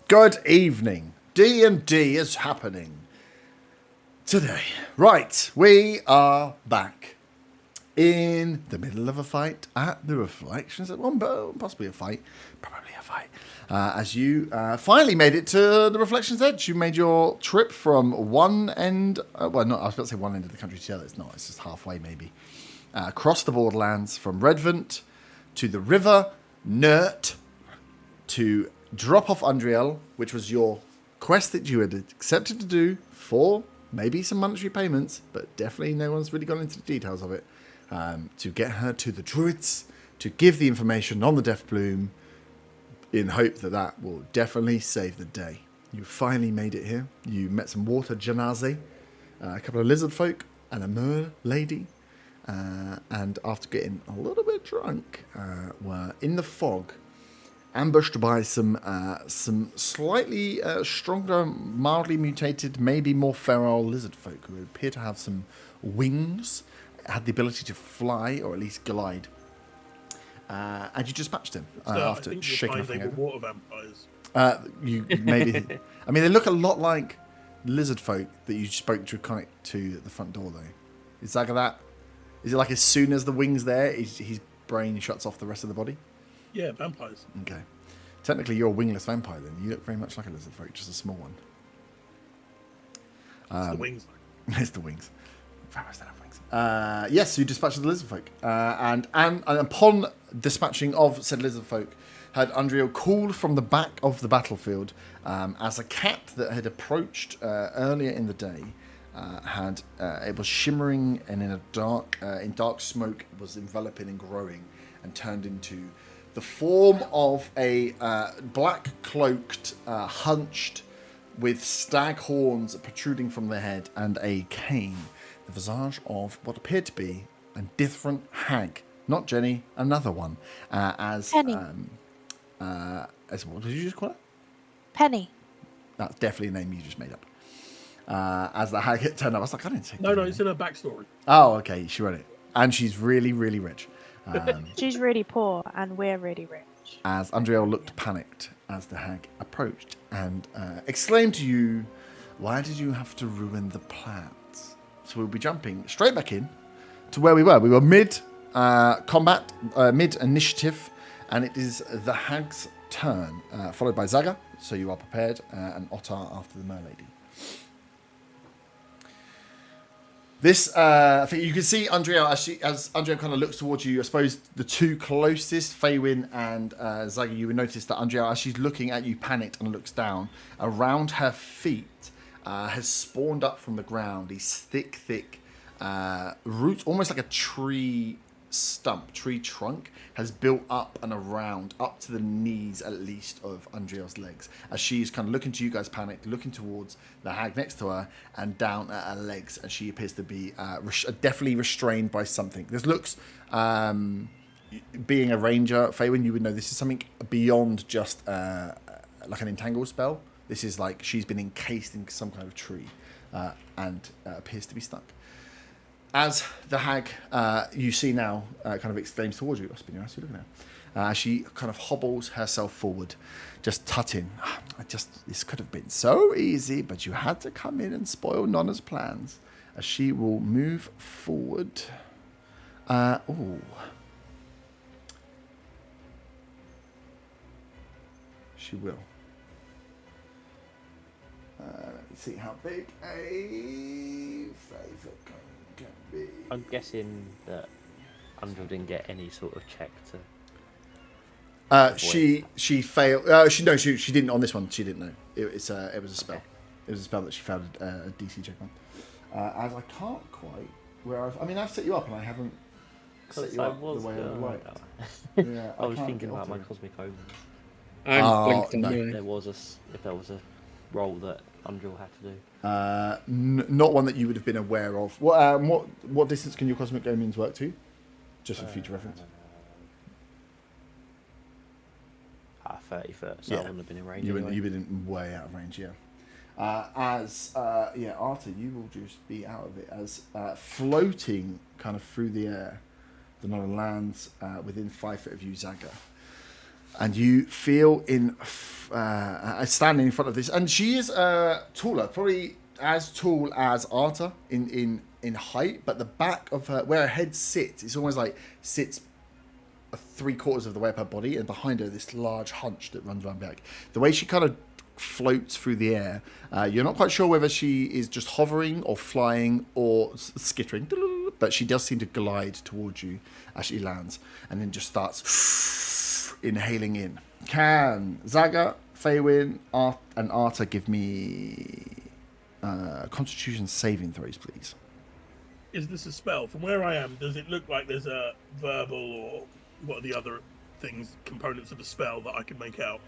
Good evening. D&D is happening today. Right, we are back in the middle of a fight at the Reflections at one, but possibly a fight, probably a fight. As you finally made it to the Reflections Edge, you made your trip from one end, I was about to say one end of the country to the other. It's not, it's just halfway maybe. Across the borderlands from Redvant to the river Nerd to drop off Undriel, which was your quest that you had accepted to do for maybe some monetary payments, but definitely no one's really gone into the details of it, to get her to the Druids, to give the information on the Death Bloom, in hope that that will definitely save the day. You finally made it here. You met some water Janazi, a couple of lizard folk, and a mer lady, and after getting a little bit drunk, were in the fog, ambushed by some slightly stronger, mildly mutated, maybe more feral lizard folk who appear to have some wings, had the ability to fly or at least glide. And you dispatched him after shaking off hangover. Water vampires. You maybe. I mean, they look a lot like lizard folk that you spoke draconic to at the front door, though. Is that that? Is it like as soon as the wing's there, his brain shuts off the rest of the body? Yeah, vampires. Okay. Technically, you're a wingless vampire then. You look very much like a lizard folk, just a small one. It's the wings. It's the wings. Vampires don't have wings. Yes, you dispatched the lizard folk. And upon dispatching of said lizard folk, had Undriel called from the back of the battlefield as a cat that had approached earlier in the day. It was shimmering and in dark smoke, it was enveloping and growing and turned into the form of a black cloaked, hunched, with stag horns protruding from the head and a cane, the visage of what appeared to be a different hag, not Jenny, another one, as Penny. As what did you just call it? Penny. That's definitely a name you just made up. As the hag turned up, I was like, I didn't say. No, it's in her backstory. Oh, okay, she wrote it, and she's really, really rich. She's really poor, and we're really rich. As Undriel looked panicked as the hag approached and exclaimed to you, "Why did you have to ruin the plans?" So we'll be jumping straight back in to where we were. We were mid combat, mid initiative, and it is the hag's turn, followed by Zaga. So you are prepared, and Ottar after the merlady. This, I think you can see Undriel as Undriel kind of looks towards you. I suppose the two closest, Faywin and Zaga, you would notice that Undriel, as she's looking at you, panicked and looks down. Around her feet has spawned up from the ground these thick roots, almost like a tree trunk, has built up and around, up to the knees at least of Undriel's legs, as she's kind of looking to you guys, panicked, looking towards the hag next to her and down at her legs, and she appears to be definitely restrained by something. This looks, being a ranger, Faywin, you would know this is something beyond just like an entangle spell. This is like she's been encased in some kind of tree and appears to be stuck. As the hag, you see now, kind of exclaims towards you, you're looking at. She kind of hobbles herself forward, just tutting. This could have been so easy, but you had to come in and spoil Nonna's plans. As she will move forward. She will. Let me see how big a favourite can be. I'm guessing that Undriel didn't get any sort of check to. She failed. She didn't on this one. She didn't know. It was a spell. It was a spell that she failed a DC check on. As I can't quite. I've set you up and I haven't set you up the way I would like. Yeah, I was thinking about my cosmic omens. No. If there was a role that Undriel had to do. Not one that you would have been aware of. What distance can your cosmic omens work to? Just for future reference. 30 foot, so I wouldn't have been in range. You've been way out of range, yeah. Arthur, you will just be out of it as floating kind of through the air. The Nonna lands within 5 foot of you, Zaga. And you feel standing in front of this, and she is taller, probably as tall as Arta in height, but the back of her, where her head sits, it's almost like sits 3/4 of the way up her body, and behind her this large hunch that runs around back. The way she kind of floats through the air, you're not quite sure whether she is just hovering or flying or skittering, but she does seem to glide towards you as she lands, and then just starts inhaling in. Can Zaga, Faywin, and Arta give me Constitution saving throws, please? Is this a spell? From where I am, does it look like there's a verbal or what are the other things, components of a spell that I can make out?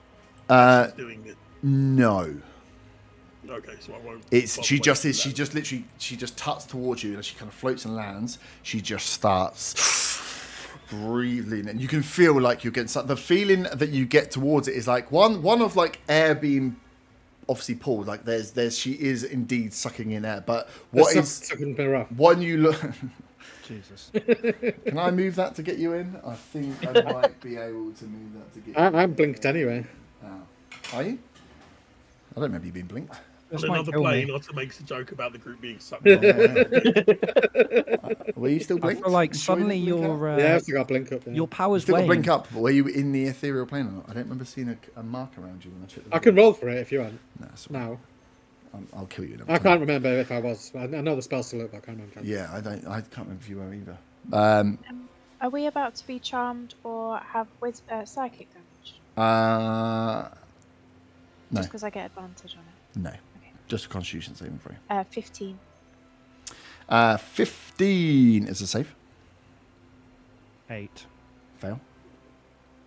She's doing it. No. Okay, so I won't. She just tuts towards you, and as she kind of floats and lands, she just starts breathing, and you can feel like you're getting the feeling that you get towards it is like one of like air being obviously pulled, like there's she is indeed sucking in air, but when you look Jesus, can I move that to get you in? I think I might be able to move that to get you I'm blinked anyway. Are you? I don't remember you being blinked. On another plane, Otter makes a joke about the group being sucked. Were you still blinked? I feel like suddenly your I've still got blink up there. your powers Still got wane. blink up, but were you in the ethereal plane or not? I don't remember seeing a mark around you when I checked. I can roll for it if you want. No, that's all right. Now. I'll kill you. I can't remember if I was. I know the spell still up, but I can't remember. Yeah, I can't remember if you were either. Are we about to be charmed or have psychic damage? No. Just because I get advantage on it. No. Okay. Just a Constitution saving throw. 15. 15 is a save. 8. Fail.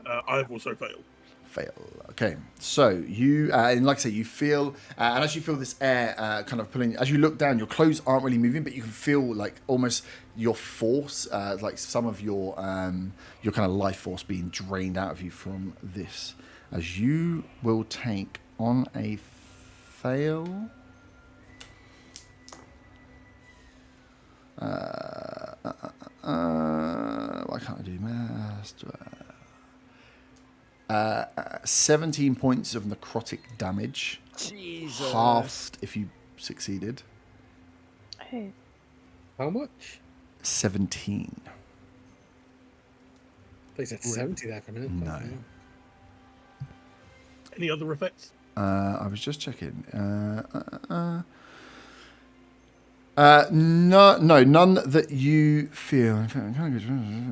I've also failed. Fail. Okay. So you, and like I say, you feel, and as you feel this air kind of pulling, as you look down, your clothes aren't really moving, but you can feel like almost your force, like some of your kind of life force being drained out of you from this. As you will take on a fail. Why can't I do master? 17 points of necrotic damage. Jesus. Halved if you succeeded. Oh. How much? 17. They said 70 there for a minute. No. Any other effects? I was just checking. No, none that you feel.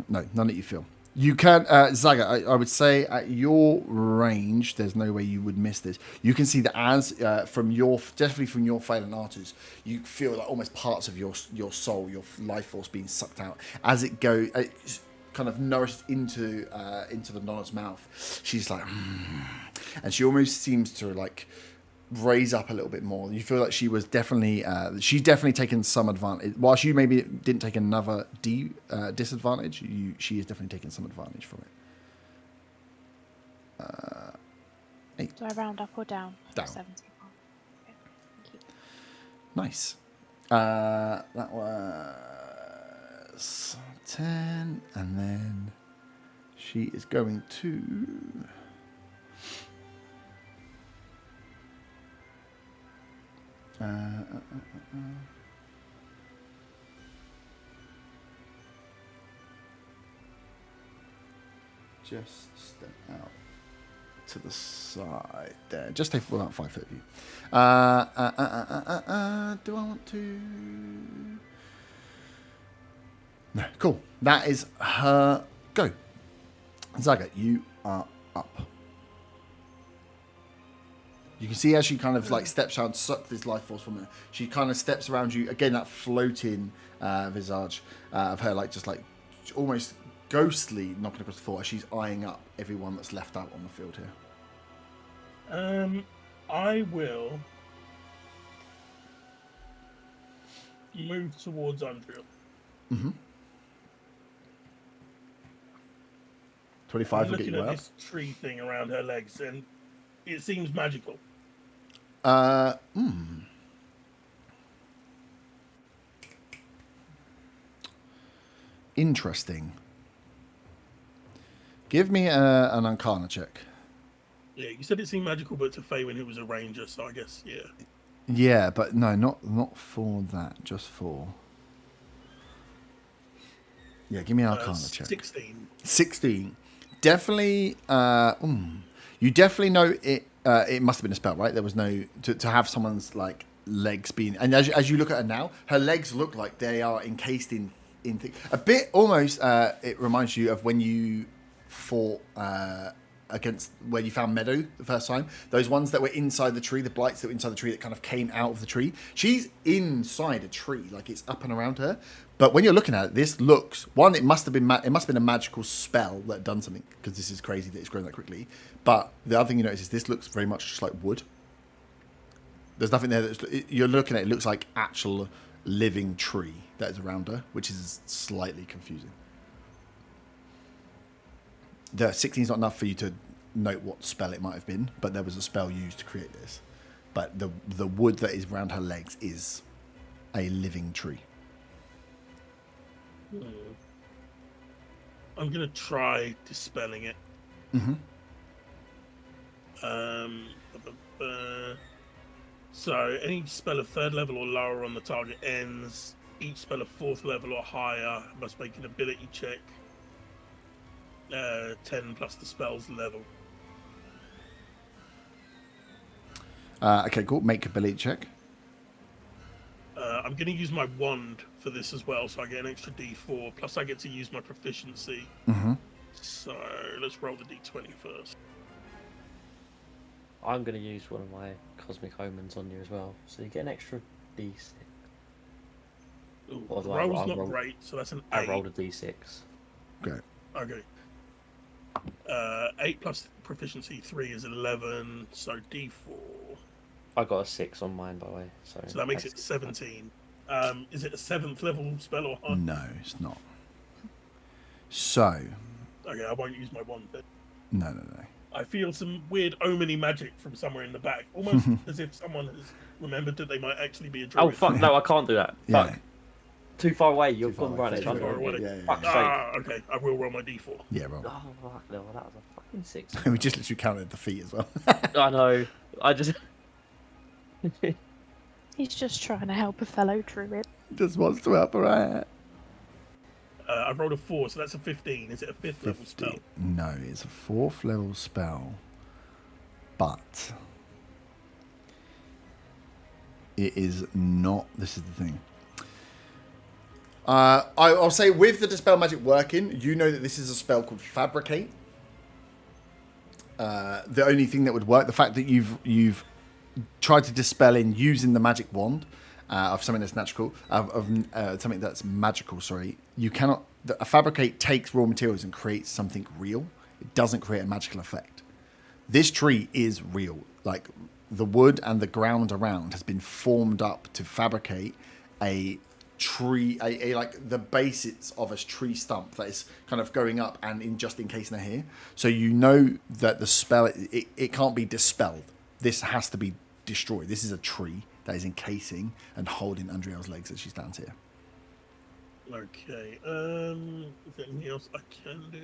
No, none that you feel. You can, Zaga, I would say at your range, there's no way you would miss this. You can see that as definitely from your fail and arters, you feel like almost parts of your soul, your life force being sucked out as it goes. Kind of nourished into the Nonna's mouth. She's like, and she almost seems to like raise up a little bit more. You feel like she was definitely she's definitely taken some advantage. Whilst you maybe didn't take another disadvantage, she is definitely taking some advantage from it. Do I round up or down? Down. 71. Okay. Thank you. Nice. That was 10, and then she is going to just step out to the side there. Just take about 5 foot of you. Do I want to? No. Cool. That is her go. Zaga, you are up. You can see as she kind of like steps out and sucks this life force from her. She kind of steps around you again. That floating visage of her, like just like almost ghostly knocking across the floor as she's eyeing up everyone that's left out on the field here. I will move towards Andrea. Mm-hmm. 25 I'm will get looking you at up. this tree thing around her legs, and it seems magical. Interesting. Give me an Arcana check. Yeah, you said it seemed magical, but to Faywin, who was a ranger, so I guess, yeah. Yeah, but no, not for that. Just for. Yeah, give me an Arcana check. 16. 16. Definitely. You definitely know it. It must have been a spell, right? There was no to have someone's like legs being, and as you look at her now, her legs look like they are encased in a bit almost. It reminds you of when you fought against where you found Meadow the first time. Those ones that were inside the tree, the blights that were inside the tree that kind of came out of the tree. She's inside a tree, like it's up and around her. But when you're looking at it, this looks one. It must have been a magical spell that had done something, because this is crazy that it's grown that quickly. But the other thing you notice is this looks very much just like wood. There's nothing there you're looking at. It looks like actual living tree that is around her, which is slightly confusing. The 16 is not enough for you to note what spell it might have been, but there was a spell used to create this. But the wood that is around her legs is a living tree. I'm going to try dispelling it. Mm-hmm. So any spell of 3rd level or lower on the target ends. Each spell of 4th level or higher must make an ability check. 10 plus the spell's level. Okay, cool. Make a ability check. I'm going to use my wand for this as well, so I get an extra d4. Plus I get to use my proficiency. Mm-hmm. So let's roll the d20 first. I'm going to use one of my Cosmic Omens on you as well, so you get an extra d6. Ooh, Or the do I roll's not roll- great, so that's an 8. I rolled a d6. Great. Okay. 8 plus proficiency 3 is 11, so d4. I got a 6 on mine, by the way. So So that makes it 17. Is it a 7th level spell or higher? No, it's not. So, Okay, I won't use my wand then. no. I feel some weird omeny magic from somewhere in the back, almost as if someone has remembered that they might actually be a druid. Oh fuck! No, I can't do that. Yeah. Fuck. Too far away. You've Too far gone away. right edge. Too I'm far not away. ready. Yeah. Fuck's sake. Okay, I will roll my d4. Yeah, roll. Oh fuck! No, that was a fucking 6. We just literally counted the feet as well. I know. I just. He's just trying to help a fellow druid. Just wants to help her out. I rolled a 4, so that's a 15. Is it a 5th level spell? No, it's a 4th level spell. But it is not. This is the thing. I'll say with the Dispel magic working, you know that this is a spell called Fabricate. The only thing that would work, the fact that you've tried to dispel in using the magic wand of something that's natural, of something that's magical. Sorry, you cannot. A Fabricate takes raw materials and creates something real. It doesn't create a magical effect. This tree is real. Like the wood and the ground around has been formed up to fabricate a tree, a like the basics of a tree stump that is kind of going up and in just encasing her here. So you know that the spell, it can't be dispelled. This has to be destroyed. This is a tree that is encasing and holding Andriel's legs as she stands here. Okay. Is there anything else I can do?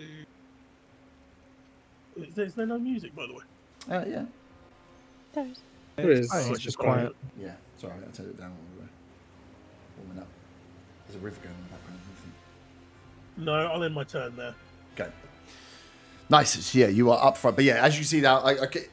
Is there no music, by the way? Yeah. There's There is. Oh, It's it's just quiet. quiet. Yeah, sorry, I turned it down all the way. Warming up. There's a river going in the background. No, I'll end my turn there. Okay. Nice. So, yeah, you are up front. But yeah, as you see that,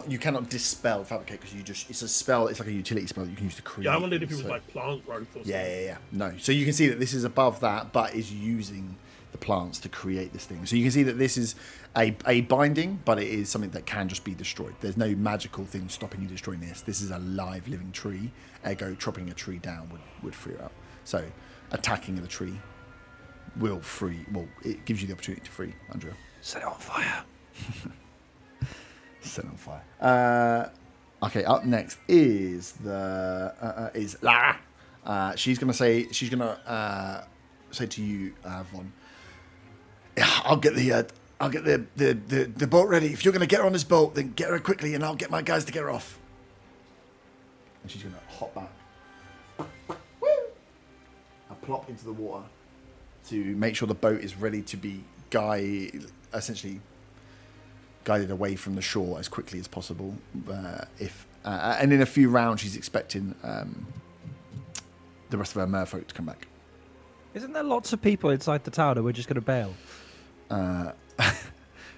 you cannot dispel fabricate because it's a spell. It's like a utility spell that you can use to create. Yeah, I wondered if it things, was so- like plant growth or something. Yeah. No. So you can see that this is above that, but is using the plants to create this thing. So you can see that this is a binding, but it is something that can just be destroyed. There's no magical thing stopping you destroying this. This is a live, living tree. Ergo, chopping a tree down would free it up. So attacking the tree will free. Well, it gives you the opportunity to free Andrea. Set it on fire. Set it on fire. Okay, up next is is Lara. She's gonna say to you, Von. Yeah, I'll get the boat ready. If you're gonna get her on this boat, then get her quickly, and I'll get my guys to get her off. And she's gonna hop back. Woo! And plop into the water to make sure the boat is ready to be guy essentially guided away from the shore as quickly as possible. And in a few rounds, she's expecting the rest of her merfolk to come back. Isn't there lots of people inside the tower that we're just going to bail?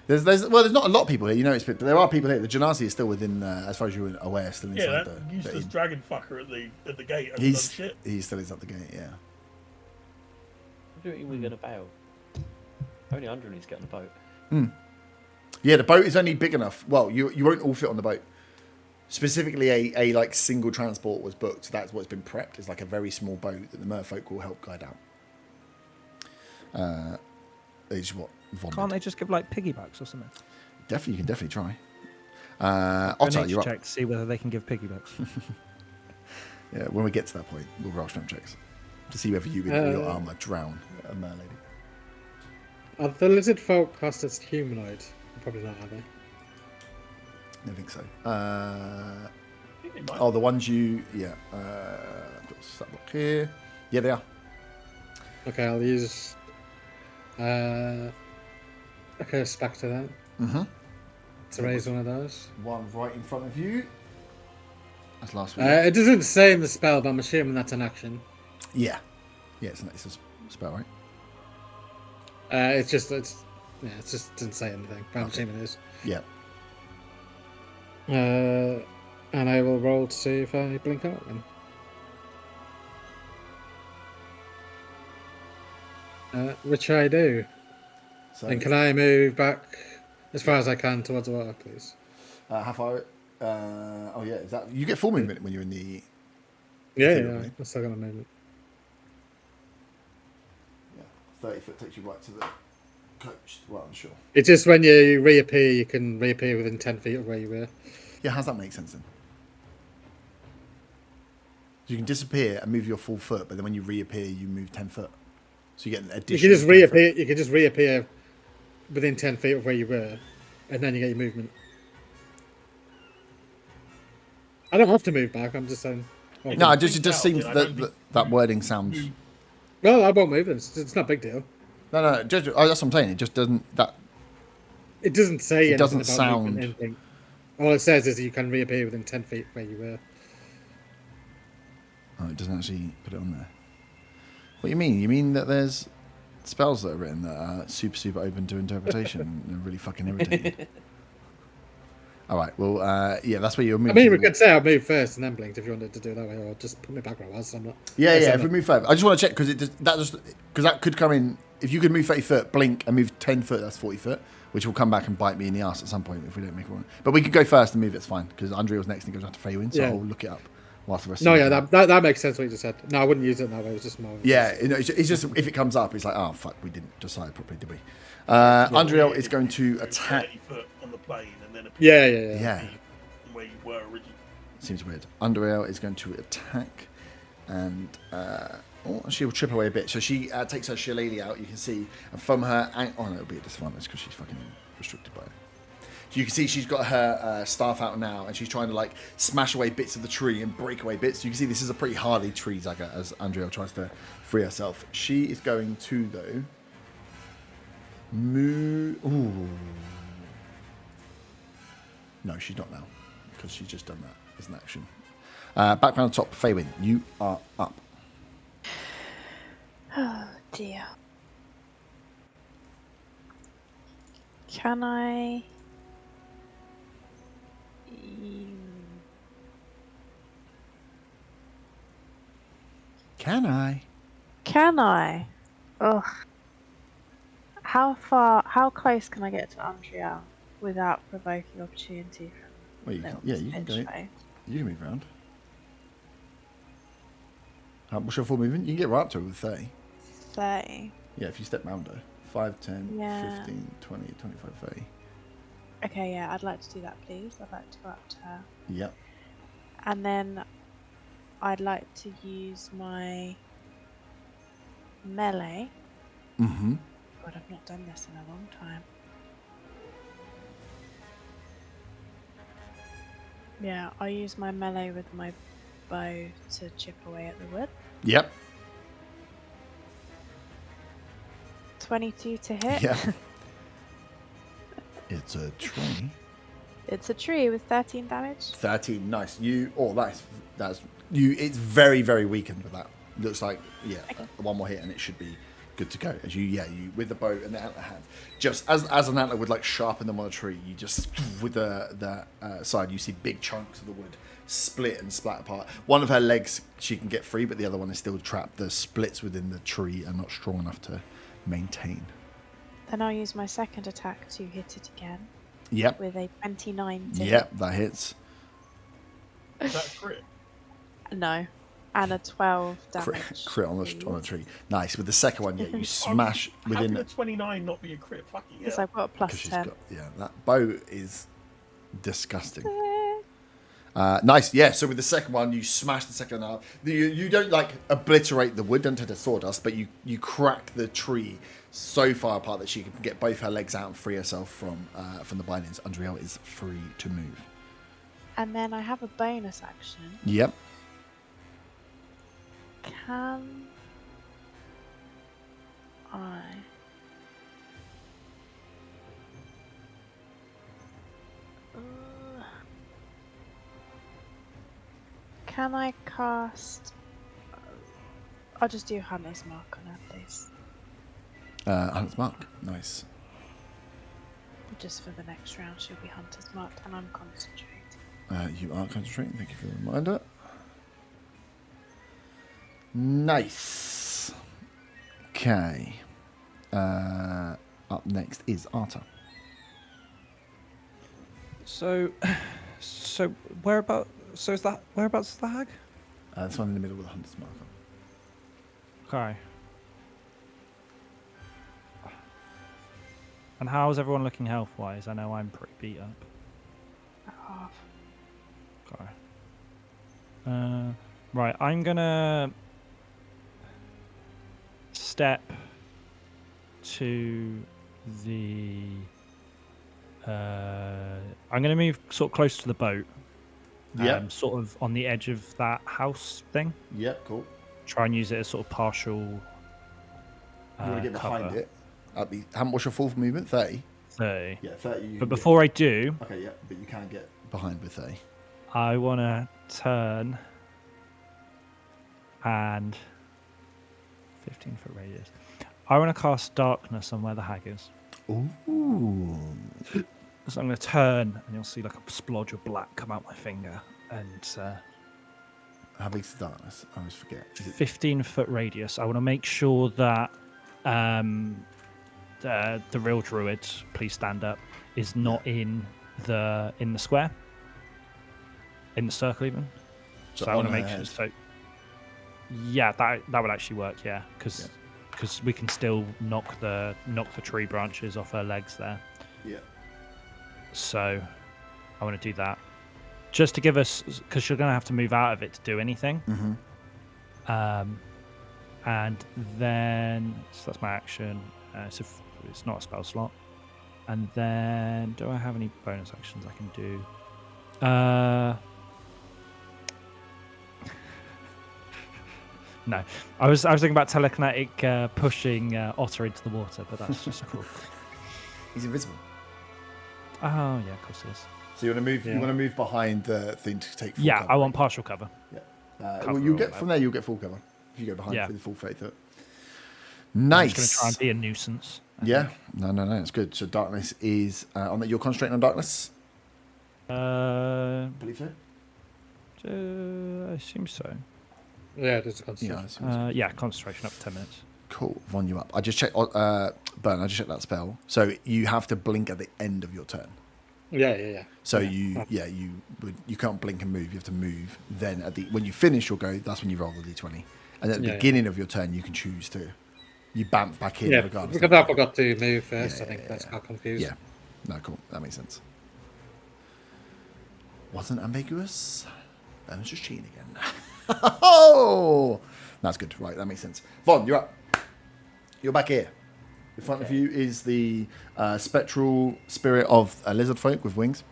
There's not a lot of people here, you know, but there are people here. The Genasi is still within, as far as you're aware, still inside Yeah, the that useless inn. dragon fucker at the gate. hasn't done He's shit. he still is at the gate, yeah. What do you think we're going to bail? Only Andrew needs to get on the boat. Yeah, the boat is only big enough. Well, you won't all fit on the boat. Specifically, a like single transport was booked. So that's what's been prepped. It's like a very small boat that the merfolk will help guide out. Is what vomited. Can't they just give like piggybacks or something? Definitely, you can definitely try. A Otter, nature you're up. check to see whether they can give piggybacks. Yeah, when we get to that point, we'll roll strength checks to see whether you, in your armor, drown a merlady. Are the lizard folk classed as humanoid? Probably not, are they? I don't think so. I think they might. Oh, the ones you... Yeah. I've got that book here. Yeah, they are. Okay, I'll use a spectre then Mm-hmm. to raise one of those. One right in front of you. That's last week. It doesn't say in the spell, but I'm assuming that's an action. Yeah. Yeah, it's a spell, right? It just didn't say anything, but I'm assuming it is. Yeah. And I will roll to see if I blink out then. Which I do. So, And can I move back as far as I can towards the water, please? how far... oh, yeah. Is that... You get full movement when you're in the... Yeah, Ethereal yeah. plane. I'm still gonna move it. Yeah. 30 foot takes you right to the coast. Well, I'm sure. It's just when you reappear, you can reappear within 10 feet of where you were. Yeah, how's that make sense then? You can disappear and move your full foot, but then when you reappear, you move 10 foot. So you get an You additional... can just reappear. You can just reappear within 10 feet of where you were, and then you get your movement. I don't have to move back. I'm just saying. Oh, No, it Think just out, seems I don't think that wording sounds... well, I won't move. Then. It's not a big deal. No, that's what I'm saying. It just doesn't... It doesn't say anything doesn't about sound- movement, anything. All it says is you can reappear within 10 feet where you were. Oh, it doesn't actually put it on there. What do you mean? You mean that there's spells that are written that are super, super open to interpretation and are really fucking irritating? All right, well, yeah, that's where you're I moving. mean, we could say I'll move first and then blinked if you wanted to do it that way, or just put me back where I was. I'm not. Yeah, Yes, yeah, I'm if we not- move further. I just want to check because that could come in... If you could move 30 foot, blink, and move 10 foot, that's 40 foot, which will come back and bite me in the ass at some point if we don't make it wrong. But we could go first and move, it's fine, because Andrea was next and he goes out to Faywin, so Yeah. I'll look it up whilst the rest No, of yeah, you that makes sense what you just said. No, I wouldn't use it that way. It was just more. Yeah, you know, it's just if it comes up, it's like, oh fuck, we didn't decide properly, did we? Andriel is going to attack. 30 foot on the plane and then Yeah. Yeah, where you were originally. seems weird. Andriel is going to attack, and she will trip away a bit. So she takes her shillelagh out. You can see, and from her, oh no, it'll be a disadvantage because she's fucking restricted by it. So you can see she's got her staff out now, and she's trying to like smash away bits of the tree and break away bits. You can see this is a pretty hardy tree, Zaga, as Andrea tries to free herself. She is going to though move. Ooh. No, she's not now because she's just done that as an action. Background top, Faywin, you are up. Oh dear. Can I? Can I? Can I? Ugh. How close can I get to Andrea without provoking opportunity Well, you from can, yeah, you can go. You can move around. What's your full movement? You can get right up to it with 30. 30. Yeah, if you step round her. 5, 10, Yeah. 15, 20, 25, 30. Okay, yeah, I'd like to do that, please. I'd like to go up to her. Yep. And then I'd like to use my melee. Mm-hmm. God, I've not done this in a long time. Yeah, I'll use my melee with my bow to chip away at the wood. Yep. 22 to hit. Yeah. It's a tree. It's a tree with 13 damage. 13, nice. That's you. It's very, very weakened with that. Looks like one more hit and it should be good to go. As you with the bow and the antler hand, just as an antler would like sharpen them on a tree, you just with the side you see big chunks of the wood split and splat apart. One of her legs she can get free, but the other one is still trapped. The splits within the tree are not strong enough to maintain. Then I'll use my second attack to hit it again. Yep. With a 29 to Yep, that hits. Is that a crit? No. And a 12 damage. Crit on the tree. Nice. With the second one, you smash How within can a 29 not be a crit? Fucking Because hell. I've got a plus 10. that bow is disgusting. Nice, yeah. So with the second one, you smash the second one out. You don't like obliterate the wood into the sawdust, but you crack the tree so far apart that she can get both her legs out and free herself from the bindings. Andriel is free to move. And then I have a bonus action. Yep. Can I? Can I cast? I'll just do Hunter's Mark on her, please. Hunter's Mark. Nice. Just for the next round, she'll be Hunter's Marked, and I'm concentrating. You are concentrating. Thank you for the reminder. Nice. Okay. Up next is Arta. So whereabouts is the hag? This one in the middle with the Hunter's Mark on. Okay. And how's everyone looking health-wise? I know I'm pretty beat up. Half. Okay. Right, I'm gonna step to the. I'm gonna move sort of close to the boat. Yeah. Sort of on the edge of that house thing. Yeah, cool. Try and use it as sort of partial. You want to get behind cover. it. What's your full movement? 30? 30. Yeah, 30. But before I do, Okay, yeah, but you can get behind with 30. I want to turn and 15-foot radius. I want to cast darkness on where the hag is. Ooh. So I'm going to turn, and you'll see like a splodge of black come out my finger, and How big's the darkness? I always forget. Is it 15-foot radius. I want to make sure that the real druid, please stand up, is not in the square, in the circle even. So I want to make sure. So yeah, that would actually work. Yeah, because we can still knock the tree branches off her legs there. Yeah. So I want to do that, just to give us, because you're going to have to move out of it to do anything. Mm-hmm. And then so that's my action. So it's not a spell slot. And then do I have any bonus actions I can do? No, I was thinking about telekinetic pushing Otter into the water, but that's just cool. He's invisible. Oh yeah, of course it is. So you want to move? Yeah. You want to move behind the thing to take full Yeah, cover? I want partial cover. Yeah. Cover Well, you'll all get that. from there. You'll get full cover if you go behind Yeah. for the full 30 foot. I'm Nice. just going to try and be a nuisance. I Yeah. think. No. It's good. So darkness is on that. You're concentrating on darkness. I Believe so. assume so. Yeah, there's a Yeah. concentration. I assume so. Yeah, concentration up to 10 minutes. Cool. Von you up. I just checked. Burn. I just checked that spell. So you have to blink at the end of your turn. Yeah. So Yeah. you can't blink and move. You have to move. Then when you finish your go, that's when you roll the d20. And at the Yeah. beginning of your turn, you can choose to bamf back in Yeah, regardless. because I forgot to move first. Yeah, I think yeah, that's yeah. how confused. Yeah. No, cool. That makes sense. Wasn't ambiguous. That was just cheating again. Oh, that's good. Right, that makes sense. Von, you're up. You're back here. In front of you is the spectral spirit of a lizard folk with wings,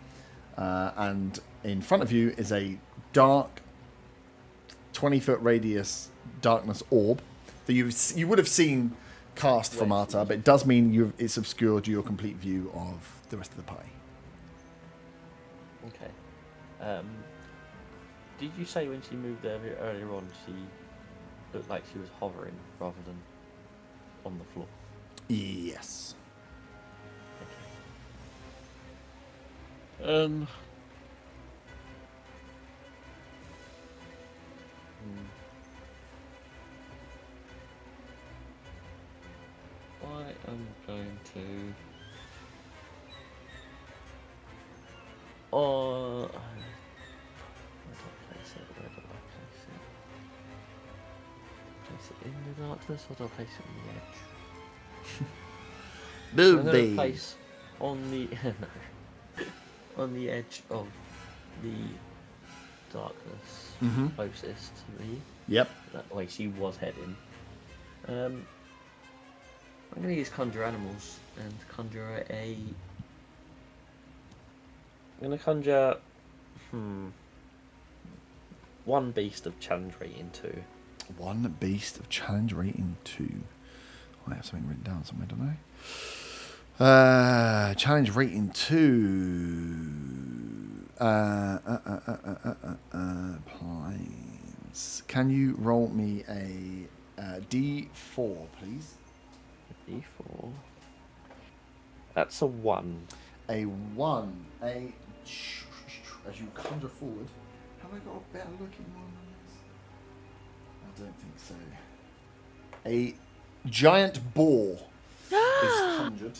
and in front of you is a dark, 20-foot radius darkness orb that you would have seen cast from Arta, but it does mean it's obscured your complete view of the rest of the party. Okay. Did you say when she moved earlier on, she looked like she was hovering rather than on the floor? Yes. Okay. I am going to. Where do I place it? Where do I place it? Place it in the darkness, or do I place it on the edge? I'm going to place on the on the edge of the darkness closest to me. Yep. That way she was heading. I'm going to use conjure animals and conjure a. I'm going to conjure one beast of challenge rating 2. One beast of challenge rating 2. I have something written down somewhere, don't I? Challenge rating 2. Planes. Can you roll me a D4, please? D4. That's a 1. A 1. As you conjure forward. Have I got a better looking one than this? I don't think so. A giant boar is conjured.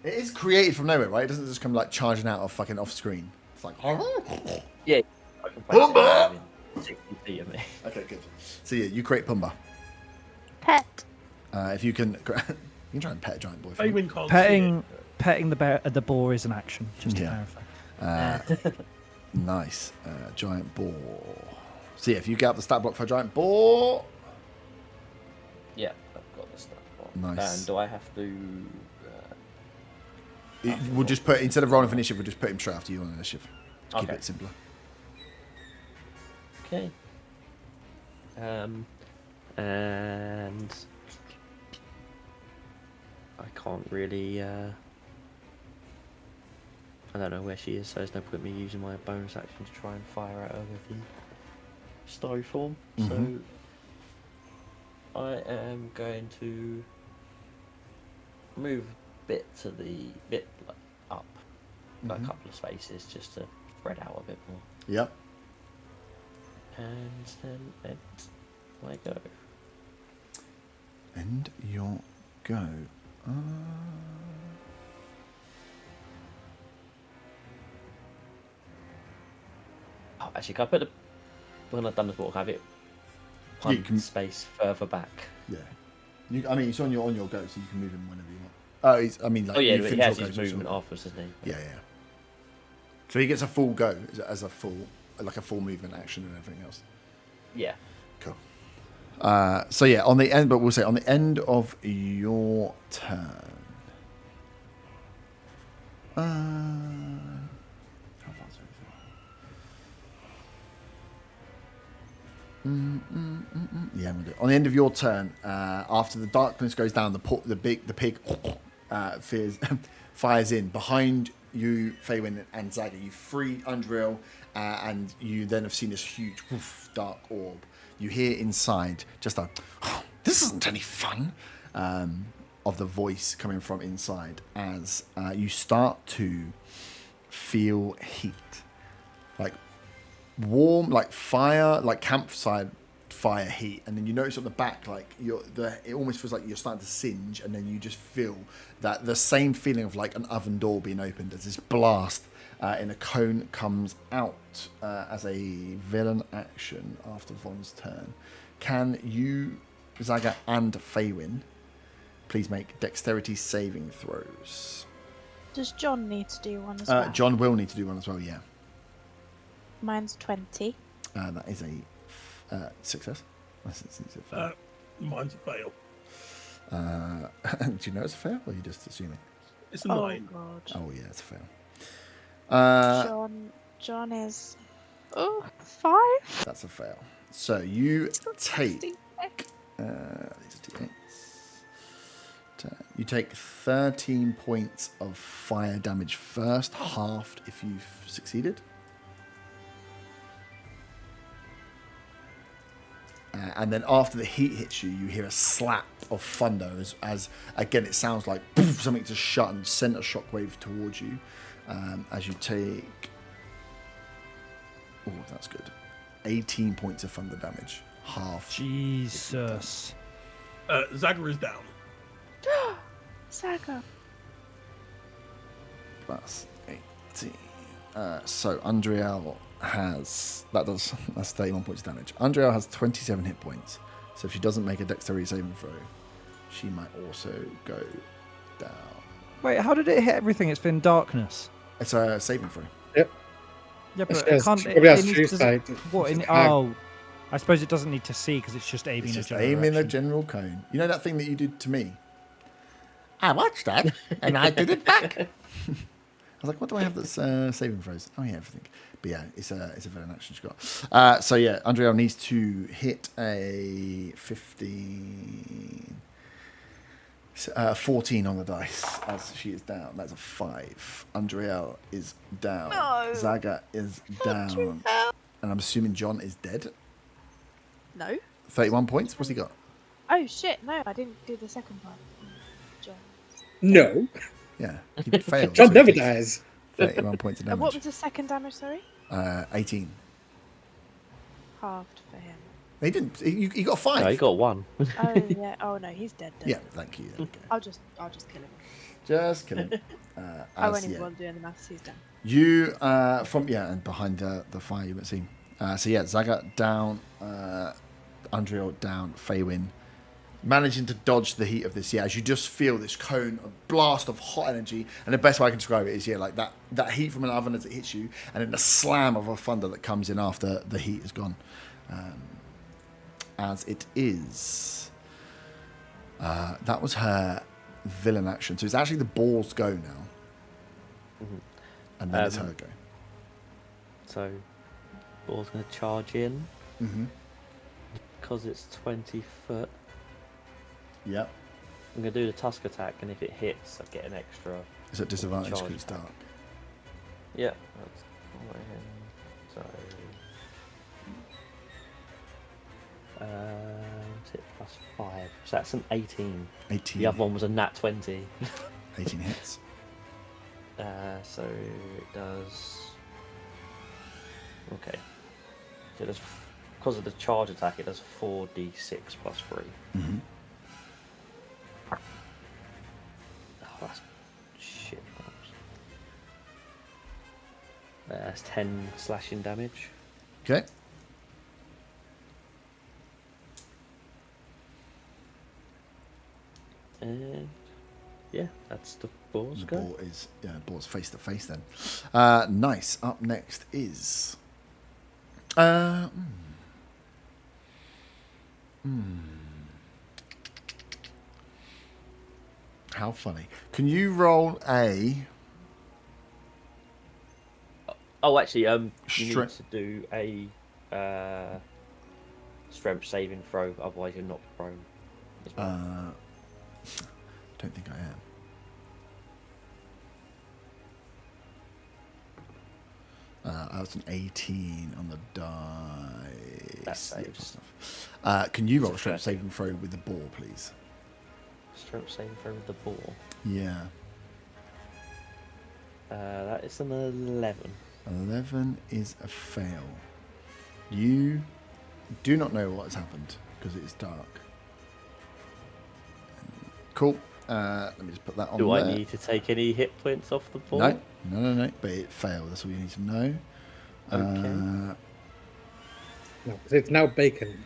It is created from nowhere, right? It doesn't just come like charging out of fucking off screen. It's like. Yeah, I can place it within 60 feet of me. Okay, good. So yeah, you create Pumbaa. Pet. If you can, you can try and pet a giant boy. Faywin can't see Petting the boar is an action. Just to Yeah. clarify. Nice, giant boar. So yeah, if you get up the stat block for a giant boar. Yeah, I've got the stat block. Nice. And do I have to? We'll just put, instead of rolling for initiative, we'll just put him straight after you on initiative. To keep Okay. it simpler. Okay. And I can't really. I don't know where she is, so there's no point me using my bonus action to try and fire at her with the story form. Mhm. So I am going to move a bit like, up a Mhm. couple of spaces just to spread out a bit more. Yep. And then end my go. End your go. Oh, actually, can I put when I've done this walk, have it Yeah, you one can- space further back? Yeah. I mean, it's on your go, so you can move him whenever you want. Oh, I mean, like, Oh yeah, you but he finish has your his go, so movement it's all- afterwards, doesn't he? Yeah, yeah. So he gets a full go as a full, like a full movement action and everything else. Yeah. Cool. So yeah, on the end, but we'll say on the end of your turn. How far is it? Yeah, I'm gonna do it. On the end of your turn, after the darkness goes down, the pig fires in behind you, Faywin and Zaga. You free Undrill, and you then have seen this huge dark orb. You hear inside just a, "Oh, this isn't any fun," of the voice coming from inside as you start to feel heat, like warm, like fire, like campsite fire heat, and then you notice on the back, like it almost feels like you're starting to singe, and then you just feel that the same feeling of like an oven door being opened as this blast in a cone comes out as a villain action after Von's turn. Can you, Zaga and Faywin, please make dexterity saving throws? Does John need to do one as well? John will need to do one as well, yeah. Mine's 20. That is a success. Mine's a fail. Do you know it's a fail, or are you just assuming? It's a Oh 9. god. Oh yeah, it's a fail. John is 5. That's a fail. So you Still take 16. these are d8s. You take 13 points of fire damage first, halved if you've succeeded. And then after the heat hits you, you hear a slap of thunder as again, it sounds like poof, something just shut and sent a shockwave towards you as you take... Oh, that's good. 18 points of thunder damage. Half. Jesus. Zaga is down. Saga. Plus 18. So Andriel has... That's 31 points of damage. Andriel has 27 hit points. So if she doesn't make a dexterity saving throw, she might also go down. Wait, how did it hit everything? It's been darkness. It's a saving throw. Yep. Yeah, but Yes, it can't. she probably has needs two to- sides. What? It's Oh, I suppose it doesn't need to see because it's just aiming It's a just general aiming a direction. general cone. You know that thing that you did to me? I watched that, and I did it back. I was like, what do I have that's saving throws? Oh, yeah, everything. But yeah, it's a villain action she got. So yeah, Andriel needs to hit a 14 on the dice as she is down. That's a 5. Andriel is down. No. Zaga is down. And I'm assuming John is dead. No. 31 points? What's he got? Oh shit! No, I didn't do the second one. John. No. Yeah, he failed. John so never he takes dies. 31 points of And what damage. was the second damage? Sorry. 18. Halved for him. He didn't. He got 5. No, you got 1. Oh yeah. Oh no, he's dead. Then. Yeah, thank you. There we go. I'll just kill him. Just kidding. I won't yeah. even bother doing the maths. He's done. You and behind the fire you won't see. So yeah, Zaga down, Andriel down, Faywin managing to dodge the heat of this. Yeah, as you just feel this cone, a blast of hot energy, and the best way I can describe it is like that heat from an oven as it hits you, and then the slam of a thunder that comes in after the heat is gone. As it is, that was her villain action. So it's actually the ball's go now. And then it's her go. So, ball's going to charge in. Mm-hmm. Because it's 20 foot. Yep. I'm going to do the tusk attack, and if it hits, I get an extra. It's at disadvantage because charge it's attack. dark. Yeah, that's all right. So, what's it, +5. So that's an 18. 18. The other one was a nat 20. 18 hits. So it does. Okay. So it does, because of the charge attack, it does 4d6 plus 3. Mm-hmm. Oh, that's shit. That's 10 slashing damage. Okay. And yeah, that's the ball's The go. ball's face to face then. Nice. Up next is. How funny. Can you roll a Oh, actually, you Stre- need to do a strength saving throw, otherwise you're not prone. As well. don't think I am. I was an 18 on the dice. That saves. good stuff. Can you roll a It's strength 30. saving throw with the ball, please? Strength saving throw with the ball. Yeah. That is an 11. 11 is a fail. You do not know what has happened because it is dark. Cool. Let me just put that on Do there. I need to take any hit points off the ball? No. But it failed. That's all you need to know. Okay. No, 'cause it's now bacon.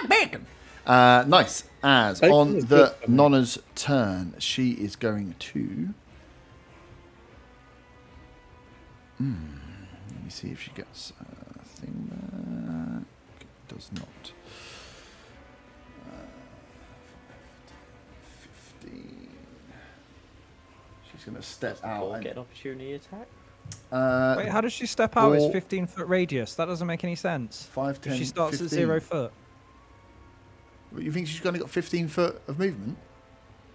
Bacon. Nice. As Bacon on is the good for me. Nonna's turn, she is going to. Let me see if she gets a thing back. Does not. 15. She's going to step out. Or and- get an opportunity attack? Wait, how does she step out? It's or- 15-foot radius. That doesn't make any sense. 5, If 10, she starts 15. at 0 foot. You think she's only got 15 foot of movement?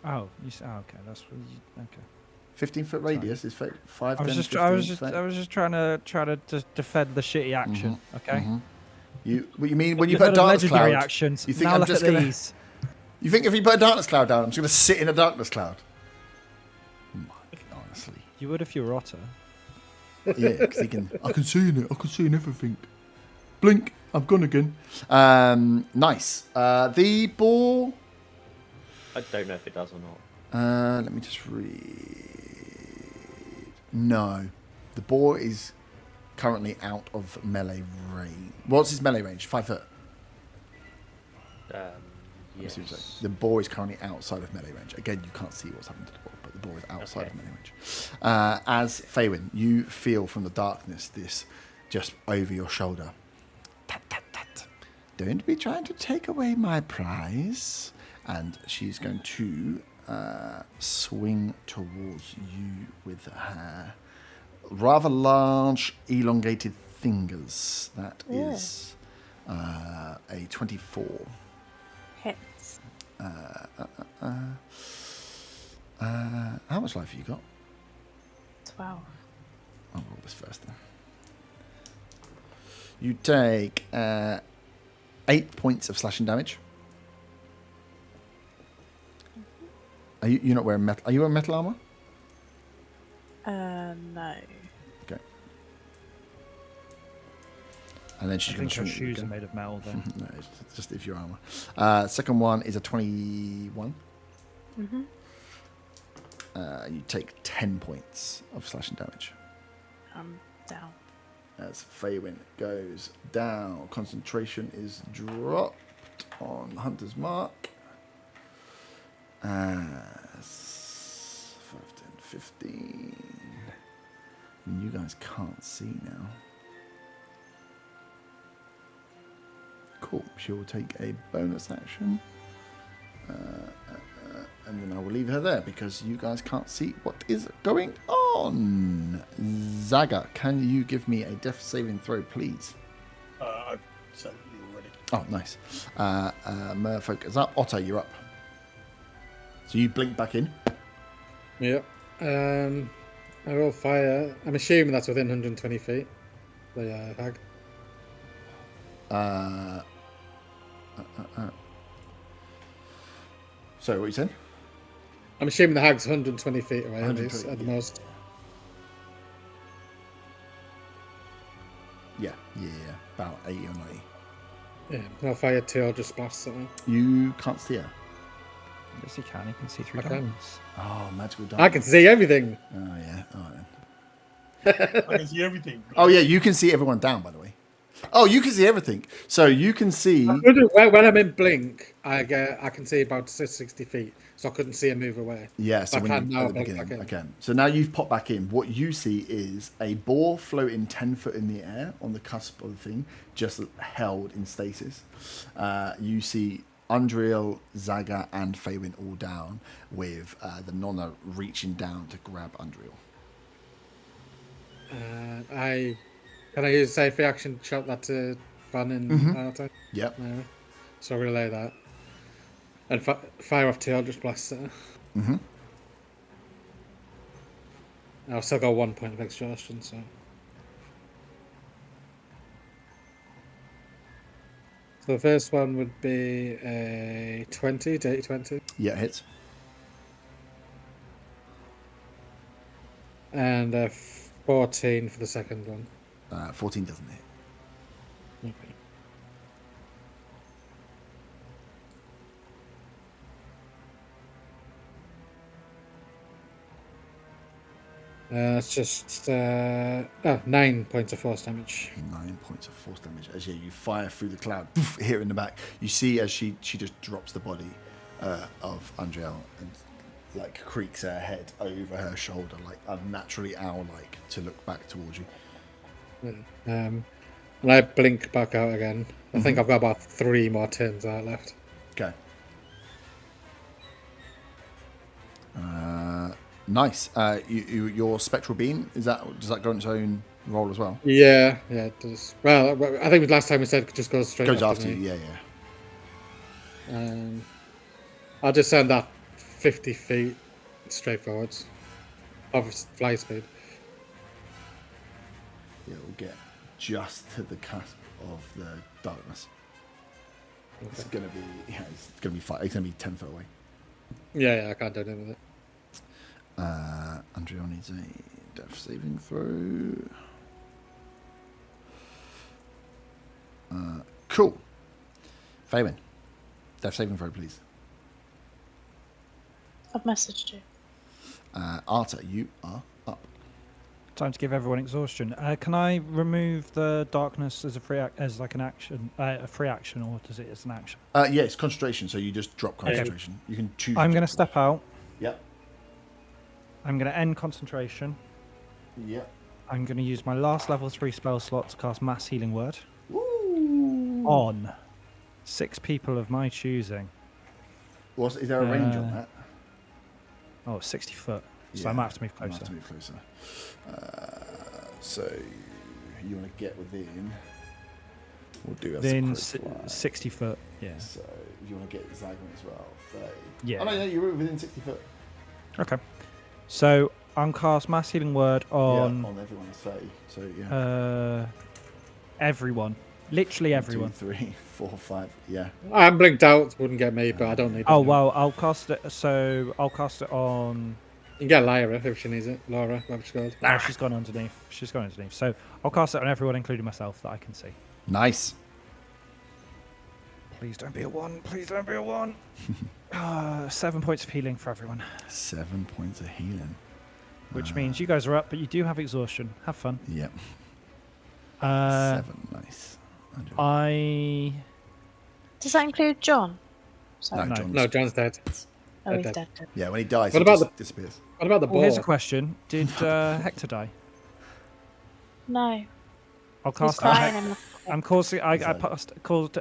Oh, okay. That's what okay. 15-foot radius is 5, I was 10, just, I was 15 just, feet. I was just trying to just defend the shitty action. Okay. What you mean when you You've put a heard of darkness legendary cloud? actions. You think Now I'm look just at gonna? these. You think if you put a darkness cloud down, I'm just gonna sit in a darkness cloud? Mike, honestly. You would if you were Otter. Yeah, because I can see in it. I can see in everything. Blink. I'm gone again. Nice. The ball. I don't know if it does or not. Let me just read. No, the ball is currently out of melee range. What's his melee range? 5 foot. Yes. The ball is currently outside of melee range. Again, you can't see what's happened to the ball, but the ball is outside of melee range. As Faywin, you feel from the darkness this just over your shoulder. Tat, tat, tat. Don't be trying to take away my prize. And she's going to swing towards you with her rather large, elongated fingers. That is a 24. Hits. How much life have you got? 12. I'll roll this first then. You take 8 points of slashing damage. Are you not wearing metal? Are you wearing metal armor? No. Okay. And then she's I going to think her swing. shoes are made of metal, then. No, it's just if your armor. Second one is a 21. Mhm. You take 10 points of slashing damage. I'm down. As Faywin goes down, concentration is dropped on Hunter's Mark. As 5, 10, 15. And you guys can't see now. Cool. She will take a bonus action. And then I will leave her there because you guys can't see what is going on. Zaga, can you give me a death saving throw, please? I've sent you already. Oh, nice. Merfolk is up. Otto, you're up. So you blink back in. Yeah. I will fire. I'm assuming that's within 120 feet. The hag. Sorry, what you said? I'm assuming the hag's 120 feet away at 120, the yeah. most. Yeah. About 80 or 90. Yeah. I'll fire 2 Eldritch Blasts at her. You can't see her. Yes, you can. You can see through I can. darkness. Oh, magical darkness. I can see everything. Oh, yeah. All right, then. I can see everything. Oh, yeah, you can see everyone down, by the way. Oh, you can see everything. So you can see... When I'm in blink, I can see about 60 feet, so I couldn't see a move away. Yeah, so I when can you now at the blink beginning, back in. okay. So now you've popped back in. What you see is a ball floating 10 foot in the air on the cusp of the thing, just held in stasis. You see Undriel, Zaga, and Faywin all down, with the Nonna reaching down to grab Undriel. Can I use a safe reaction shot that to Van in Arta? Yep. No. So I'll relay that. And fire off 2 Eldritch Blasts at her. Mm-hmm. I'll still got 1 point of exhaustion, so. So the first one would be a 20, dirty 20. Yeah, hits. And a 14 for the second one. 14 doesn't hit. Okay. It's just 9 points of force damage. 9 points of force damage as you fire through the cloud, poof, hit her in the back. You see as she just drops the body of Undriel and like creaks her head over her shoulder, like unnaturally owl-like, to look back towards you. Yeah. And I blink back out again. I think I've got about 3 more turns out left. Okay. Nice. Your spectral beam, does that go on its own roll as well? Yeah, it does. Well, I think last time we said it just goes straight Goes after you. me. Yeah. I'll just send that 50 feet straight forwards of fly speed. It'll get just to the cusp of the darkness. It's gonna be it's gonna be 10 foot away. Yeah, I can't do anything with it. Andrew needs a death saving throw. Cool. Faywin, death saving throw, please. I've messaged you. Arta, you are up. Time to give everyone exhaustion. Can I remove the darkness as a free an action, a free action, or does it as an action? Yeah, it's concentration, so you just drop concentration. You can choose. I'm going to step out. Yep. I'm going to end concentration. Yep. I'm going to use my last level 3 spell slot to cast Mass Healing Word Woo. on 6 people of my choosing. Is there a range on that? Oh, 60 foot. So Yeah, I might have to move I might closer. have to move closer. So you want to get within. We'll do as Then a crow fly. 60 foot. Yeah. So you want to get Zygon as well. 30. Yeah. Oh no, you're within 60 foot. Okay. So I'm cast Mass Healing Word on on everyone. 30. So yeah. everyone. Literally everyone. 1, 2, 3, 4, 5. Yeah. I'm blinked out. Wouldn't get me, but I don't need it. Oh now. well, I'll cast it. So I'll cast it on. You can get Lyra if she needs it. Laura, whatever she's called. Oh, she's gone underneath. She's gone underneath. So I'll cast it on everyone, including myself, that I can see. Nice. Please don't be a 1. Please don't be a 1. 7 points of healing for everyone. 7 points of healing. Which means you guys are up, but you do have exhaustion. Have fun. Yep. 7. Nice. Does that include John? Sorry. No, John's, No, John's dead. Oh, he's dead. dead. Yeah, when he dies, What he about just disappears. What about the Well, here's a ball? question. Did Hector die? No. I'll He's cast it on crying Hector. in the I'm casting. I Sorry.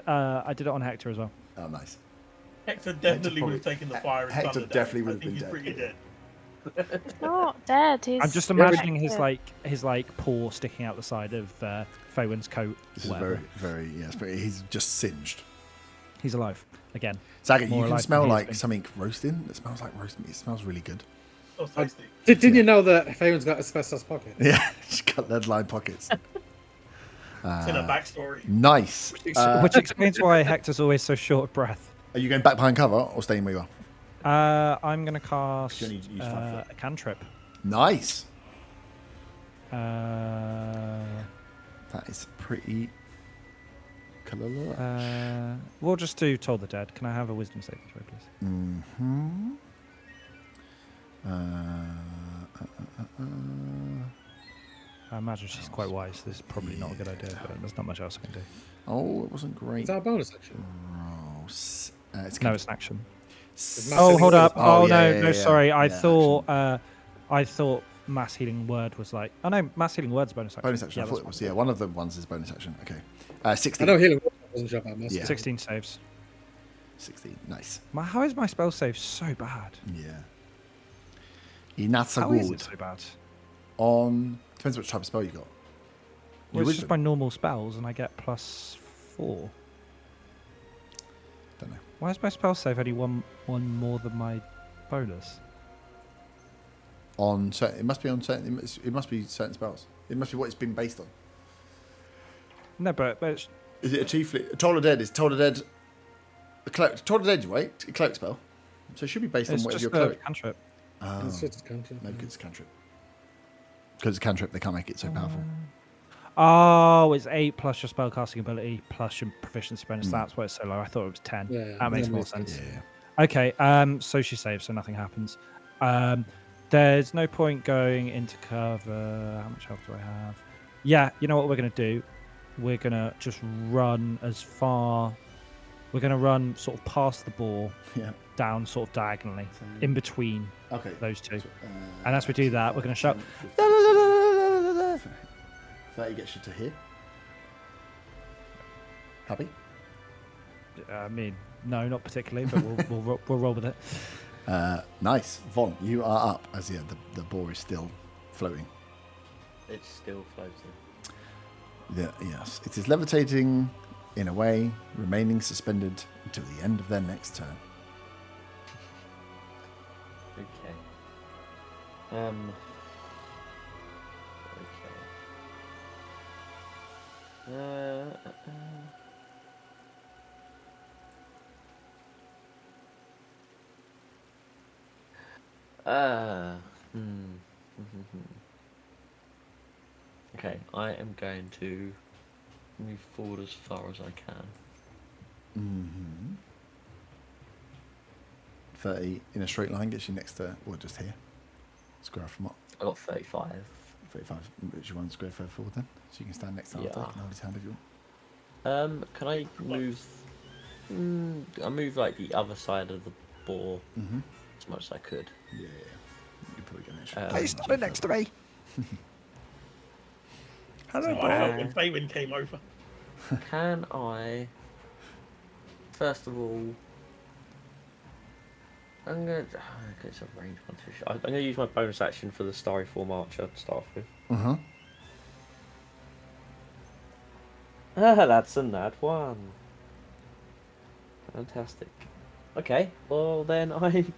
I did it on Hector as well. Oh, nice. Hector definitely would have taken the fire and Hector thunder definitely down. would I have think been he's dead, pretty dead. He's not dead. He's I'm just Yeah, but- imagining his paw sticking out the side of Faywin's coat. This is whatever. very, yeah. He's just singed. He's alive again. Saga, More you can alive smell than he has like been. something roasting. It smells like roast meat. It smells really good. Oh, tasty. Didn't you know that Faye's got asbestos pocket? Yeah, she's got lead line pockets. It's in a backstory. Nice. Which explains why Hector's always so short of breath. Are you going back behind cover or staying where you are? I'm going to cast You only use 5 foot. a cantrip. Nice. Uh, That is pretty colourless. we'll just do Toll the Dead. Can I have a wisdom saving throw, please? Mm-hmm. I imagine she's quite wise. This is probably not a good idea, but there's not much else I can do. Oh, it wasn't great. Is that a bonus action? It's No, it's an action. Mass Oh, Healing hold Word. up. Oh, Oh, yeah, no, yeah, sorry. yeah. I Yeah, thought Mass Healing Word was like. Oh, no, Mass Healing Word's bonus action. bonus action. I thought that's it was. fine. Yeah, one of the ones is bonus action. Okay. I 16. know healing Word wasn't sure about mass. Yeah. 16 saves. 16. Nice. How is my spell save so bad? Yeah. Not so How is it good. so bad? Depends which type of spell you got. Well, it's just wisdom? my normal spells, and I get +4. Don't know. Why is my spell save only one more than my bonus? On certain, it must be on certain. It must be certain spells. It must be what it's been based on. No, but it's, Is it a chiefly? Toll of Dead is Toll of Dead. A cleric. Toll of Dead, right? A cleric spell. So it should be based on it's whatever just your a cleric. cantrip. Oh, It's just a cantrip. maybe it's a cantrip. Because it's a cantrip, they can't make it so powerful. Oh, it's 8 plus your spellcasting ability plus your proficiency bonus. Mm. That's why it's so low. I thought it was 10. Yeah, that makes that more makes sense. sense. Yeah. Okay, so she saves, so nothing happens. There's no point going into cover. How much health do I have? Yeah, you know what we're going to do? We're going to just run as far... We're going to run sort of past the ball, Yeah. down sort of diagonally, in between Okay. those two. And as we do that, we're going to shout... 30 gets you to here. Happy? I mean, no, not particularly, but we'll roll with it. Nice. Von, you are up as the ball is still floating. It's still floating. Yes. It is levitating in a way, remaining suspended until the end of their next turn. Okay. Okay, I am going to move forward as far as I can. 30 in a straight line gets you next to, or just here. Square from what? I got 35. 35. Which one square further forward then? So you can stand next to Arthur. Yeah. You can hold his hand if you want. Can I move? I move like the other side of the boar as much as I could. Yeah. You're probably going to Hey, Stop it next to me. Hello, I felt when Faywin came over. Can I? First of all, I'm gonna. Okay, it's a range one for sure. I'm gonna use my bonus action for the Starry Form Archer to start off with. That's a nat one. Fantastic. Okay, well then I'm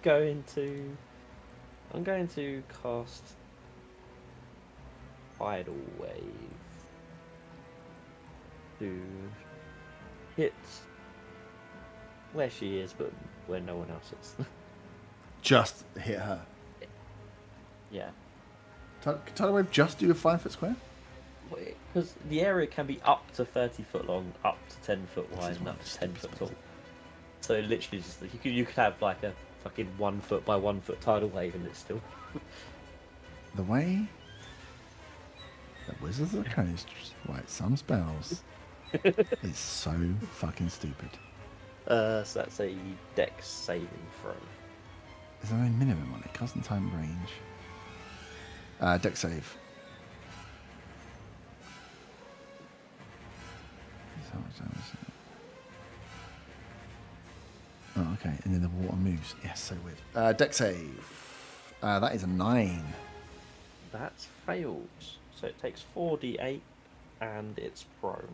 going to cast Tidal Wave to hit where she is, but where no one else is. Just hit her. Yeah. Tidal Wave just do a 5 foot square? Because the area can be up to 30 foot long, up to 10 foot wide, and up to 10 foot tall. So literally, just you could have like a fucking 1 foot by 1 foot tidal wave, and it's still. The way that Wizards of the Coast write some spells is so fucking stupid. So that's a Dex saving throw. Is there any minimum on it? Constant time range. Dex save. Oh, okay. And then the water moves. Yes, so weird. Dex save. That is a 9. That's failed. So it takes 4d8, and it's prone.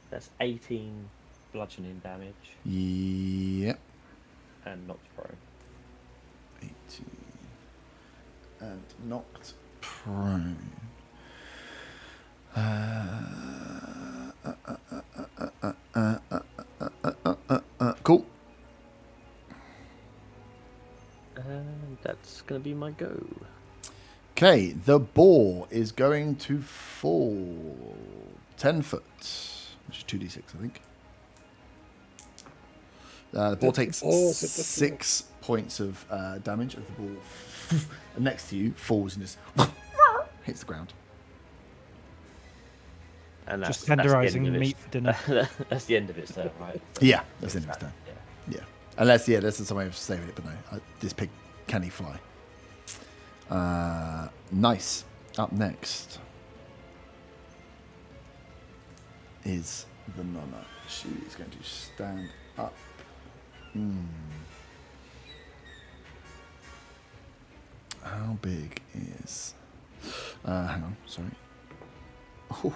That's 18 bludgeoning damage. Yep. And knocked prone. 18. And knocked prone. Cool. And that's going to be my go. Okay, the boar is going to fall 10 foot, which is 2d6, I think. The ball takes 6 points of damage as the ball next to you falls and just hits the ground. And that's, Just tenderising that's the end of meat for dinner. That's the end of its turn, right? Yeah, that's the end of his turn. Yeah. Yeah. Unless, there's some way of saving it, but no. This pig, can he fly? Nice. Up next is the Nonna. She is going to stand up. How big is... hang on, sorry. Oh,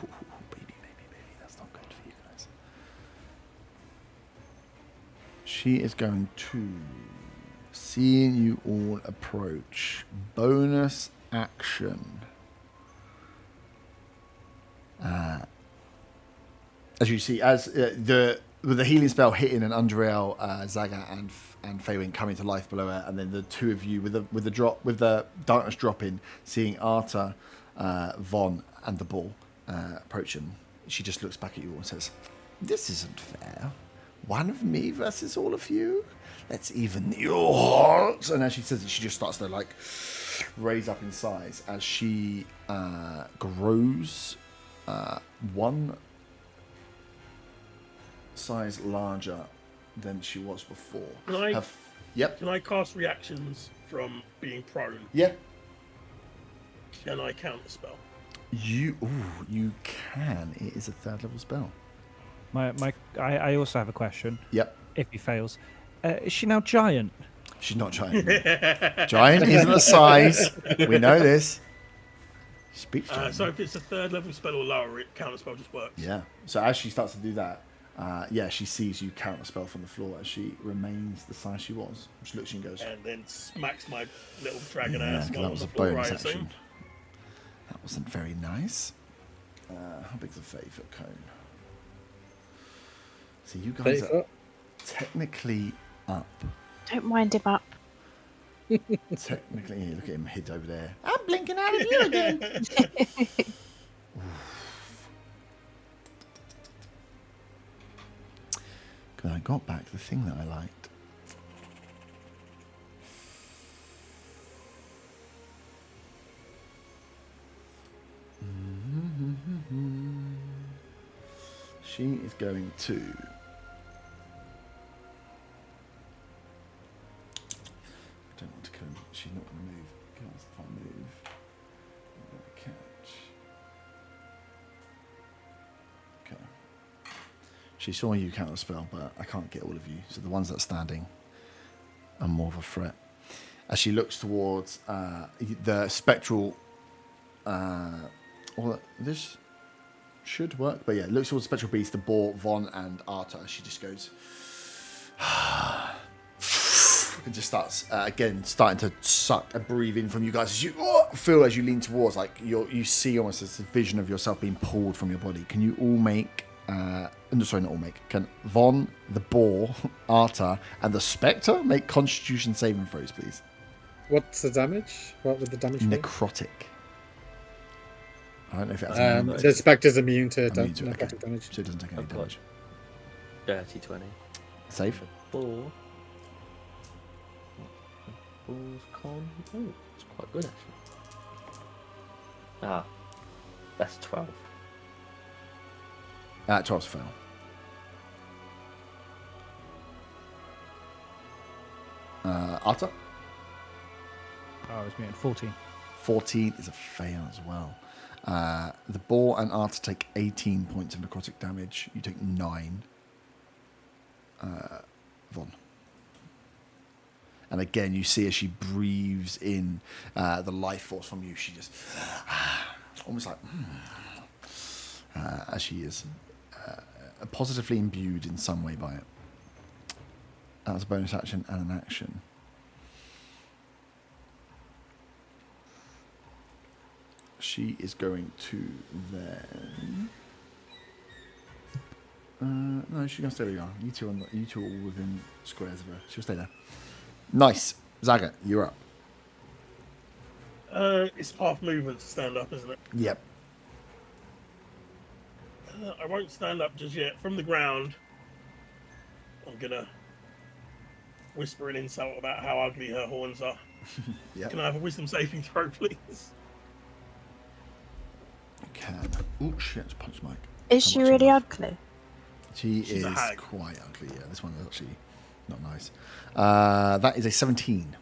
baby. That's not good for you guys. She is going to, seeing you all approach, bonus action. As you see, as with the healing spell hitting and Undriel, Zaga and Faywin coming to life below her, and then the two of you with the darkness dropping, seeing Arta, Von, and the ball approaching, she just looks back at you all and says, "This isn't fair. One of me versus all of you. Let's even your hearts." And as she says it, she just starts to raise up in size as she grows one size larger than she was before. Can I cast reactions from being prone? Yeah. Can I counter spell? You can. It is a 3rd level spell. I also have a question. Yep. If he fails, is she now giant? She's not giant. Giant isn't a size. We know this. Speech to So if it's a 3rd level spell or lower, it counterspell just works. Yeah. So as she starts to do that, she sees you counterspell from the floor as she remains the size she was. She looks at you and goes, And then smacks my little dragon yeah, ass 'cause while that on was the a floor, I bonus assume. action. That wasn't very nice. How big's a 30-foot cone? So you guys 30 are foot. technically up. Don't wind him up. Technically, look at him hid over there. I'm blinking out of you again. Because I got back the thing that I liked. She is going to. I don't want to kill him. She's not going to move. Because if I move, I'm going to catch. Okay. She saw you counter spell, but I can't get all of you. So the ones that are standing are more of a threat. As she looks towards the spectral. Well, this should work, but yeah, looks towards the spectral beast, the boar, Von, and Arta. She just goes. And just starts again starting to suck and breathe in from you guys as you feel as you lean towards, like you see almost this vision of yourself being pulled from your body. Can you all make sorry, not all make, can Von, the boar, Arta, and the spectre make constitution saving throws, please? What's the damage? What would the damage be? Necrotic. I don't know if it has The spectre's immune to immune to it, necrotic okay. damage. So it doesn't take any I've got damage. Dirty 20. Save. 4. Fool's con. Oh, it's quite good actually. Ah, that's 12. 12's fail. Arta? Oh, it's muted. 14. 14 is a fail as well. The boar and Arta take 18 points of necrotic damage. You take 9. Von. And again, you see as she breathes in the life force from you, she just almost like as she is positively imbued in some way by it. That was a bonus action and an action. She is going to then. No, she's gonna stay where you are. You two are all within squares of her. She'll stay there. Nice, Zaga, you're up. It's half movement to stand up, isn't it? Yep. I won't stand up just yet. From the ground, I'm gonna whisper an insult about how ugly her horns are. Yep. Can I have a wisdom saving throw, please? Can. Oh shit! Just punch Mike. Is How she much really enough? ugly? She She's a is hag. quite ugly. Yeah, this one is actually not nice. That is a 17.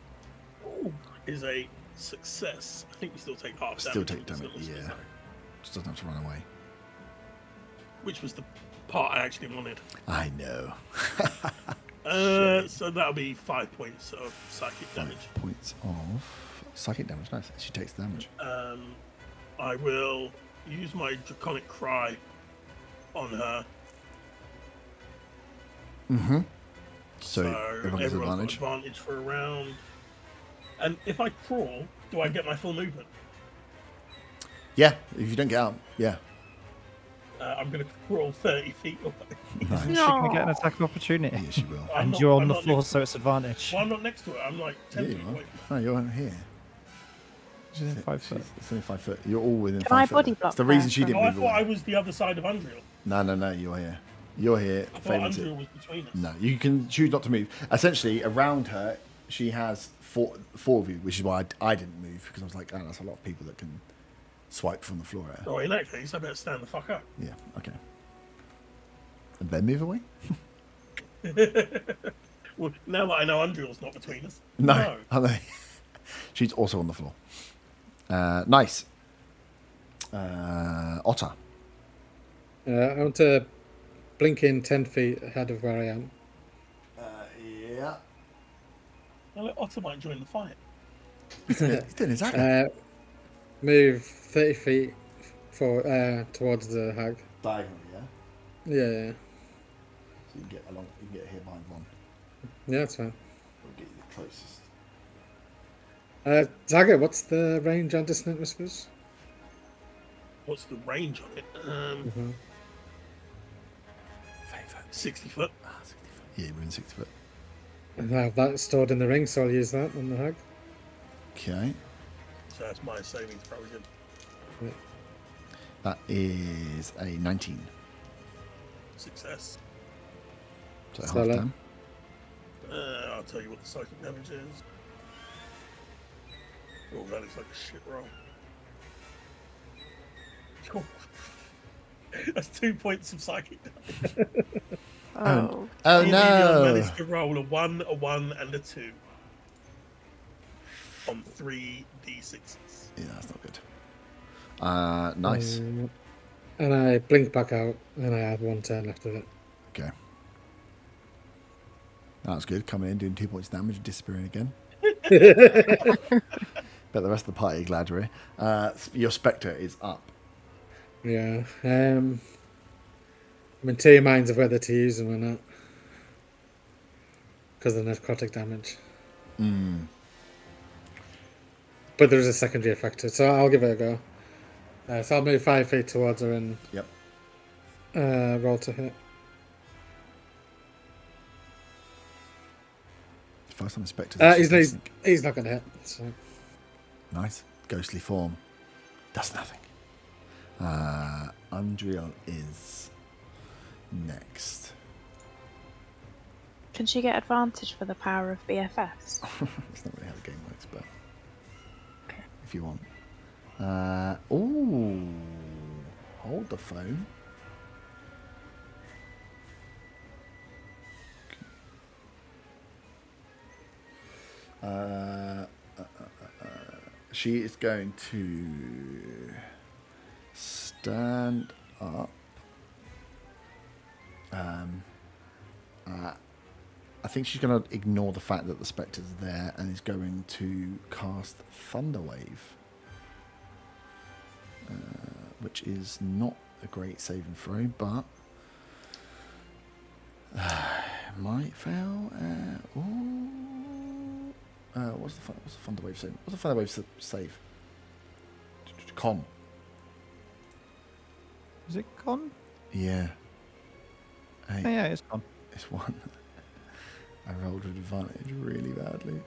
Ooh, is a success. I think we still take half Still damage. take from damage. this, Yeah. Just doesn't have to run away. Which was the part I actually wanted. I know. So that'll be 5 points of psychic damage. 5 points of psychic damage. Nice. She takes the damage. I will use my draconic cry on her. Mm-hmm. So everyone gets everyone's advantage. got advantage for a round. And if I crawl, do I get my full movement? Yeah, if you don't get out, yeah. I'm going to crawl 30 feet away. Nice. She can get an attack of opportunity. Yes, you will. I'm And not- you're on I'm the not floor, next- so it's advantage. Well, I'm not next to her. I'm like 10 Yeah, feet you away. are. No, you're here. She's in 5 foot. It's only 5 foot. You're all within Can 5 I foot. body block It's the reason her she from- didn't Oh, I move thought I away. was the other side of Undreal. No, you're here. You're here. I thought Failing to- Undreal was between us. No, you can choose not to move. Essentially, around her, she has four of you, which is why I didn't move, because I was like, oh, that's a lot of people that can swipe from the floor at her. Oh, in that case, I better stand the fuck up. Yeah, okay. And then move away? Well, now that I know Undreal's not between us. No. Are they? She's also on the floor. Nice. Otter. I want to blink in 10 feet ahead of where I am. Yeah. Well, Otter might join the fight. He's doing his act. move 30 feet towards the hag. Diagonally, yeah. Yeah. So you can get along. You can get here behind one. Yeah, that's fine. We'll get you the closest. Dagger, what's the range on Dissonant Whispers? What's the range on it? 60 foot. 60 foot. Yeah, we're in 60 foot. And I have that stored in the ring, so I'll use that on the hag. Okay. So that's my savings throw again. Yeah. That is a 19. Success. So So half that- time. I'll tell you what the psychic damage is. Oh, that looks like a shit roll. Oh. That's 2 points of psychic damage. Oh. Oh You no! managed to roll a 1, and a 2 on 3d6s. Yeah, that's not good. Nice. And I blink back out, and I have 1 turn left of it. Okay. That was good. Coming in, doing 2 points of damage, and disappearing again. Bet the rest of the party are glad you're here. Your Spectre is up. Yeah. I'm in 2 minds of whether to use them or not. Because of the necrotic damage. But there is a secondary effect to it, so I'll give it a go. So I'll move 5 feet towards her and Yep. roll to hit. First time Spectre. He's not going to hit. So. Nice. Ghostly form. Does nothing. Undriel is next. Can she get advantage for the power of BFFs? That's not really how the game works, but Okay. if you want. Ooh. Hold the phone. She is going to stand up. I think she's going to ignore the fact that the Spectre's there and is going to cast Thunderwave, which is not a great saving throw, but might fail. What's the Thunderwave save? What's the Thunderwave save? Con. Is it gone? Yeah. Hey, Oh, yeah, it's gone. it's 1. I rolled with advantage really badly.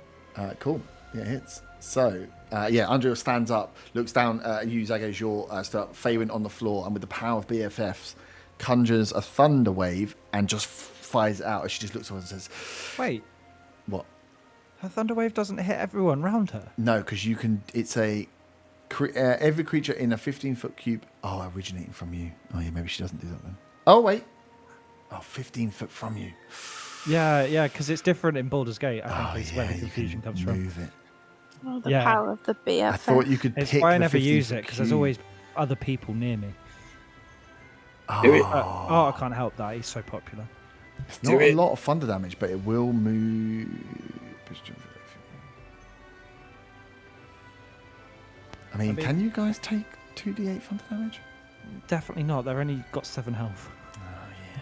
Cool. Yeah, it hits. So, Andrea stands up, looks down at you, Zag, as you're start Faywin on the floor, and with the power of BFFs, conjures a thunder wave and just fires it out as she just looks at us and says, Wait, "What? her thunder wave doesn't hit everyone round her. No, because you can. It's a every creature in a 15-foot cube. Oh, originating from you. Oh, yeah, maybe she doesn't do that then. Oh, wait. Oh, 15 foot from you. Yeah, because it's different in Baldur's Gate. I think is where the you confusion can comes from. move it. Oh, the Yeah. power of the BFF. I thought you could It's pick why I the never 15 use foot it because there's cube. always other people near me. Oh, I can't help that. He's so popular. it's not a lot of thunder damage, but it will move. I mean, can you guys take 2d8 thunder damage? Definitely not. They've only got 7 health. Oh, yeah.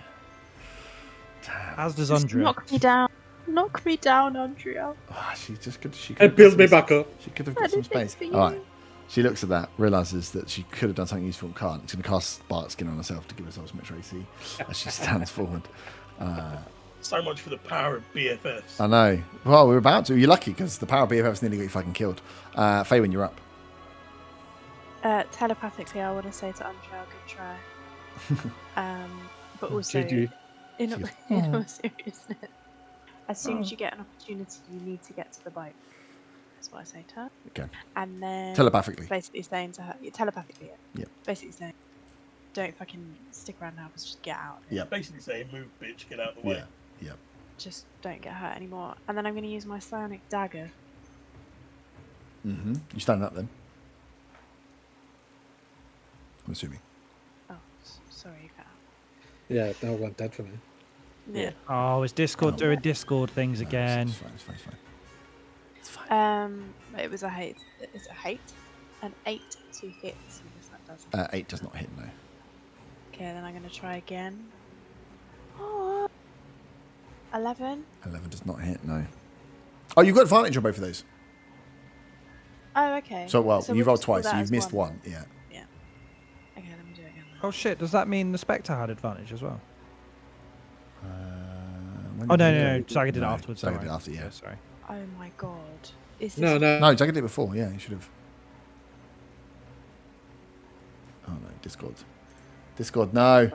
Damn. As does Just Andrea. knock me down. Knock me down, Andrea. Oh, she could It have builds got me some- back up. She could have got some Anything space. for you. All right. She looks at that, realizes that she could have done something useful and can't. She's going to cast Spark Skin on herself to give herself some extra AC as she stands forward. So much for the power of BFFs. I know. Well, we're about to. You're lucky because the power of BFF's nearly got you fucking killed. Faywin, you're up. Telepathically, I want to say to Andrea, good try. But also, GG. in She goes, all seriousness, as soon as you get an opportunity, you need to get to the boat. That's what I say to her. Okay. And then Telepathically. basically saying to her, telepathically, Yeah. basically saying, don't fucking stick around now, just get out. Yeah. Basically saying, move, bitch, get out of the way. Yeah. Yeah. Just don't get hurt anymore. And then I'm going to use my psionic dagger. Mm-hmm. You stand up then. I'm assuming. Oh, sorry, you got out. Yeah, they all went dead for me. Yeah. Oh, is Discord Oh. doing Discord things No, again? It's fine. It's fine. It's fine. It was a hate. Is it hate? An 8 to hit. So I guess that doesn't. 8 does not hit, no. Okay, then I'm going to try again. Oh, 11. 11 does not hit, no. Oh, you've got advantage on both of those. Oh, okay. So, well, So you we'll rolled just call twice, so that you've as missed one. Yeah. Yeah. Okay, let me do it again. Oh shit! Does that mean the Spectre had advantage as well? When Oh did no, you no, do no! it? Zaga did it No, afterwards. Zaga alright. did it after, yeah. Sorry. Oh my god. Is this... No, no. No, Zaga did it before, yeah, you should have. Oh no, Discord. Discord, no.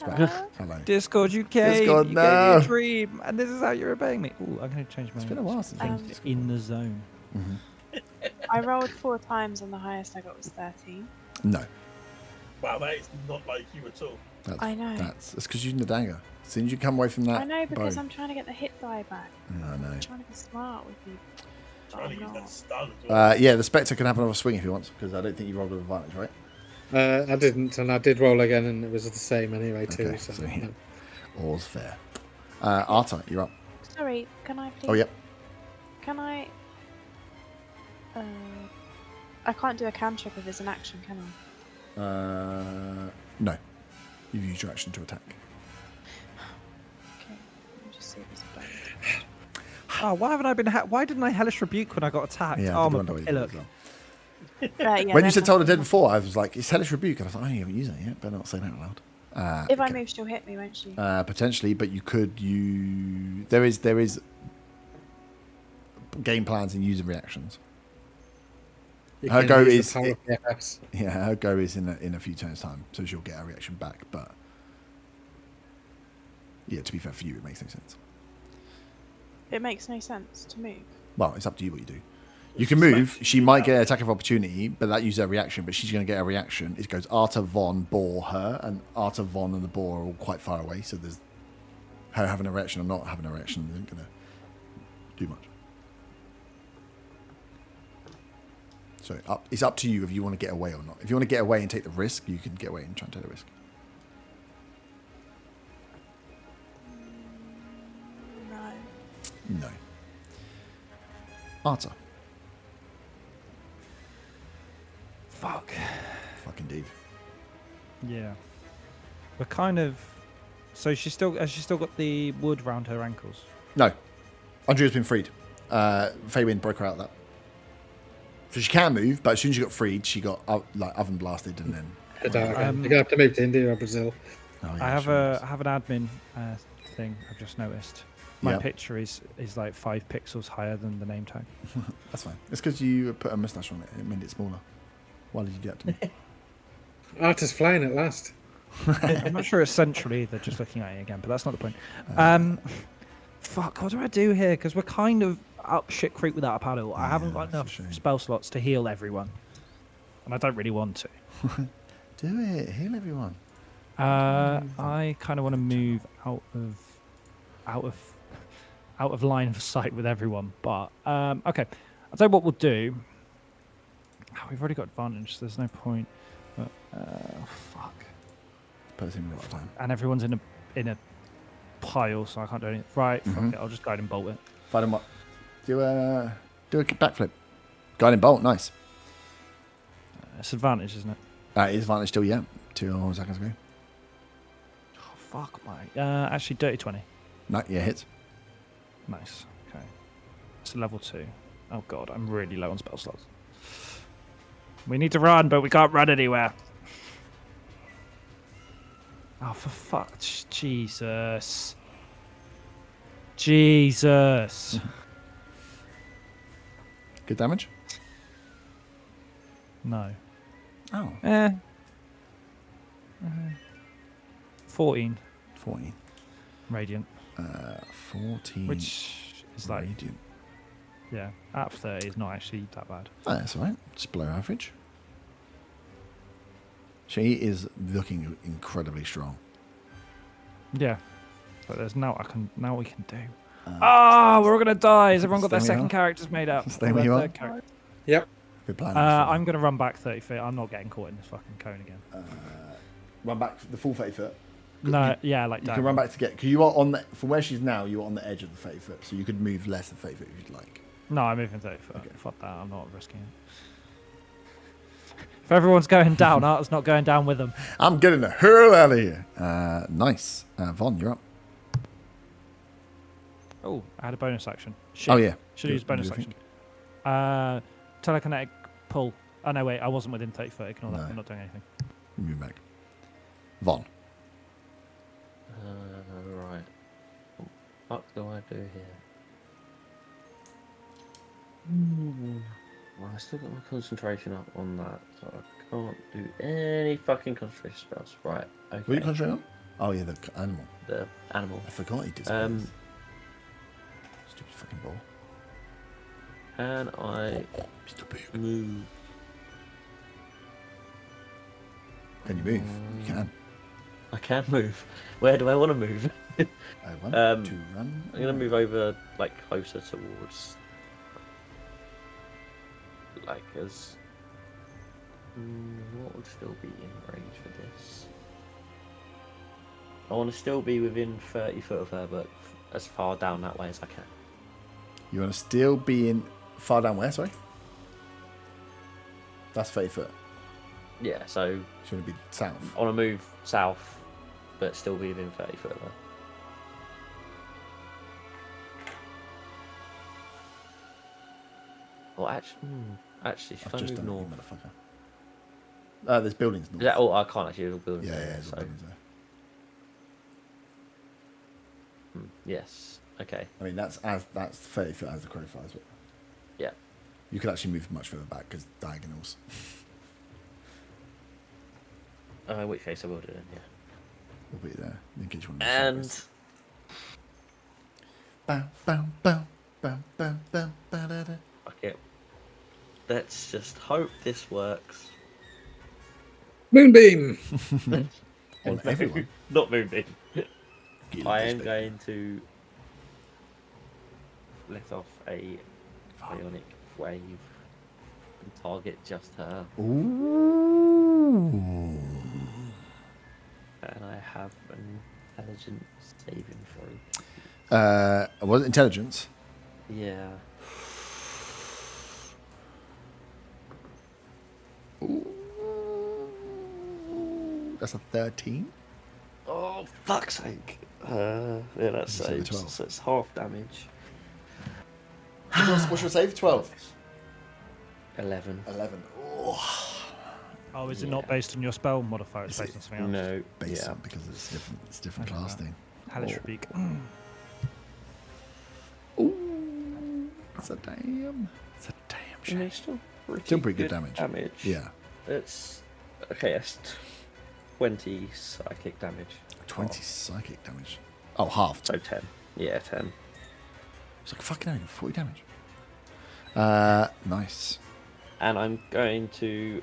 Hello? Hello. Discord, you came. Discord, you no. gave me a dream, and this is how you're obeying me. Ooh, I'm gonna change my. It's been a while since I've been to Discord. In the zone. I rolled 4 times and the highest I got was 13. No. Wow, that is not like you at all. That's, I know. That's because you're using the dagger. As soon as you come away from that I know, because bow. I'm trying to get the hit die back. Yeah, I know. I'm trying to be smart with you. but Trying to I'm use that not. stun as well. Yeah, the Spectre can have another swing if he wants, because I don't think you rolled with advantage, right? I didn't, and I did roll again, and it was the same anyway too. Okay, So, so yeah. no. All's fair. Arta, you're up. Sorry, can I please... Oh, yep. Can I... I can't do a cantrip if it's an action, can I? No. You've used your action to attack. Okay, let me just see if it's a bonus. Oh, why haven't I been? Why didn't I hellish rebuke when I got attacked? Yeah, oh I my did wonder what you did look. as well. Yeah, When you then said Told the nothing. Dead before, I was like, it's Hellish Rebuke. And I was like, oh, you haven't used it yet. Better not say that out loud. If I okay. move, she'll hit me, won't she? Potentially, but you could use... There is game plans and user reactions. You Her can go use is- the power of the FX. Yeah, her go is in a few turns' time, so she'll get a reaction back, but... Yeah, to be fair, for you, it makes no sense. It makes no sense to move. Well, it's up to you what you do. You can move. She might get an attack of opportunity, but that uses her reaction. But she's going to get a reaction. It goes Arta, Von, Boar, her, and Arta, Von, and the Boar are all quite far away. So there's her having a reaction and not having a reaction isn't going to do much. So it's up to you if you want to get away or not. If you want to get away and take the risk, you can get away and try and take the risk. No. No. Arta. Fuck. Fuck indeed. Yeah. We're kind of. So has she still got the wood round her ankles? No. Andrea's been freed. Feywind broke her out of that. So she can move, but as soon as she got freed, she got oven blasted and then... You're going to have to move to India or Brazil. Oh, yeah, I have she was. an admin thing I've just noticed. My Yep. picture is like 5 pixels higher than the name tag. That's fine. It's because you put a moustache on it. It made it smaller. Why did you do that to me? Artist flying at last. I'm not sure it's central either, just looking at it again, but that's not the point. Fuck, what do I do here? Because we're kind of up shit creek without a paddle. I haven't got that's a enough shame. spell slots to heal everyone. And I don't really want to. Do it. Heal everyone. I kind of want to move out of line of sight with everyone. But okay, I'll tell you what we'll do. Oh, we've already got advantage, so there's no point. But fuck. But it's in a lot of time. And everyone's in a pile, so I can't do anything. Right, Mhm. fuck it. I'll just guide and bolt it. Fight him up. Do a backflip. Guiding bolt. Nice. It's advantage, isn't it? It is advantage still, yeah. 2 seconds ago. Oh, fuck, mate. Actually, dirty 20. No, yeah, hits. Nice. Okay. It's a level 2. Oh god, I'm really low on spell slots. We need to run, but we can't run anywhere. Oh, for fuck. Jesus. Jesus. Good damage? No. Oh, 14 14. radiant, 14. which is like, radiant. yeah, out of 30 is not actually that bad. Oh, that's all right. Just below average. She is looking incredibly strong. Yeah. But there's now we can do. We're all gonna die. Has everyone got their Stay where you second are. characters made up? Stay Or where their you third are. character? Yep. Good plan. I'm gonna run back 30 feet. I'm not getting caught in this fucking cone again. Run back the full 30 foot. No, yeah, like You that. can run back to get, because you are on the, from where she's now, you're on the edge of the 30 foot, so you could move less than 30 foot if you'd like. No, I'm moving 30 foot. Okay. Fuck that. I'm not risking it. If everyone's going down, Art's not going down with them. I'm getting the hell out of here. Nice. Von, you're up. Oh, I had a bonus action. Shit. Oh, yeah. Should have used bonus Do you action. Telekinetic pull. Oh, no, wait. I wasn't within 30 foot. Ignore that. No. I'm not doing anything. Move back. Von. Right. What do I do here? Well, I still got my concentration up on that, so I can't do any fucking concentration spells. Right. Okay. What are you concentrating on? Oh, yeah, the animal. The animal. I forgot he did Um. Stupid fucking ball. Can I Mr. Pig. move? Can you move? You can. I can move. Where do I want to move? I want to run. I'm gonna move over, like, closer towards, like, as what would still be in range for this? I want to still be within 30 foot of her, but as far down that way as I can. You want to still be in far down where? Sorry. That's 30 foot. Yeah, so You want to be south. I want to move south, but still be within 30 foot of her. Well, actually, if I've I just move done it, you north, motherfucker. There's buildings north. is that all? I can't actually do buildings. Yeah, there, there's so buildings there. yes, okay, I mean, that's 30 foot as the crow flies. But yeah. you could actually move much further back because diagonals. In which case I will do it. Yeah. Will be there in case you want to. And Bow, bow, bow, bow, bow, bow, bow, da, da. okay, let's just hope this works. Moonbeam. On everyone. Not Moonbeam. Get I this am bit. going to let off a bionic wave and target just her. Ooh. And I have an intelligence saving throw. Was it intelligence? Yeah. That's a 13. Oh, fuck's sake. Yeah, that's Is it a saves. 12? So it's half damage. What's your save? 12. 11. 11. Oh, is it not based on your spell modifier? It's Is based on something else. No. Based Yeah. on because it's different. It's different I don't class know. thing. Hellish Rebuke. Ooh. It's a damn. It's a damn And shame. it's still pretty good damage. Yeah. It's okay. It's 20 psychic damage. 20 psychic damage. Oh, half. So 10. Yeah, 10. It's like fucking hell, 40 damage. Nice. And I'm going to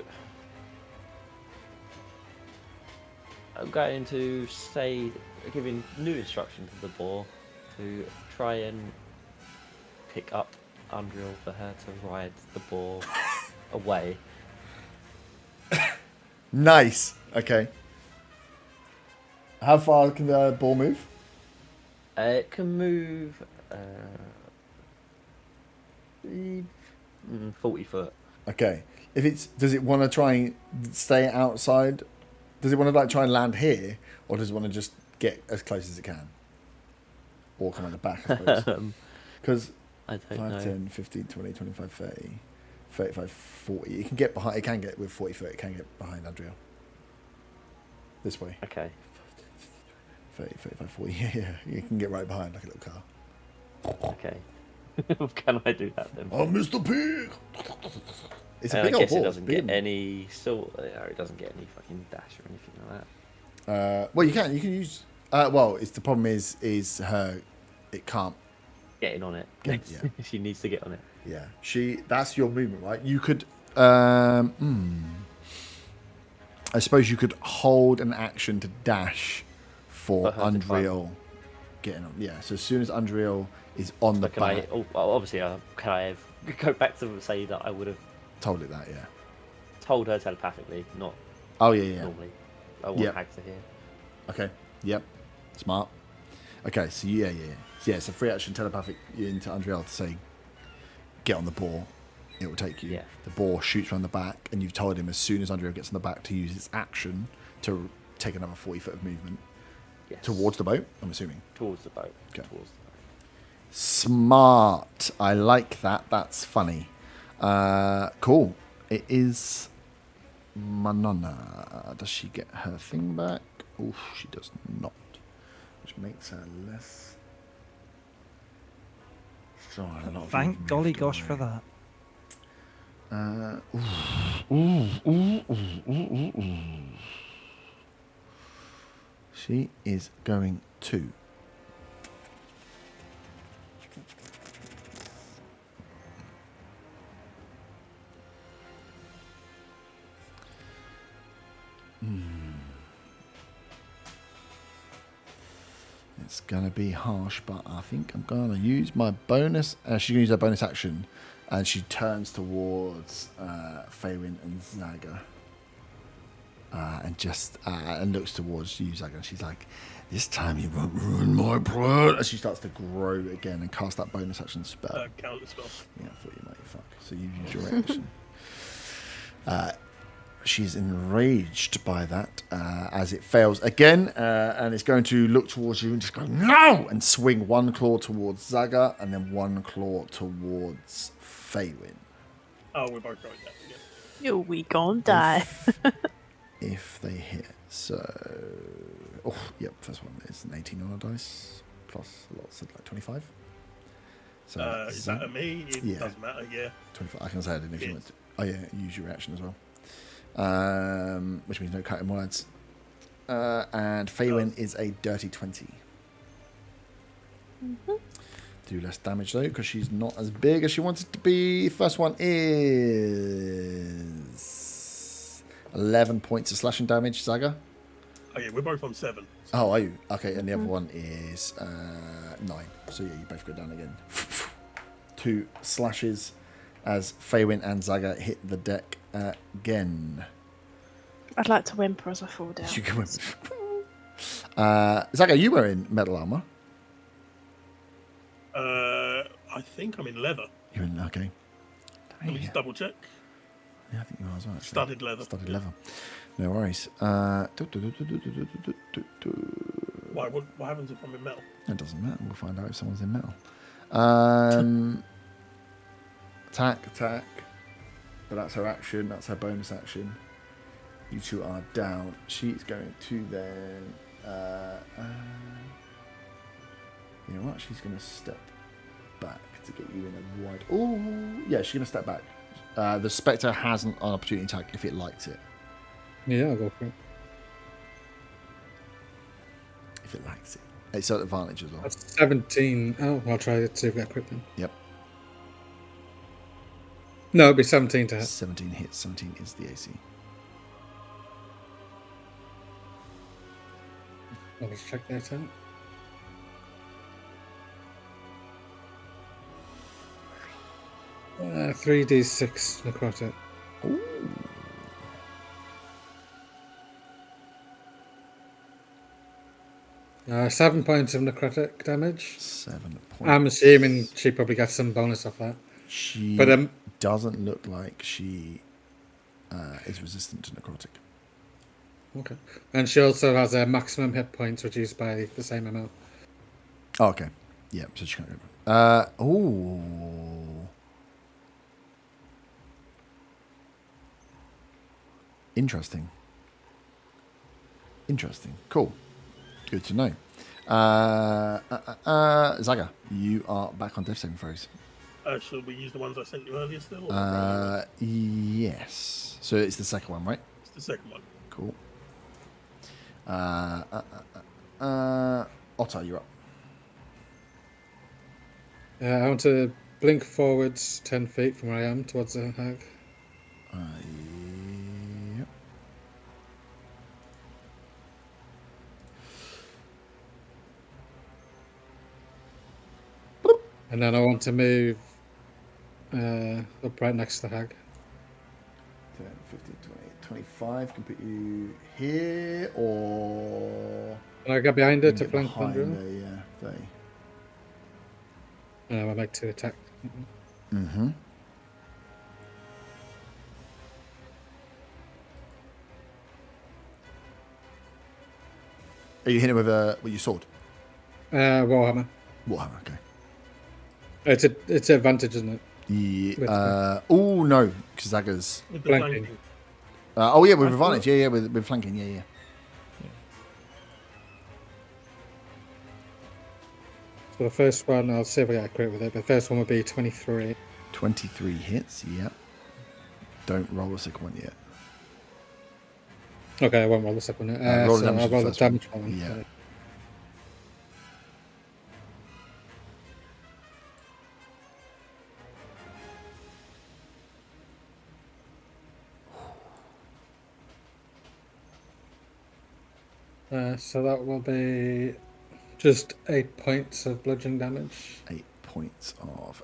say, giving new instruction to the boar to try and pick up Undreal for her to ride the boar away. Nice. Okay. How far can the ball move? It can move 40 foot. Okay. If it's, does it want to try and stay outside? Does it want to like try and land here, or does it want to just get as close as it can, or come at the back? I suppose. Because I don't 5, know. 10, 15, 20, 25, 30, 35, 40. It can get behind. It can get with 40 foot. It can get behind Andrea. This way. Okay. 30, 35, 40. Yeah. You can get right behind like a little car. Okay. Can I do that then? Oh, Mr. Pig! It's a And big I old guess ball. it doesn't Big get any. Still, it doesn't get any fucking dash or anything like that. Well, you can use. Well, it's the problem is her. It can't. Getting on it. Get- yeah. She needs to get on it. Yeah, that's your movement, right? You could. I suppose you could hold an action to dash for For her to Unreal getting on. Yeah, so as soon as Unreal is on the But can I? back, Obviously, can I go back to say that I would have told it that. Yeah. told her telepathically, not Oh yeah. normally. I want Yep. Hag to hear. Okay. Yep. Smart. Okay. So yeah. So free action telepathic into Unreal to say, get on the ball. it will take you. Yeah. The boar shoots around the back, and you've told him as soon as Andrea gets on the back to use its action to take another 40 foot of movement Yes. towards the boat, I'm assuming. Towards the boat. Okay. Towards the boat. Smart. I like that. That's funny. Cool. It is my Nonna. Does she get her thing back? Oh, she does not. Which makes her less... strong. A lot of Thank you golly moved gosh away. for that. She is going to. It's going to be harsh, but I think I'm going to use my bonus. She's going to use her bonus action, and she turns towards Faywin and Zaga. And looks towards you, Zaga, and she's like, "This time you won't ruin my plan." And she starts to grow again and cast that bonus action spell. Counter spell. Yeah, I thought you might. Fuck. So you use your action. She's enraged by that as it fails again, and it's going to look towards you and just go no, and swing one claw towards Zaga and then one claw towards Faywin. Oh, we're both going down again. We gon' die. If they hit, so first one is an 18 on a dice plus a lot, so like 25. So Is that a me? It Yeah. doesn't matter, yeah. 25. I can say I didn't if you Yes. want to. Oh yeah, use your reaction as well. Which means no cutting words. And Faywin is a dirty 20. Do less damage though, because she's not as big as she wanted to be. First one is 11 points of slashing damage, Zaga. Oh, yeah, we're both on 7. Oh, are you? Okay, and the other one is 9. So yeah, you both go down again. 2 slashes as Faywin and Zaga hit the deck again. I'd like to whimper as I fall down. You can Zaga, you were in metal armor. I think I'm in leather. You're in, okay. Let me just double check. Yeah, I think you are as well. Actually. Studded leather. Studded Yeah. leather. No worries. Why? What happens if I'm in metal? It doesn't matter. We'll find out if someone's in metal. Attack. But that's her action. That's her bonus action. You two are down. She's going to then... you know what? She's going to step back to get you in a wide... Oh, yeah, she's going to step back. The Spectre has an opportunity attack if it likes it. Yeah, I'll go for it. If it likes it. It's at advantage as well. That's 17. Oh, I'll try it, see if I get quick then. Yep. No, it'll be 17 to hit. 17 hits. 17 is the AC. I'll just check the attack. Uh, 3d6 necrotic. Ooh. Uh, 7 points of necrotic damage. 7 points. I'm assuming she probably gets some bonus off that. She But doesn't look like she is resistant to necrotic. okay. And she also has a maximum hit points reduced by the same amount. Oh, okay. Yeah, so she can't go. Ooh. Interesting. Cool. Good to know. Zaga, you are back on death saving throws. Shall we use the ones I sent you earlier still? Or Yes. So it's the second one, right? it's the second one. Cool. Otter, you're up. I want to blink forwards 10 feet from where I am towards the hag. Yep. And then I want to move up right next to the hag. 10, 15, 20, 25 can put you here, or Can I get behind her you to can get flank behind Andrew? her, yeah. 30. I'll make 2 attacks. Mm-hmm. Are you hitting it with your sword? Warhammer. Warhammer, okay. It's advantage, isn't it? Yeah. Oh no, because daggers. With the Flanking. flanking. Oh yeah, with I advantage. thought- Yeah, with flanking. Yeah. So the first one, I'll see if I get a crit with it. But the first one would be 23. 23 hits. Yeah. Don't roll the second one yet. Okay, I won't roll the second one. Roll the So damage I'll for the roll the first one. damage one. Yeah. So so that will be just 8 points of bludgeoning damage. 8 points of.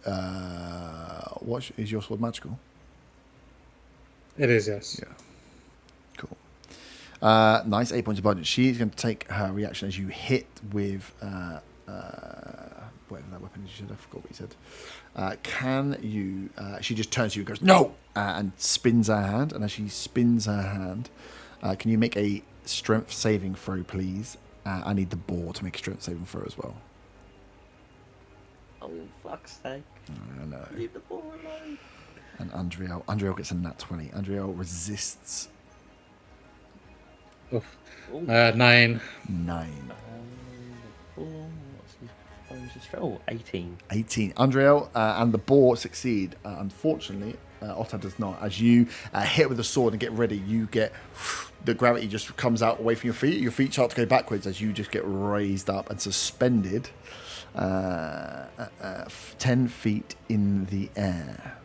What is your sword magical? It is, yes. Yeah. Cool. Nice. 8 points of bludgeoning. She's going to take her reaction as you hit with whatever that weapon is. You said. I forgot what you said. Can you? She just turns to you and goes no, and spins her hand. And as she spins her hand, can you make a strength saving throw, please? I need the boar to make a strength saving throw as well. Oh, fuck's sake. I know. Leave the ball alone. And Andriel gets a nat 20. Andriel resists Oof. Oh, 9. 9. What's his throw? Oh, 18. 18. Andriel and the boar succeed. Unfortunately, Otter does not. As you hit with the sword and get ready, you get the gravity just comes out away from your feet. Your feet start to go backwards as you just get raised up and suspended 10 feet in the air.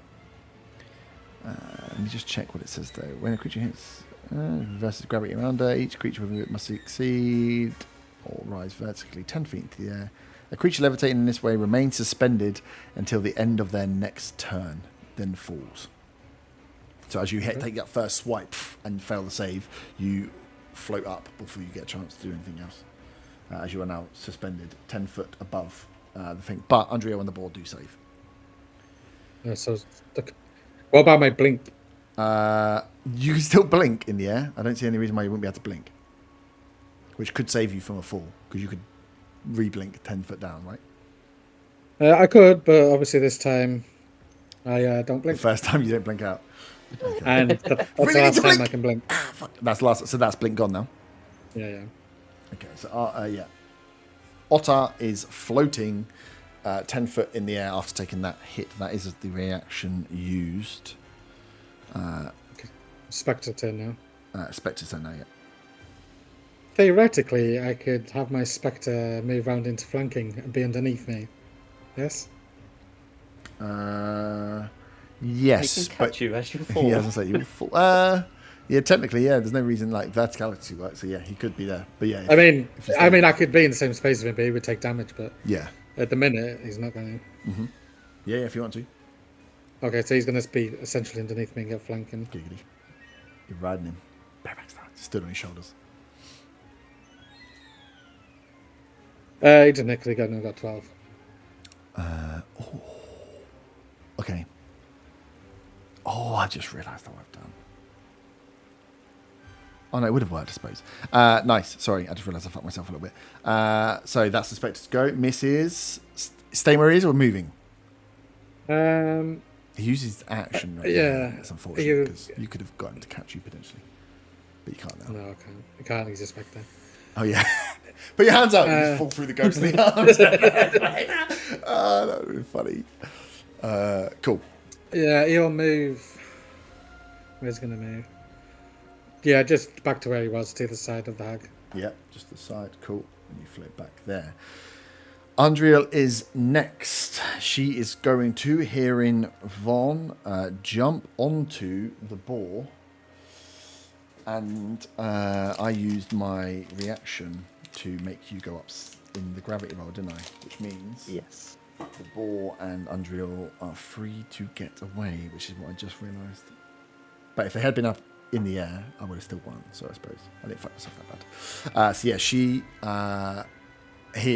Let me just check what it says though. When a creature hits versus gravity around her, each creature within it must succeed or rise vertically 10 feet into the air. A creature levitating in this way remains suspended until the end of their next turn, then falls. So as you take that first swipe and fail the save, you float up before you get a chance to do anything else. As you are now suspended 10 foot above the thing. But Andrea and the board do save. So, what about my blink? You can still blink in the air. I don't see any reason why you wouldn't be able to blink. Which could save you from a fall, because you could re-blink 10 foot down, right? I could, but obviously this time I don't The blink. first time you don't blink out. And that's Really the need last to time blink. I can blink. Fuck. That's last. So that's blink gone now. Yeah. Okay, so yeah. Otter is floating 10 foot in the air after taking that hit. That is the reaction used. Spectre turn now. Spectre's turn now, yeah. Theoretically, I could have my Spectre move round into flanking and be underneath me. Yes? Yes, He can but catch you as you fall. he hasn't said you would fall. Yeah, technically, yeah. There's no reason like verticality works, so yeah, he could be there. But yeah, I mean, if you stay- I could be in the same space as him, but he would take damage. But yeah, at the minute, he's not going yeah, if you want to, to. Okay, so he's going to be essentially underneath me and get flanking. giggity. You're riding him, bareback style, stood on his shoulders. He didn't actually go. No, got 12. Okay. Oh, I just realised what I've done. Oh no, it would have worked, I suppose. Nice. Sorry, I just realised I fucked myself a little bit. So that's the Spectre to go. Misses. Staying where he is or moving? He uses action. Right? Yeah. It's unfortunate because you could have gotten to catch you potentially, but you can't now. No, I can't. I can't. He's a Spectre. Oh yeah. Put your hands out. You just fall through the ghostly arms. Oh, that would be funny. Cool. Yeah, he'll move. Where's he going to move? Yeah, just back to where he was, to the side of the hag. Yeah, just the side. Cool. And you float back there. Andriel is next. She is going to, hearing Von jump onto the boar. And I used my reaction to make you go up in the gravity roll, didn't I? Which means Yes. the boar and Andriel are free to get away, which is what I just realised. But if they had been up in the air, I would have still won. So I suppose I didn't fuck myself that bad. So yeah, she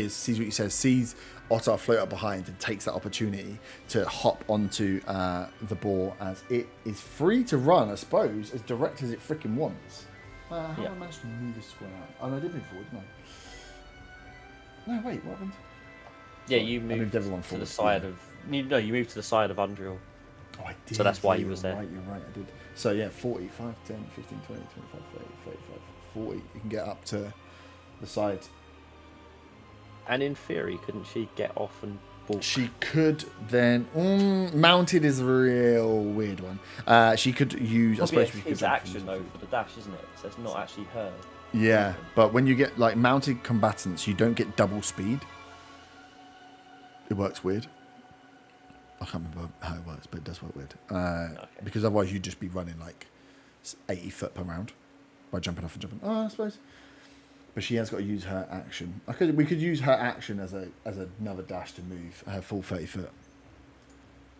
sees what he says, sees Otter float up behind, and takes that opportunity to hop onto the boar as it is free to run, I suppose, as direct as it freaking wants. How do I manage to move this square out? Oh no, I did move forward, didn't No, wait, what happened? Yeah, Sorry, you I moved everyone to the forward, side yeah. of. You moved to the side of Undreal. Oh, I did. So that's why yeah, he was you're there. Right, you're right, I did. So yeah, 40, 5, 10, 15, 20, 25, 30, 35, 40. You can get up to the side. And in theory, couldn't she get off and walk? She could then. Mounted is a real weird one. She could use. I suppose we could It's jump action from- though for the dash, isn't it? So it's not actually her. Yeah, but when you get like mounted combatants, you don't get double speed. It works weird. I can't remember how it works, but it does work weird. Because otherwise you'd just be running like 80 foot per round by jumping off and jumping. Oh, I suppose. But she has got to use her action. We could use her action as another dash to move her full 30 foot.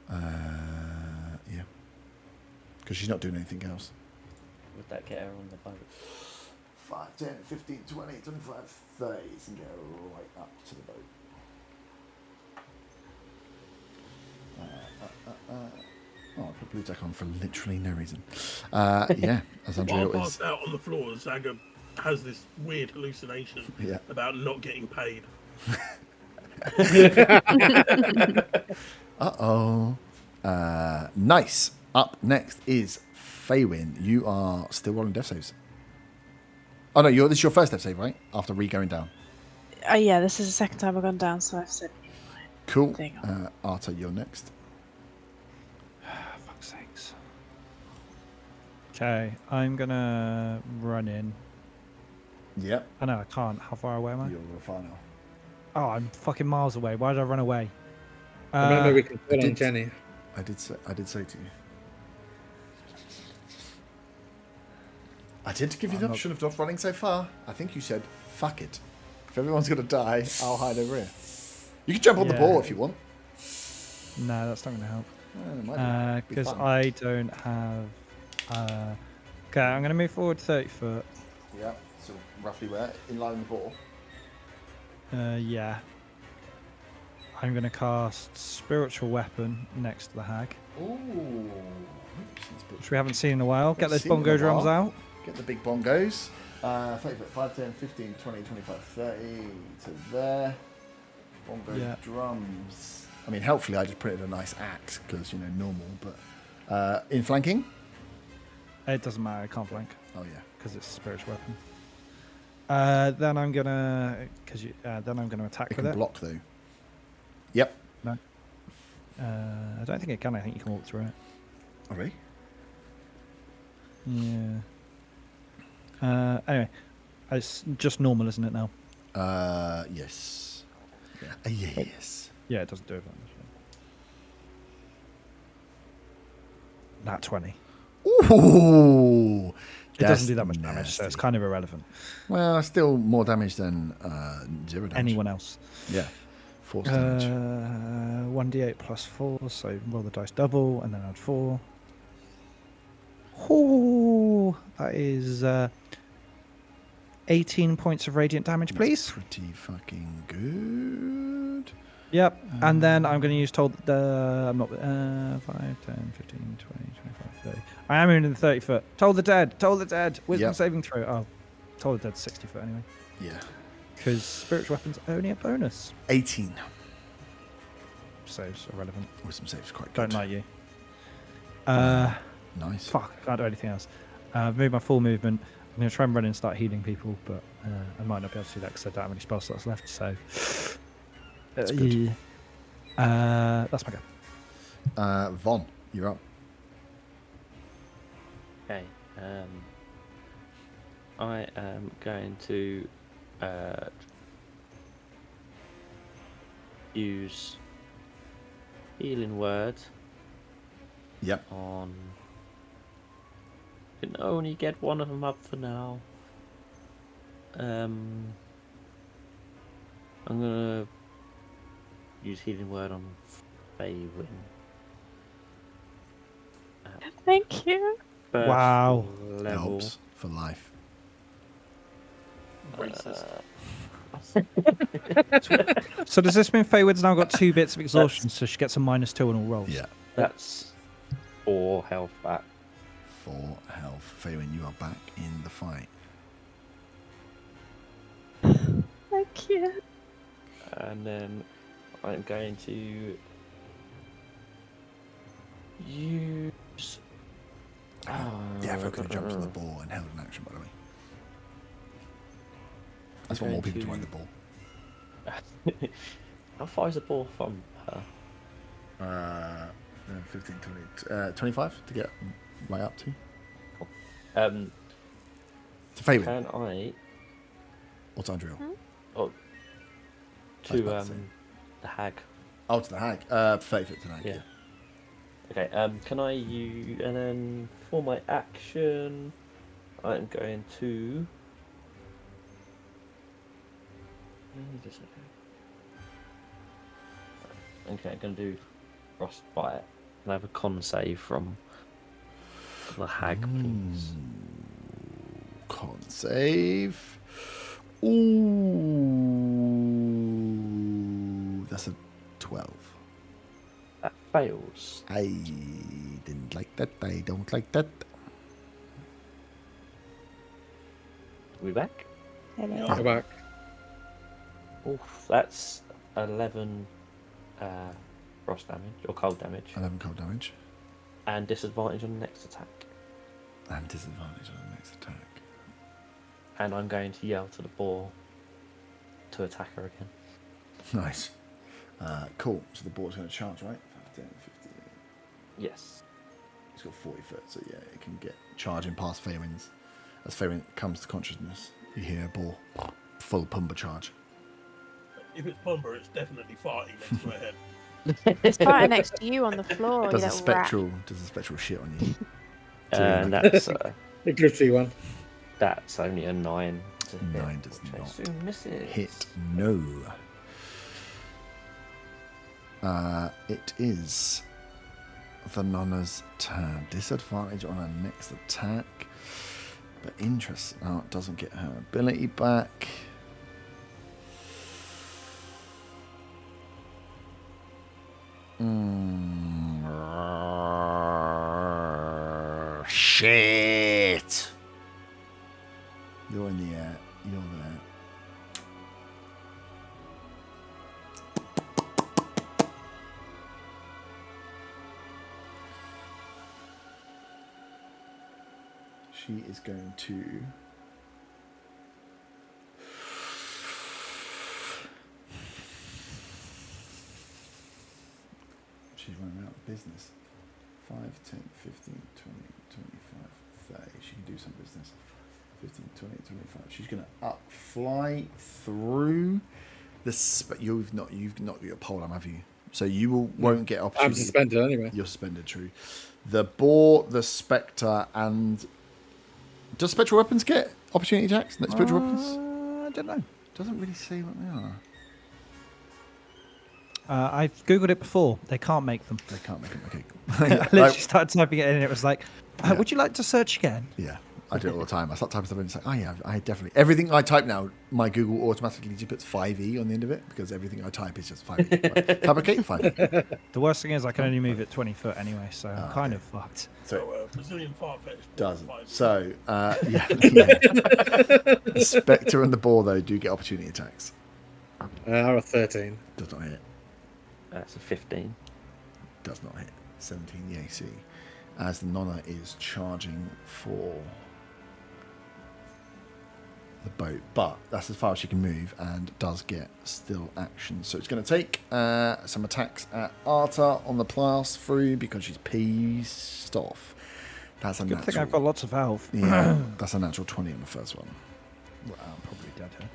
Yeah. Because she's not doing anything else. Would that get her on the boat? 5, 10, 15, 20, 25, 30 and get right up to the boat. I put blue tack on for literally no reason. Yeah, as While Andrea is. passed out on the floor, Zaga has this weird hallucination Yeah. about not getting paid. Uh-oh. Nice. Up next is Faywin. You are still rolling death saves. Oh no, this is your first death save, right? After going down. Yeah, this is the second time I've gone down, so I've said. Cool. Thing Arta, you're next. Fuck's sakes. Okay, I'm gonna run in. Yep. I know I can't. How far away am I? You're far now. Oh, I'm fucking miles away. Why did I run away? Remember, we can call did- on Jenny. I did say to you. I did give you the option of not running so far. I think you said, fuck it. If everyone's going to die, I'll hide over here. You can jump on the Yeah. ball if you want. No, that's not going to help. It might be Because fun. I don't have. Okay, I'm going to move forward 30 foot. Yeah, so roughly where? In line with the ball. Yeah. I'm going to cast Spiritual Weapon next to the hag, Ooh. which we haven't seen in a while. Get Haven't those seen in a bongo drums while. out. Get the big bongos. 30 foot, 5, 10, 15, 20, 25, 30 to there. Bongo Yeah. drums. I mean, helpfully I just printed a nice axe because, normal, but in flanking? It doesn't matter. I can't flank Oh, yeah. because it's a spiritual weapon. Then I'm gonna attack It with can it. block, though. Yep. No. I don't think it can. I think you can walk through it. Oh, really? Yeah. Anyway, it's just normal, isn't it now? Yes. Yes. Yeah, it doesn't do it that much. Nat 20. Ooh! It doesn't do that much damage, so it's kind of irrelevant. Well, still more damage than 0 damage. Anyone else? Yeah. Force damage. 1d8 plus 4, so roll the dice double, and then add 4. Ooh, that is 18 points of radiant damage, please. That's pretty fucking good. Yep, and then I'm going to use I'm not 5, 10, 15, 20, 25, 30. I am in the 30 foot. Toll the dead. Wisdom Yep. saving throw. Oh, Toll the dead's 60 foot anyway. Yeah. Because spiritual weapons are only a bonus. 18. So it's irrelevant. Wisdom save's quite good. Don't like you. Nice. Fuck, I can't do anything else. I've moved my full movement. I'm going to try and run in and start healing people, but I might not be able to do that because I don't have any spell slots left, so... That's good. Yeah. That's my go. Von, you're up. Okay. I am going to use Healing Word Yep. on. Can only get one of them up for now. I'm gonna use Healing Word on Faywin. Thank you. First Wow. Level. Helps for life. Racist. So does this mean Fayward's now got 2 bits of exhaustion, so she gets a -2 on all rolls? Yeah. That's 4 health back. 4 health. Faywin, you are back in the fight. Thank you. And then I'm going to use. Yeah, if I could have jumped on the ball and held an action, by the way. That's what more people do on the ball. How far is the ball from her? 15, 20, 25 to get right up to. To Fabian. Can I? Or to Andrew. Oh, to the hag. Oh, to the hag. 30 foot to the hag. Yeah. Okay. Can I use? And then for my action, I'm going to. Okay, I'm going to do frostbite. Can I have a con save from the hag, please? Con save. Ooh, that's a 12. That fails. I didn't like that. I don't like that. Are we back? Hello. Go back. Oof, that's 11 frost damage or cold damage, 11 cold damage. and disadvantage on the next attack. And disadvantage on the next attack. And I'm going to yell to the boar to attack her again. Nice. Cool. So the board's going to charge, right? 10, 15. Yes. It's got 40 foot, so yeah, it can get charging past Faerwin's. As Faerwin comes to consciousness, you hear a ball. Full Pumba charge. If it's Pumba, it's definitely farting next to her head. It's right next to you on the floor. Does you a little rat. spectral shit on you. And that's The glittery one. that's only a 9. To hit, 9 does which I not assume misses. hit. No. It is the Nonna's turn. Disadvantage on her next attack. But interesting. Oh, it doesn't get her ability back. Shit. You're in the air. You're there. She is going to. She's running out of business. 5, 10, 15, 20, 25, 30. She can do some business. 15, 20, 25. She's going to up fly through the. You've not got your pole arm, have you? So you won't get opportunity. I'm suspended anyway. You're suspended, true. The boar, the spectre, and does spectral weapons get opportunity attacks? Spectral weapons? I don't know. Doesn't really say what they are. I've googled it before. They can't make them. They can't make them. Okay, I cool. literally started typing it in, and it was like, Yeah. "Would you like to search again?" Yeah, I do it all the time. I start typing stuff in and it's like, oh yeah, I definitely. Everything I type now, my Google automatically just puts 5e on the end of it because everything I type is just 5e. Like, fabricate 5e. The worst thing is I can only move it 20 foot anyway, so I'm kind of fucked. So Brazilian Farfetch doesn't. five. So yeah. The spectre and the boar though do get opportunity attacks. Or a 13. Does not hit. That's a 15. Does not hit. 17 the AC. As the Nonna is charging for the boat, but that's as far as she can move and does get still action. So it's going to take some attacks at Arta on the pass through because she's pissed off. That's a Good natural. thing I've got lots of health. Yeah, that's a natural 20 on the first one. Well, I'm probably dead here.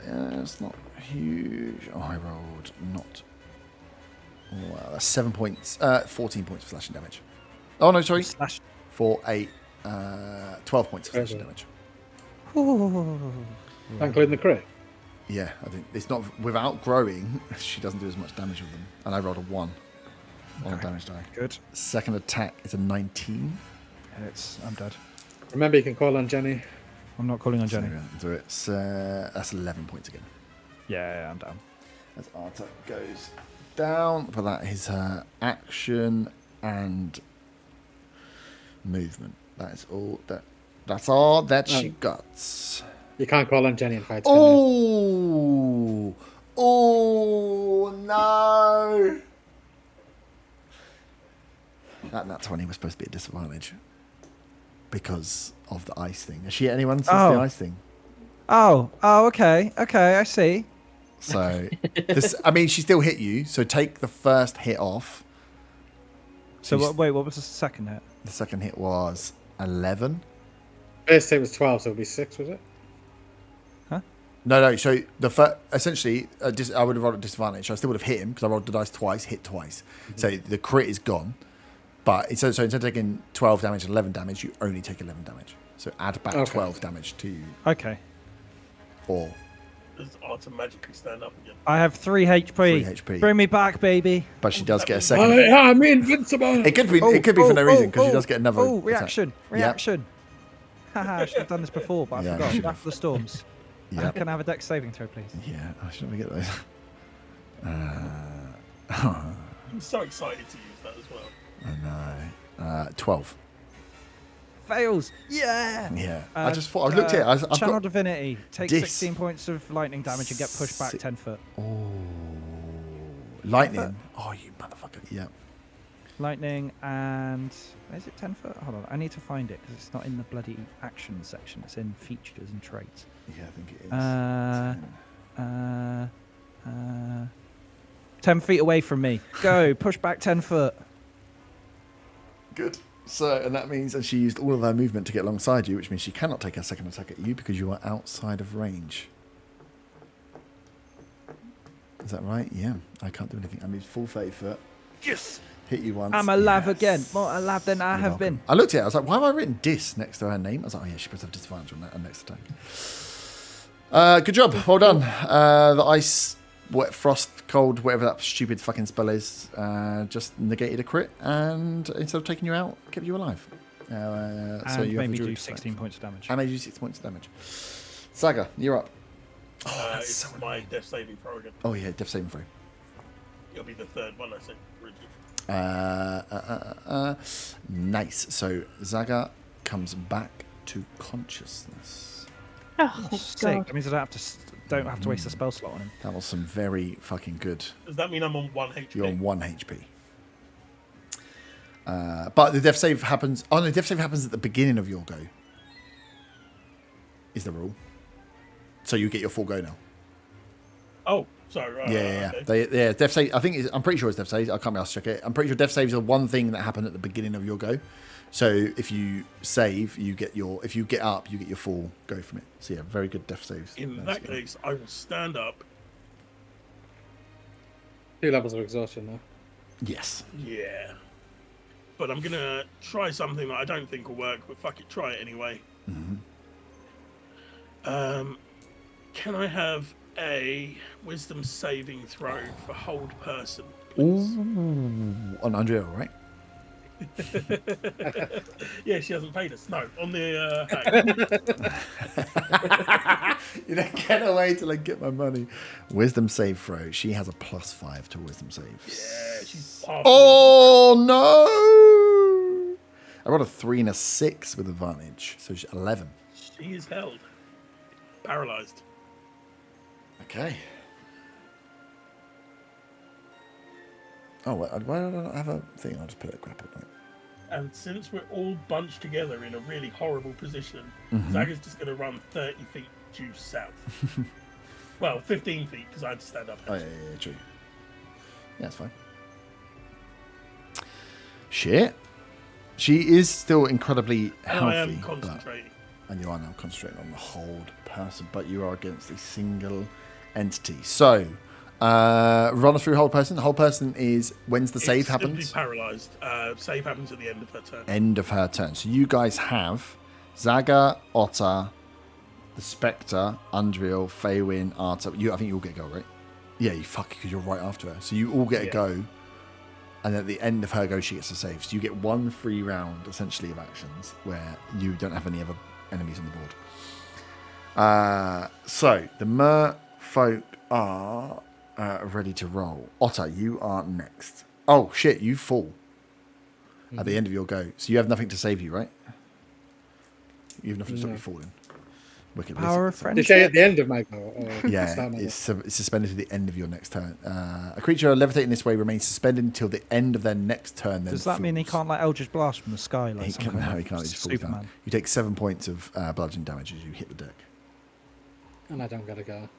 Yeah, it's not huge. Oh, I rolled not. Wow, that's 7 points. 14 points of slashing damage. Oh no, sorry. Slash. 4, 8, 12 points of slashing damage. Including the crit. Yeah, I think it's not without growing. She doesn't do as much damage with them, and I rolled a 1 on the damage die. Good. Second attack is a 19. I'm dead. Remember, you can call on Jenny. I'm not calling on Jenny. So it's that's 11 points again. Yeah, I'm down. As Arta goes down, but that is her action and movement. That is all that. That's all that she got. You can't call on Jenny and fight. Can you? Oh, Oh no! That 20 was supposed to be a disadvantage because of the ice thing. Has she hit anyone since the ice thing? Oh, okay, I see. So this, I mean, she still hit you. So take the first hit off. So wait, what was the second hit? The second hit was 11. First hit was 12, so it'll be 6, was it? No. So essentially, I would have rolled a disadvantage. I still would have hit him because I rolled the dice twice, hit twice. So the crit is gone. But instead of taking 12 damage and 11 damage, you only take 11 damage. So add back 12 damage to you. Okay. Or Does Arta magically stand up again? I have 3 HP. 3 HP. Bring me back, baby. But she does get a second. I'm invincible. It could be for no reason because she does get another. Oh, attack. reaction. Haha, I should have done this before, but I Yeah, forgot. you After the storms. Yeah. Can I have a dex saving throw, please? Yeah, I should never get those. I'm so excited to use that as well. I know. 12. Fails. Yeah. Yeah. I just thought I looked at it. I've Channel got Divinity. Take dis. 16 points of lightning damage and get pushed back 10 foot. lightning. Oh, you motherfucker. Yeah. Lightning and is it 10 foot? Hold on, I need to find it because it's not in the bloody action section. It's in features and traits. Yeah, I think it is. 10 feet away from me. Go, push back 10 foot. Good. So, and that means that she used all of her movement to get alongside you, which means she cannot take a second attack at you because you are outside of range. Is that right? Yeah. I can't do anything. I moved full 30 foot. Yes. Hit you once. I'm alive again. More alive than I have been. I looked at it. I was like, why have I written dis next to her name? I was like, oh yeah, she puts have disadvantage on that next attack. Good job. Well done. The ice, wet, frost, cold, whatever that stupid fucking spell is, just negated a crit, and instead of taking you out, kept you alive. So And you made have me the do druid 16 points of damage. I made you 6 points of damage. Saga, you're up. It's so my death saving throw again. Oh yeah, death saving throw. It'll be the third one I said. Rigid. Nice. So Zaga comes back to consciousness. Oh, thank Sick. God. That means I don't have to waste a spell slot on him. That was some very fucking good. Does that mean I'm on 1 HP? You're on 1 HP. But the death save happens. Oh no, death save happens at the beginning of your go. Is the rule. So you get your full go now. Oh, sorry. Right, Yeah. Okay. Death save. I'm pretty sure it's death saves. I can't be asked to check it. I'm pretty sure death saves are one thing that happen at the beginning of your go. So if you save, you get your. If you get up, you get your full go from it. So yeah, very good death saves. In that case, I will stand up. 2 levels of exhaustion now. Yes. Yeah. But I'm gonna try something that I don't think will work, but fuck it, try it anyway. Mm-hmm. Can I have a wisdom saving throw for hold person, Ooh, please? on Andrea, right? Yeah, she hasn't paid us. No, on the hack. You know, get away till I get my money. Wisdom save throw. She has a +5 to wisdom save. Yeah, she's half. Oh no! I rolled a 3 and a 6 with advantage, so she's 11. She is held. Paralyzed. Okay. Oh, why did I not have a thing? I'll just put it grapple. Right? And since we're all bunched together in a really horrible position, Mm-hmm. Zaga's just going to run 30 feet due south. Well, 15 feet, because I had to stand up. Oh, yeah, true. Yeah, that's fine. Shit. She is still incredibly healthy. I am but- concentrating. and you are now concentrating on the hold person, but you are against a single entity. So, run us through hold person. The hold person is when's the save happens? Simply paralyzed. Save happens at the end of her turn. End of her turn. So you guys have Zaga, Otter, the Spectre, Undreal, Feywin, Arta. I think you all get a go, right? Yeah, you fuck because you're right after her. So you all get a go, and at the end of her go, she gets a save. So you get 1 free round essentially of actions where you don't have any other enemies on the board. So the merfolk are ready to roll. Otter, you are next. Oh shit, you fall at the end of your go. So you have nothing to save you, right? You have nothing to stop you falling. Wicked Power of wizard. Did friendship. you say at the end of my go? Or Yeah, start my go? it's suspended to the end of your next turn. A creature levitating this way remains suspended until the end of their next turn. Then Does that mean he falls. can't like Eldritch Blast from the sky like He some can't. kind No, of he can't. He just falls down. Superman? You take 7 points of bludgeon damage as you hit the deck. And I don't get a go.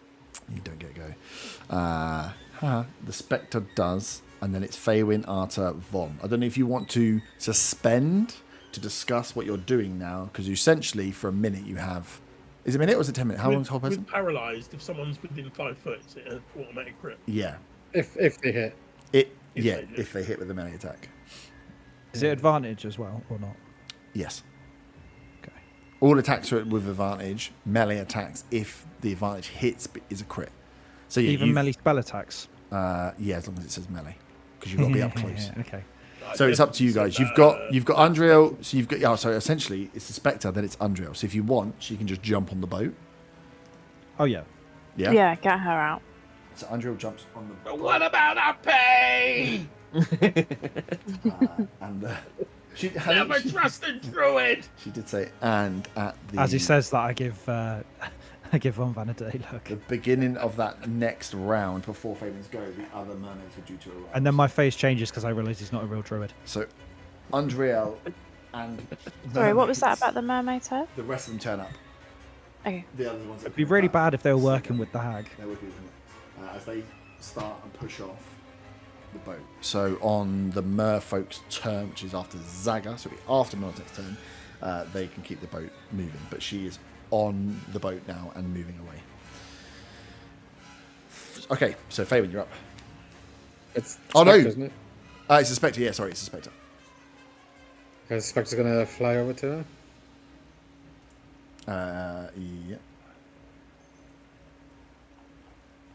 You don't get a go. The Spectre does, and then it's Feywin, Arta, Von. I don't know if you want to suspend to discuss what you're doing now, because essentially for a minute you have. Is it a minute or is it 10 minutes? How long's the whole person? With paralysed, if someone's within 5 foot, it's an automatic crit. Yeah. If they hit. If If they they hit with a melee attack. Is it advantage as well or not? Yes. Okay. All attacks are with advantage. Melee attacks, if the advantage hits, is a crit. So yeah, Even melee spell attacks. Yeah, as long as it says melee, because you've got to be up close. Okay. So it's up to you guys. You've got Undriel. So you've got so essentially it's the Spectre, then it's Undriel. So if you want, she can just jump on the boat. Oh yeah. Yeah. Yeah, get her out. So Undriel jumps on the boat. What about a pay? And she Never trust a druid. She did say and at the As he says that, I give I give Von Vanade look, the beginning of that next round before Fabian's go, the other mermaids were due to arrive. and then my face changes because I realise he's not a real druid. So Undriel and Sorry, what was that about the mermaid's head? the rest of them turn up. Okay. The other ones. It'd be really bad if they were working with the hag. They would be, wouldn't it? As they start and push off the boat. So on the merfolk's turn, which is after Zaga, so after Meltek's turn, they can keep the boat moving. But she is on the boat now and moving away. Okay, so Fabian, you're up. It's Oh, no. Spectre, isn't it? It's a Spectre, yeah, sorry, it's a Spectre. Okay, Spectre's gonna fly over to her. Yeah.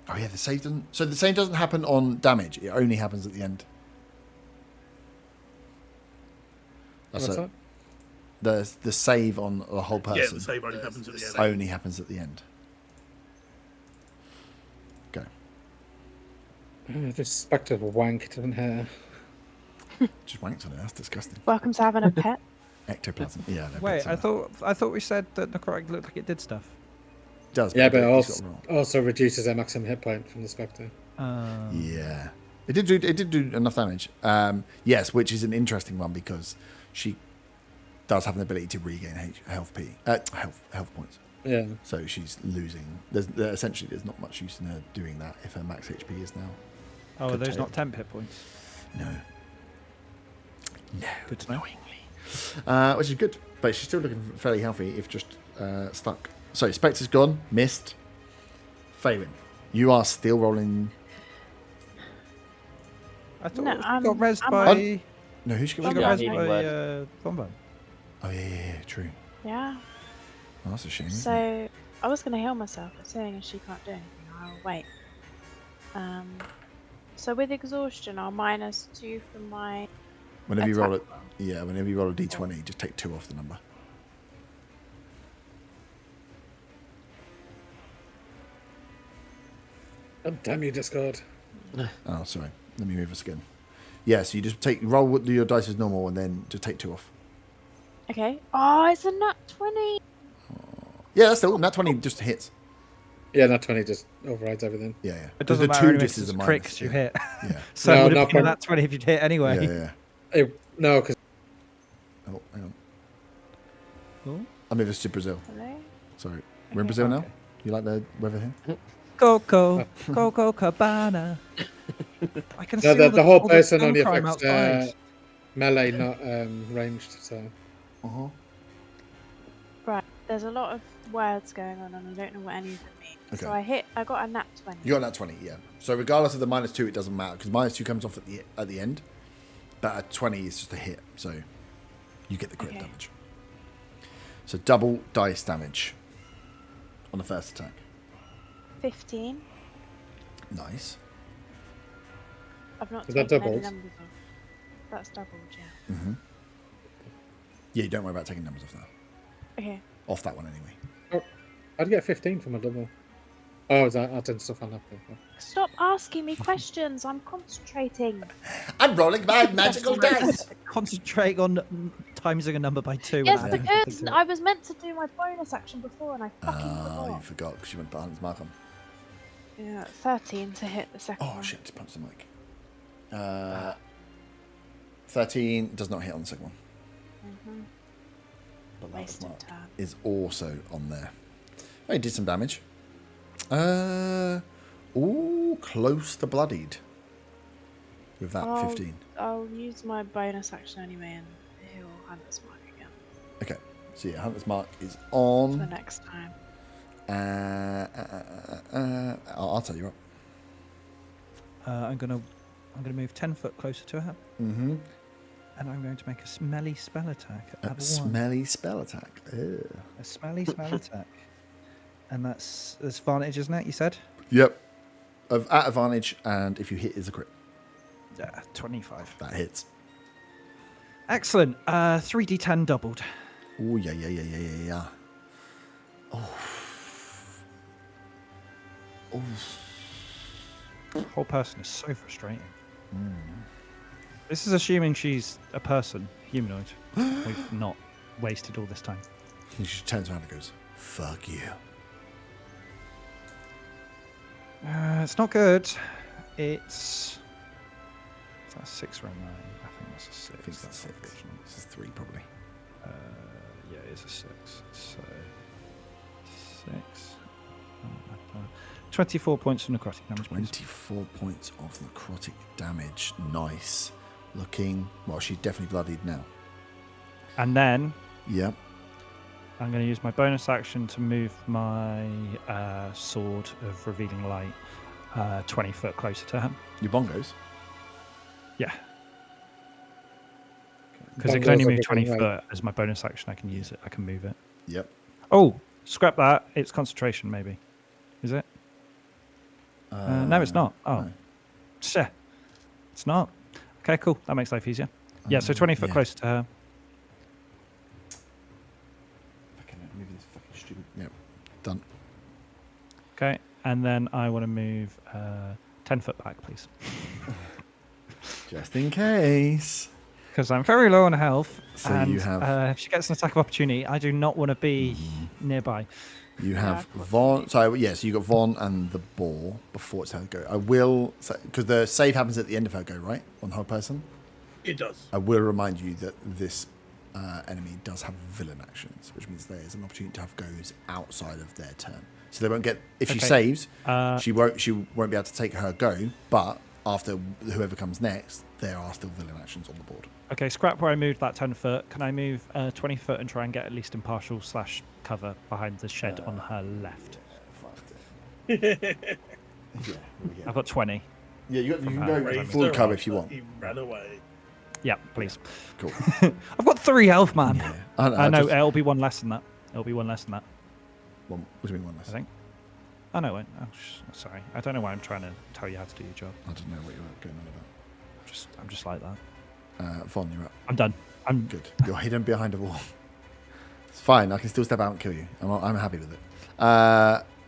Oh yeah, the save doesn't. So the save doesn't happen on damage. It only happens at the end. What's that? The save on the whole Yeah, person the save only happens at the end. only happens at the end. Go. This Spectre's wank, doesn't her? Just wanked on it. That's disgusting. Welcome to having a pet. Ectoplasm. Yeah. no, Wait, but, I thought we said that necrotic looked like it did stuff. it does. Yeah, but it it's got roll. also reduces their maximum hit point from the Spectre. Yeah. It did do enough damage. Yes, which is an interesting one because she does have an ability to regain health points. Yeah. So she's losing. Essentially, there's not much use in her doing that if her max HP is now. Oh, are Good those take. not temp hit points? No. No. Good to know. Which is good, but she's still looking fairly healthy if just stuck. So Spectre's gone, missed. Fabian, you are still rolling. I thought No, she I'm- got rezzed I'm by. No, who's She going got Yeah, rezzed healing by Von Van. Oh yeah, true. Yeah. Oh, that's a shame. Isn't it? So I was going to heal myself, but seeing as she can't do anything, I'll wait. So with exhaustion, I'll -2 from my. Whenever you roll it, attack. yeah. Whenever you roll a d20, just take 2 off the number. Oh, damn you, Discord. Oh, sorry. Let me move us again. Yeah, so you just roll with your dice as normal, and then just take 2 off. Okay. Oh, it's a nat 20. Yeah, that's still nat 20 just hits. Yeah, that 20 just overrides everything. Yeah, yeah. It doesn't the matter anyway, just 'cause is it's a crits minus, you yeah. hit. Yeah. So No, it would no have been problem. that 20 if you'd hit anyway. Yeah, yeah. No, because Oh, hang on. Oh. I moved us to Brazil. Hello? Sorry. We're in Okay. Brazil now? Okay. You like the weather here? Coco Cabana. I can see the all whole all person gun only crime affects outside. melee, not ranged. So Uh-huh. Right. There's a lot of words going on, and I don't know what any of them mean. So Okay. I got a nat 20. You got nat 20, yeah. So regardless of the -2, it doesn't matter because -2 comes off at the end, but a 20 is just a hit, so you get the crit Okay. damage. So double dice damage on the first attack. 15. Nice. I've not Is that taken any doubled? numbers off. That's doubled, yeah. Mm-hmm. Yeah, don't worry about taking numbers off now. Okay. Off that one anyway. I'd get 15 from a double. Oh, is that adding stuff on that? Stop asking me questions. I'm concentrating. I'm rolling my magical dice. Concentrate on timesing a number by 2. Yes, and adding because something to I it. was meant to do my bonus action before and I fucking You forgot. forgot because you went behind his mark on. Yeah, 13 to hit the second Oh one. shit! Just punch the mic. 13 does not hit on the second one. But that Wasted mark turn. is also on there. Oh, he did some damage. Ooh, close to bloodied. With that 15. I'll use my bonus action anyway and heal Hunter's Mark again Okay, so yeah, Hunter's Mark is for the on. next time. I'll tell you what. I'm gonna move 10 foot closer to her, Mm-hmm. and I'm going to make a smelly spell attack at A level 1. smelly spell attack. Ew. A smelly spell attack, and that's advantage, isn't it? You said. Yep. At advantage, and if you hit, is a crit. 25. That hits. Excellent. 3d10 doubled. Oh yeah. Oh. The whole person is so frustrating. This is assuming she's a person, humanoid. We've not wasted all this time. She turns around and goes, "Fuck you." It's not good. It's. Is that a 6 or a 9? I think that's a 6. I think that's 6. This is 3 probably. Yeah, it is a 6. So 6. 24 points of necrotic damage. Please. 24 points of necrotic damage. Nice. Looking. Well, she's definitely bloodied now. And then Yep. I'm going to use my bonus action to move my sword of revealing light 20 foot closer to her. Your bongos. Yeah. Because it can only Bongos are move 20 getting foot as my bonus action. I can use it. I can move it. Yep. Oh, scrap that. It's concentration, maybe. Is it? No, it's not. Oh. no. Shit. It's not. Okay, cool. That makes life easier. Yeah, so 20 foot yeah. closer to her. Fucking moving this fucking stupid. Yep. Done. Okay, and then I want to move 10 foot back, please. Just in case. Because I'm very low on health. So and you have- if she gets an attack of opportunity, I do not want to be nearby. You have Von. So yes, you got Von and the boar before it's her go. I will, because the save happens at the end of her go, right? On her person. It does. I will remind you that this enemy does have villain actions, which means there is an opportunity to have goes outside of their turn. So they won't get if she Okay. saves, Uh, she won't be able to take her go. But after whoever comes next, there are still villain actions on the board. Okay, scrap where I moved that 10 foot. Can I move 20 foot and try and get at least impartial / cover behind the shed on her left? I've got 20. Yeah, you can her. go Raised full her cover up, if you but want. He ran away. Yeah, please. Cool. I've got 3 health, man. Yeah. I know, just- it'll be one less than that. It'll be one less than that, What do you mean one less? I think. Oh, no, wait. Oh, sorry. I don't know why I'm trying to tell you how to do your job. I don't know what you're going on about. I'm just like that. Von, you're up. I'm done. I'm Good. You're hidden behind a wall. It's fine. I can still step out and kill you. I'm happy with it.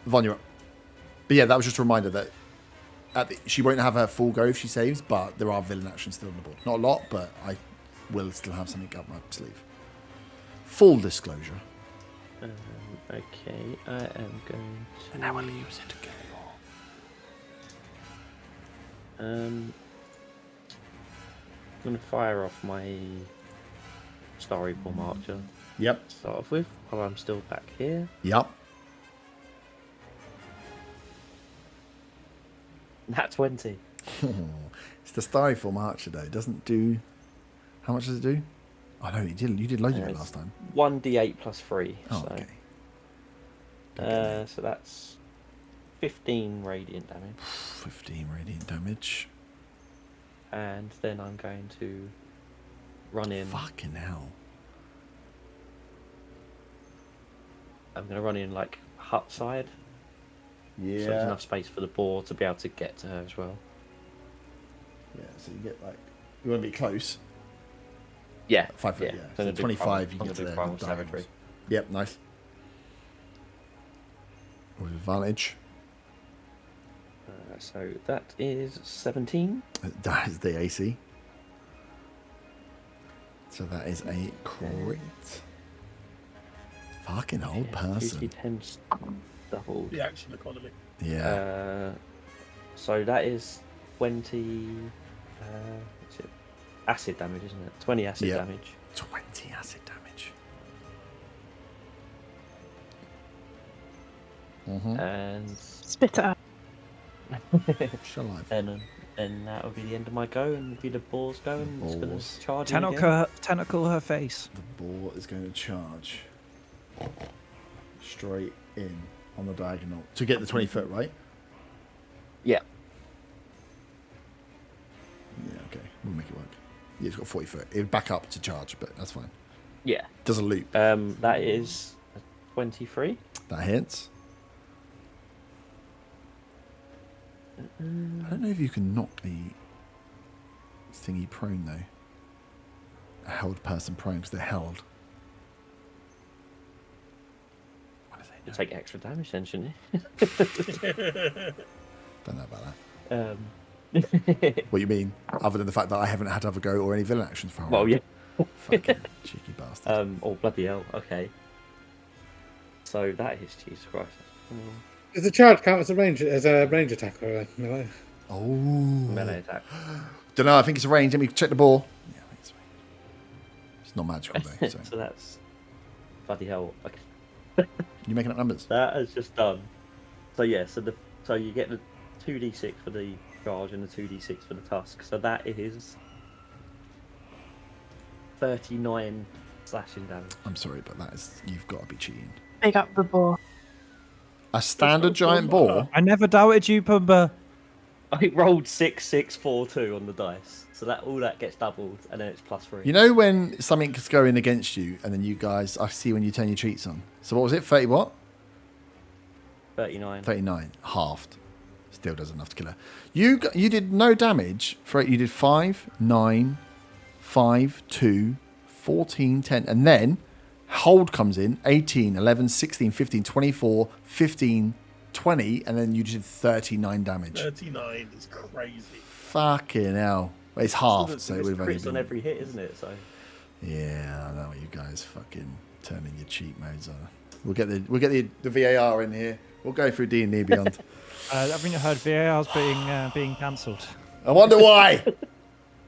Von, you're up. But yeah, that was just a reminder that she won't have her full go if she saves, but there are villain actions still on the board. Not a lot, but I will still have something up my sleeve. Full disclosure. Okay, I am going to. And I will use it to kill you all. I'm going to fire off my Starry Bomb Archer Yep. to start off with while I'm still back here. Yep. Nat 20. It's the Styrofoam Archer though. It doesn't do. How much does it do? Oh no, you did loads of it It's last time. 1d8 plus 3. Oh, so, okay. so that's 15 radiant damage. 15 radiant damage. And then I'm going to run in. Fucking hell. I'm going to run in like hut side. Yeah. So there's enough space for the boar to be able to get to her as well. Yeah, so you get like. You want to be close. Yeah. 5 foot, yeah. So I'm gonna do 25, primal- you I'm get gonna to do there. primal with diagonals. savagery. Yep, nice. With advantage. So that is 17. That is the AC. So that is a crit. Fucking old person. 10 doubled. The action economy. Yeah. So that is 20. What's it? Acid damage, isn't it? 20 acid Yeah. damage. 20 acid damage. And Spit it out. Shall I? and that will be the end of my go, and it'll be the boar's go, and it's going Boars. to charge in again. Tentacle her face. The boar is going to charge straight in on the diagonal to get the 20 foot, right? Yeah. Yeah, okay. We'll make it work. Yeah, it's got 40 foot. It'll back up to charge, but that's fine. Yeah. Does a loop. That is a 23. That hits. I don't know if you can knock a thingy prone, though. A held person prone, because they're held. What is You take extra damage then, shouldn't you? Don't know about that. Um, What you mean? Other than the fact that I haven't had other go or any villain actions for a while. well, yeah. Fucking cheeky bastard. Oh, bloody hell. Okay. So that is Jesus Christ. Does the charge count as a range attack or a melee? Oh. Melee attack. Don't know. I think it's a range. Let me check the ball. Yeah, I think it's range. It's not magical though. So. So that's bloody hell. Okay. You making up numbers? That is just done. So yeah, so you get the 2d6 for the charge and the 2d6 for the tusk. So that is 39 slashing damage. I'm sorry, but that is you've got to be cheating. Big up the boar. A standard giant boar. I never doubted you, Pumba. I rolled 6, 6, 4, 2 on the dice. So that all that gets doubled, and then it's +3. You know when something's going against you, and then you guys, I see when you turn your cheats on. So what was it? 30 what? 39. 39. Halved. Still does enough to kill her. You did no damage for it. You did 5, 9, 5, 2, 14, 10, and then hold comes in 18, 11, 16, 15, 24, 15, 20, and then you did 39 damage. 39 is crazy. Fucking hell. Well, it's halved, so it would have only crits been... on every hit, isn't it? So Yeah, I know what you guys fucking turning your cheat modes on. We'll get the VAR in here. We'll go through D&D Beyond. Haven't you heard VAR's being cancelled? I wonder why.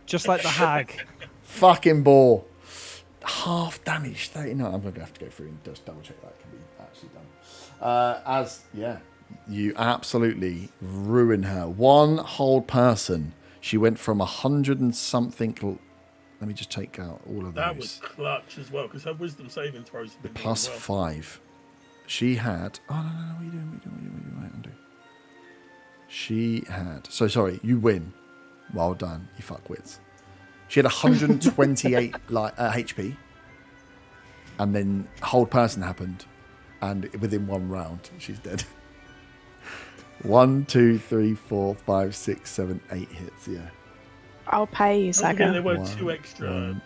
Just like the hag. Fucking bore. Half damage, 39. I'm going to have to go through and just double check that can be actually done. You absolutely ruin her. One whole person. She went from 100 and something. Let me just take out all of That those. was clutch as well, because her wisdom saving throws have been doing Plus well. 5. She had. Oh, no. What are you doing? Right, undo. She had. So sorry, you win. Well done, you fuckwits. She had 128 HP. And then hold person happened. And within one round, she's dead. 1, 2, 3, 4, 5, 6, 7, 8 hits, yeah. I'll pay you, Don't forget there Saga. were 1, 2 extra 1,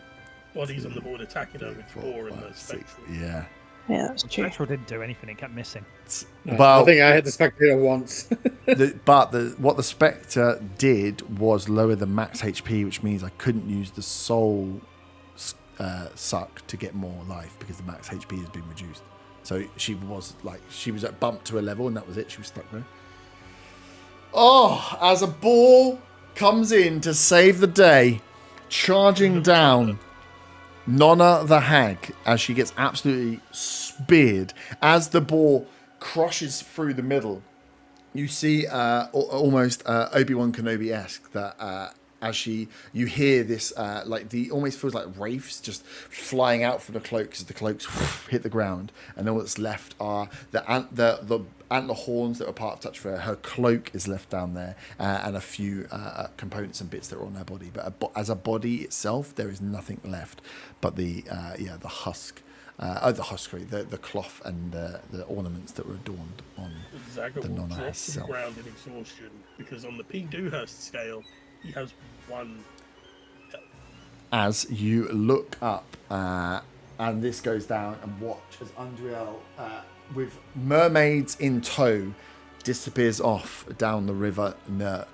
bodies on the board attacking her with 4, 4 and 5, the 6, spectral. yeah. Yeah, that's true. Spectral didn't do anything. It kept missing. I think I hit the spectator once. What the Spectre did was lower the max HP, which means I couldn't use the soul suck to get more life because the max HP has been reduced. So she was at bump to a level, and that was it. She was stuck there. Oh, as a ball comes in to save the day, charging down Nonna the hag as she gets absolutely speared. As the ball crushes through the middle, you see almost Obi-Wan Kenobi-esque that as you hear this almost feels like wraiths just flying out from the cloaks as the cloaks hit the ground, and then what's left are the antler horns that were part of touch for her. Her cloak is left down there, and a few components and bits that are on her body. But as a body itself, there is nothing left. But the husk, the cloth and the ornaments that were adorned on Zaga the will Nonna drop to the herself. ground in exhaustion, because on the P. Dewhurst scale, he has 1 health. As you look up, and this goes down, and watch as Undriel, with mermaids in tow, disappears off down the river Nerd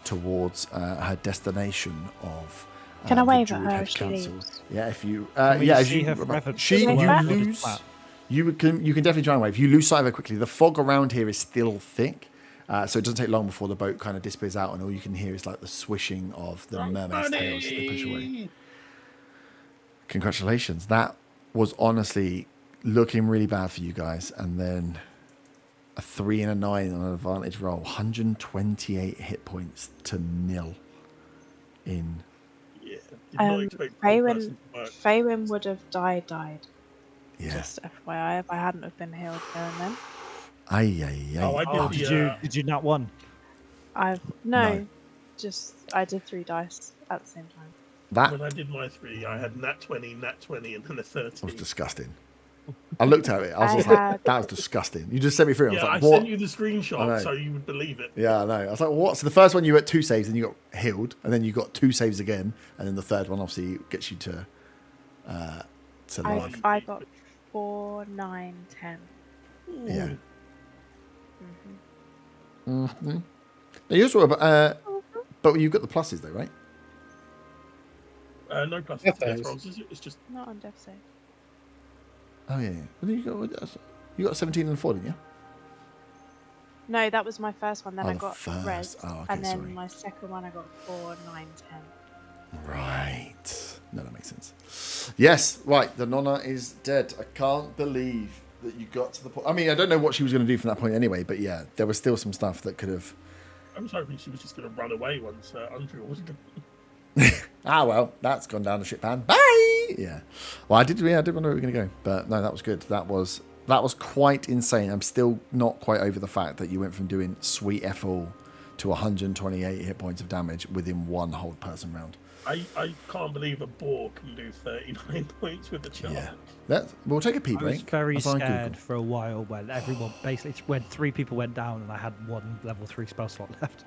towards her destination of Can I the wave at druid her had if she cancelled. leaves? Yeah, if you Can we yeah, as see you her forever? she Wave you back? lose. Flat. You can definitely try and wave. You lose sight of her quickly. The fog around here is still thick, so it doesn't take long before the boat kind of disappears out, and all you can hear is like the swishing of the mermaid's tails as they push away. Congratulations. That was honestly looking really bad for you guys, and then a 3 and a 9 on an advantage roll, 128 hit points to 0 in. Yeah, did not expect one Faywin, person to work. Faywin would have died. Yeah. Just FYI, if I hadn't have been healed there and then. Oh, I did Oh, the, did you not one? No. I did 3 dice at the same time. That when I did my 3, I had nat 20, and then a 13. was disgusting. I looked at it. I was I just like, had- that was disgusting. You just sent me through. I was Yeah, like, I what? sent you the I know. screenshot so you would believe it. Yeah, I know. I was like, what? So the first one you got 2 saves, and you got healed, and then you got 2 saves again, and then the third one obviously gets you to life. I got 4, 9, 10. Yeah. hmm Mm-hmm. Now, yours were, but you got the pluses though, right? No plus Death death saves. rolls, is it? It's just Not on death save. Oh yeah. Well, you got 17 and 4, didn't you? No, that was my first one. Then Oh, I the got first. red. Oh, okay, and then sorry. my second one I got 4, 9, 10. Right. No, that makes sense. Yes, right. The Nonna is dead. I can't believe that you got to the point. I mean, I don't know what she was going to do from that point anyway, but yeah, there was still some stuff that could have. I was hoping she was just going to run away once Andrew wasn't going Well, that's gone down the ship pan. Bye. Yeah. Well, I did wonder where we were going to go, but no, that was good. That was quite insane. I'm still not quite over the fact that you went from doing sweet F-all to 128 hit points of damage within one hold person round. I can't believe a boar can do 39 points with a charge. Yeah. We'll take a pee I break. was very That's on Google. scared for a while when everyone basically when 3 people went down and I had 1 level 3 spell slot left.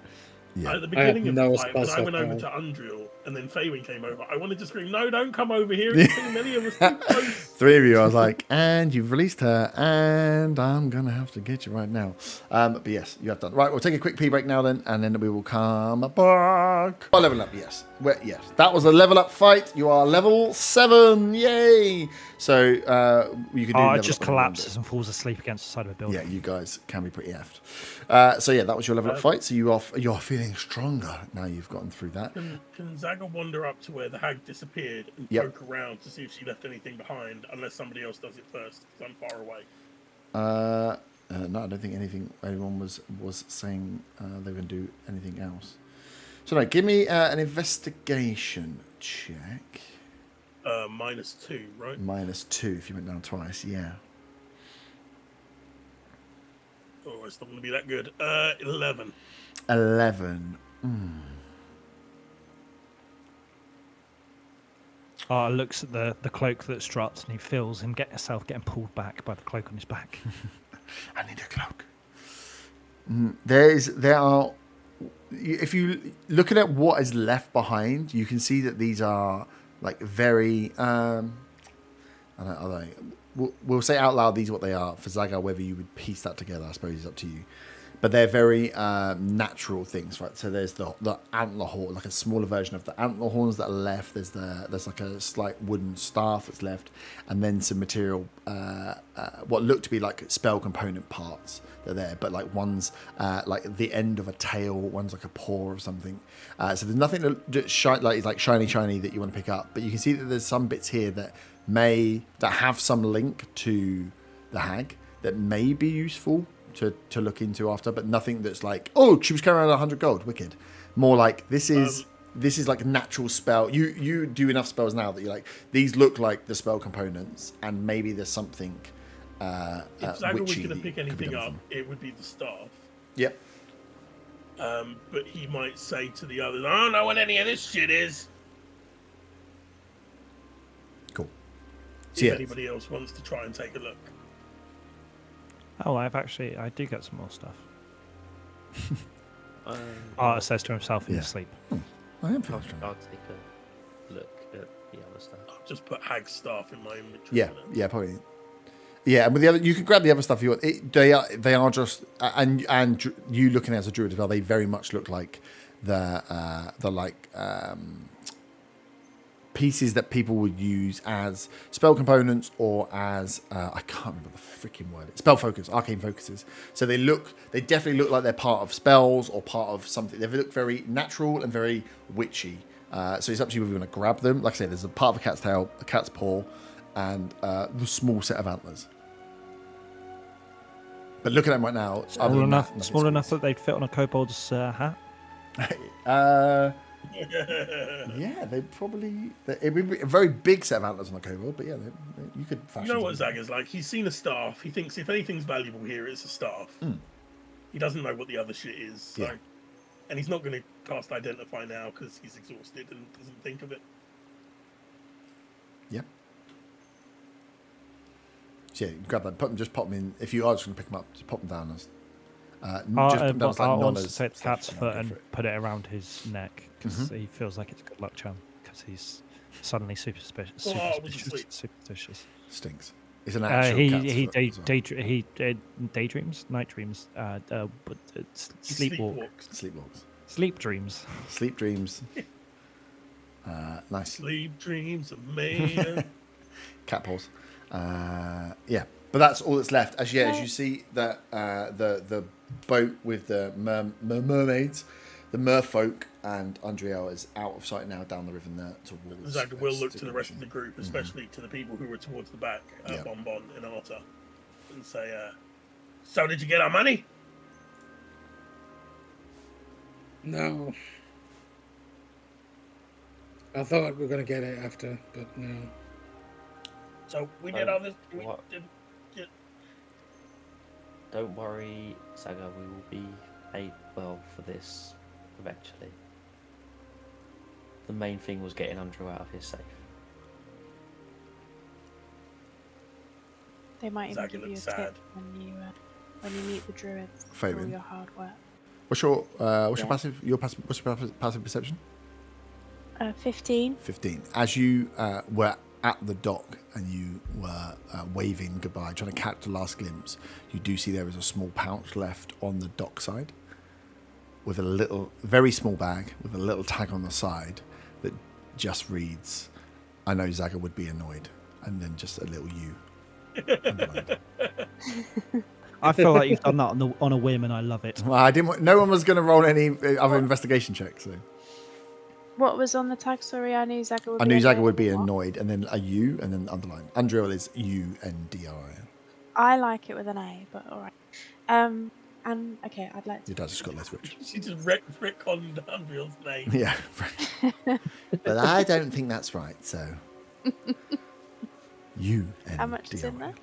Yeah. At the beginning of no the fight, when I spell went slot over now. to Undriel and then Faywin came over, I wanted to scream, "No, don't come over here! It's too many of us too close." 3 of you, I was like, and you've released her, and I'm going to have to get you right now. But yes, you have done. Right, we'll take a quick pee break now then, and then we will come back. Oh, level up, yes. Yes, that was a level up fight. You are level 7, yay! So you can do level It just up when you want collapses and falls asleep against the side of a it. building. Yeah, you guys can be pretty effed. So yeah, that was your level up fight. So you're feeling stronger now you've gotten through that. Can Zaga wander up to where the hag disappeared and Yep. poke around to see if she left anything behind, unless somebody else does it first, because I'm far away. No, I don't think anyone was saying they were going to do anything else. So no, give me an investigation check. -2, right? -2 if you went down twice, yeah. Oh, it's not going to be that good. 11. 11. Looks at the cloak that's dropped and he feels himself getting pulled back by the cloak on his back. I need a cloak. There are. If you looking at what is left behind, you can see that these are like very. I don't know. We'll say out loud these are what they are for Zaga. Whether you would piece that together, I suppose, is up to you. But they're very natural things, right? So there's the antler horn, like a smaller version of the antler horns that are left. There's like a slight wooden staff that's left, and then some material, what look to be like spell component parts that are there. But like one's like the end of a tail, one's like a paw or something. So there's nothing that shiny that you want to pick up. But you can see that there's some bits here that have some link to the hag that may be useful to look into after, but nothing that's like, oh, she was carrying around 100 gold, wicked. More like this is like a natural spell. You do enough spells now that you're like, these look like the spell components, and maybe there's something If Zaga was witchy going to pick that could be anything done up, from. it would be the staff. Yep. But he might say to the others, "I don't know what any of this shit is." Cool. If So yeah, anybody else wants to try and take a look. Oh, I do get some more stuff. Um, Arthur says to himself in Yeah. his sleep. I am I'll, feeling strong. I'll take a look at the other stuff. I've just put hag staff in my inventory. Yeah, for now. yeah, probably. Yeah, and with the other, you can grab the other stuff you want. They are just, and you looking as a druid as well. They very much look like the pieces that people would use as spell components or as I can't remember the freaking word. Spell focus, arcane focuses. So they definitely look like they're part of spells or part of something. They look very natural and very witchy. So it's up to you if you want to grab them. Like I say, there's a part of a cat's tail, a cat's paw, and the small set of antlers. But looking at them right now, Small enough that they'd fit on a kobold's hat. Yeah, it'd be a very big set of antlers on a kobold, but yeah, you could fashion. You know what Zaga's like? He's seen a staff. He thinks if anything's valuable here, it's a staff. He doesn't know what the other shit is. So. Yeah. And he's not going to cast Identify now because he's exhausted and doesn't think of it. Yeah. So yeah, grab them. Just pop them in. If you are just going to pick them up, just pop them down as. Just put them down as like Nonna's. Take the cat's foot and put it around his neck because he feels like it's a good luck charm because he's suddenly superstitious. Stinks. It's an actual he daydreams, night dreams, sleepwalks. Sleep dreams. Sleep dreams. Nice. Sleep dreams of man. Cat paws. Yeah, but that's all that's left. As you see that the boat with the mermaids, the merfolk, and Andriel is out of sight now down the river there towards. Zaga will look to the rest of the group, especially to the people who were towards the back, Bonbon and Arta, and say, "So did you get our money?" No. I thought we were going to get it after, but no. So we did all this. Don't worry, Saga. We will be paid well for this eventually. The main thing was getting Andrew out of his safe. They might even give you a tip when you meet the druids for all your hard work. What's your passive perception? 15. 15. As you were at the dock and you were waving goodbye, trying to catch the last glimpse, you do see there is a small pouch left on the dock side with a little, very small bag with a little tag on the side that just reads, "I know Zaga would be annoyed," and then just a little U. Underlined. I feel like you've done that on a whim, and I love it. Well, I didn't. No one was going to roll any other investigation checks. So. What was on the tag? Sorry, I knew Zaga would. Be annoyed, and then a U, and then underlined. Undrill is UNDRIL. I like it with an A, but all right. And okay, I'd like to. Your dad's just got less rich. She just retconned Unreal's name. Yeah, but I don't think that's right. So UNDRIL. How much is in there?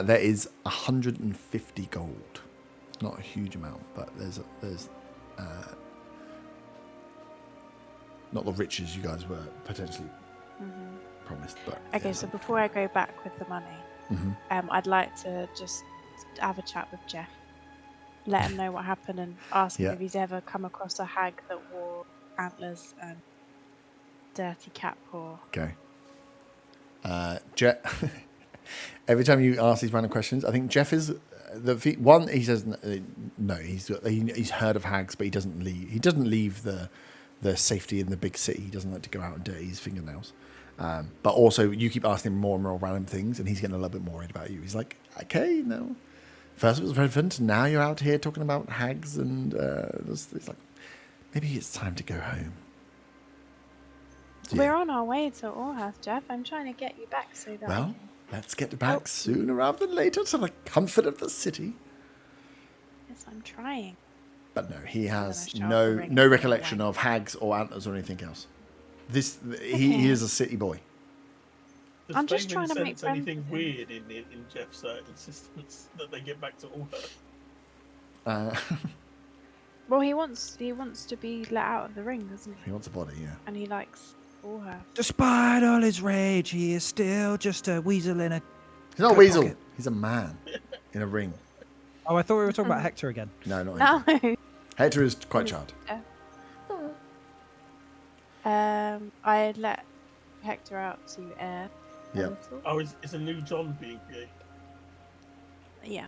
There is 150 gold. Not a huge amount, but there's not the riches you guys were potentially promised. But okay, so before I go back with the money, I'd like to just have a chat with Jeff, let him know what happened, and ask him if he's ever come across a hag that wore antlers and dirty cat paw. Okay. Jeff. Every time you ask these random questions, I think Jeff is one. He says no. He's heard of hags, but he doesn't leave. He doesn't leave the safety in the big city. He doesn't like to go out and dirty his fingernails. But also, you keep asking him more and more random things, and he's getting a little bit more worried about you. He's like, okay, no. First it was Redvant, and now you're out here talking about hags, and it's like, maybe it's time to go home. So, we're on our way to Orhath, Jeff. I'm trying to get you back so that. Well, let's get back sooner rather than later to the comfort of the city. Yes, I'm trying. But no, he has no recollection of hags or antlers or anything else. He is a city boy. I'm just trying to make friends. Anything weird in Jeff's insistence that they get back to Orhath? Well, he wants to be let out of the ring, doesn't he? He wants a body, yeah. And he likes Orhath. Despite all his rage, he is still just a weasel in a. He's not a weasel. Pocket. He's a man in a ring. Oh, I thought we were talking about Hector again. No, not Hector. No. Hector is quite charred. I let Hector out to air. Yeah. Oh, is a new John being created? Yeah.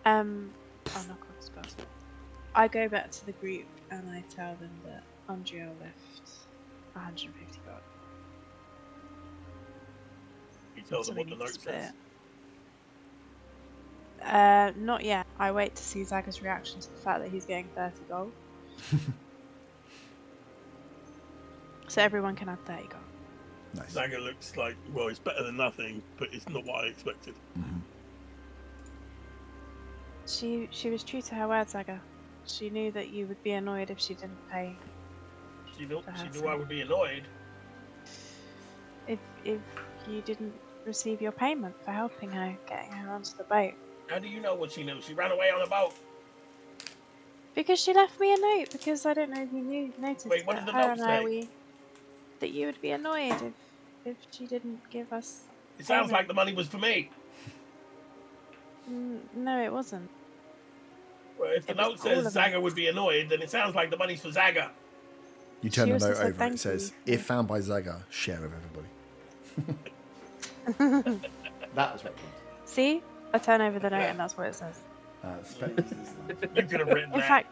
I'll knock on spells. I go back to the group and I tell them that Andrea left 150 gold. tell so them we what the need to note split says? it. Not yet. I wait to see Zaga's reaction to the fact that he's getting 30 gold. So everyone can have 30 gold. Nice. Zaga looks like, well, it's better than nothing, but it's not what I expected. She was true to her word, Zaga. She knew that you would be annoyed if she didn't pay. She knew Perhaps. I would be annoyed. If you didn't receive your payment for helping her, getting her onto the boat. How do you know what she knew? She ran away on a boat. Because she left me a note, because I don't know if you noticed Wait, what that did the her note and I, say? that you would be annoyed if she didn't give us. It sounds payment. like the money was for me. No, it wasn't. Well, if the It was note all says of Zaga it. would be annoyed, then it sounds like the money's for Zaga. You turn She the also note said over. It thank says, you. "If found by Zaga, share with everybody." That was Redvant. See? I turn over the note and that's what it says. You could have written In that. fact,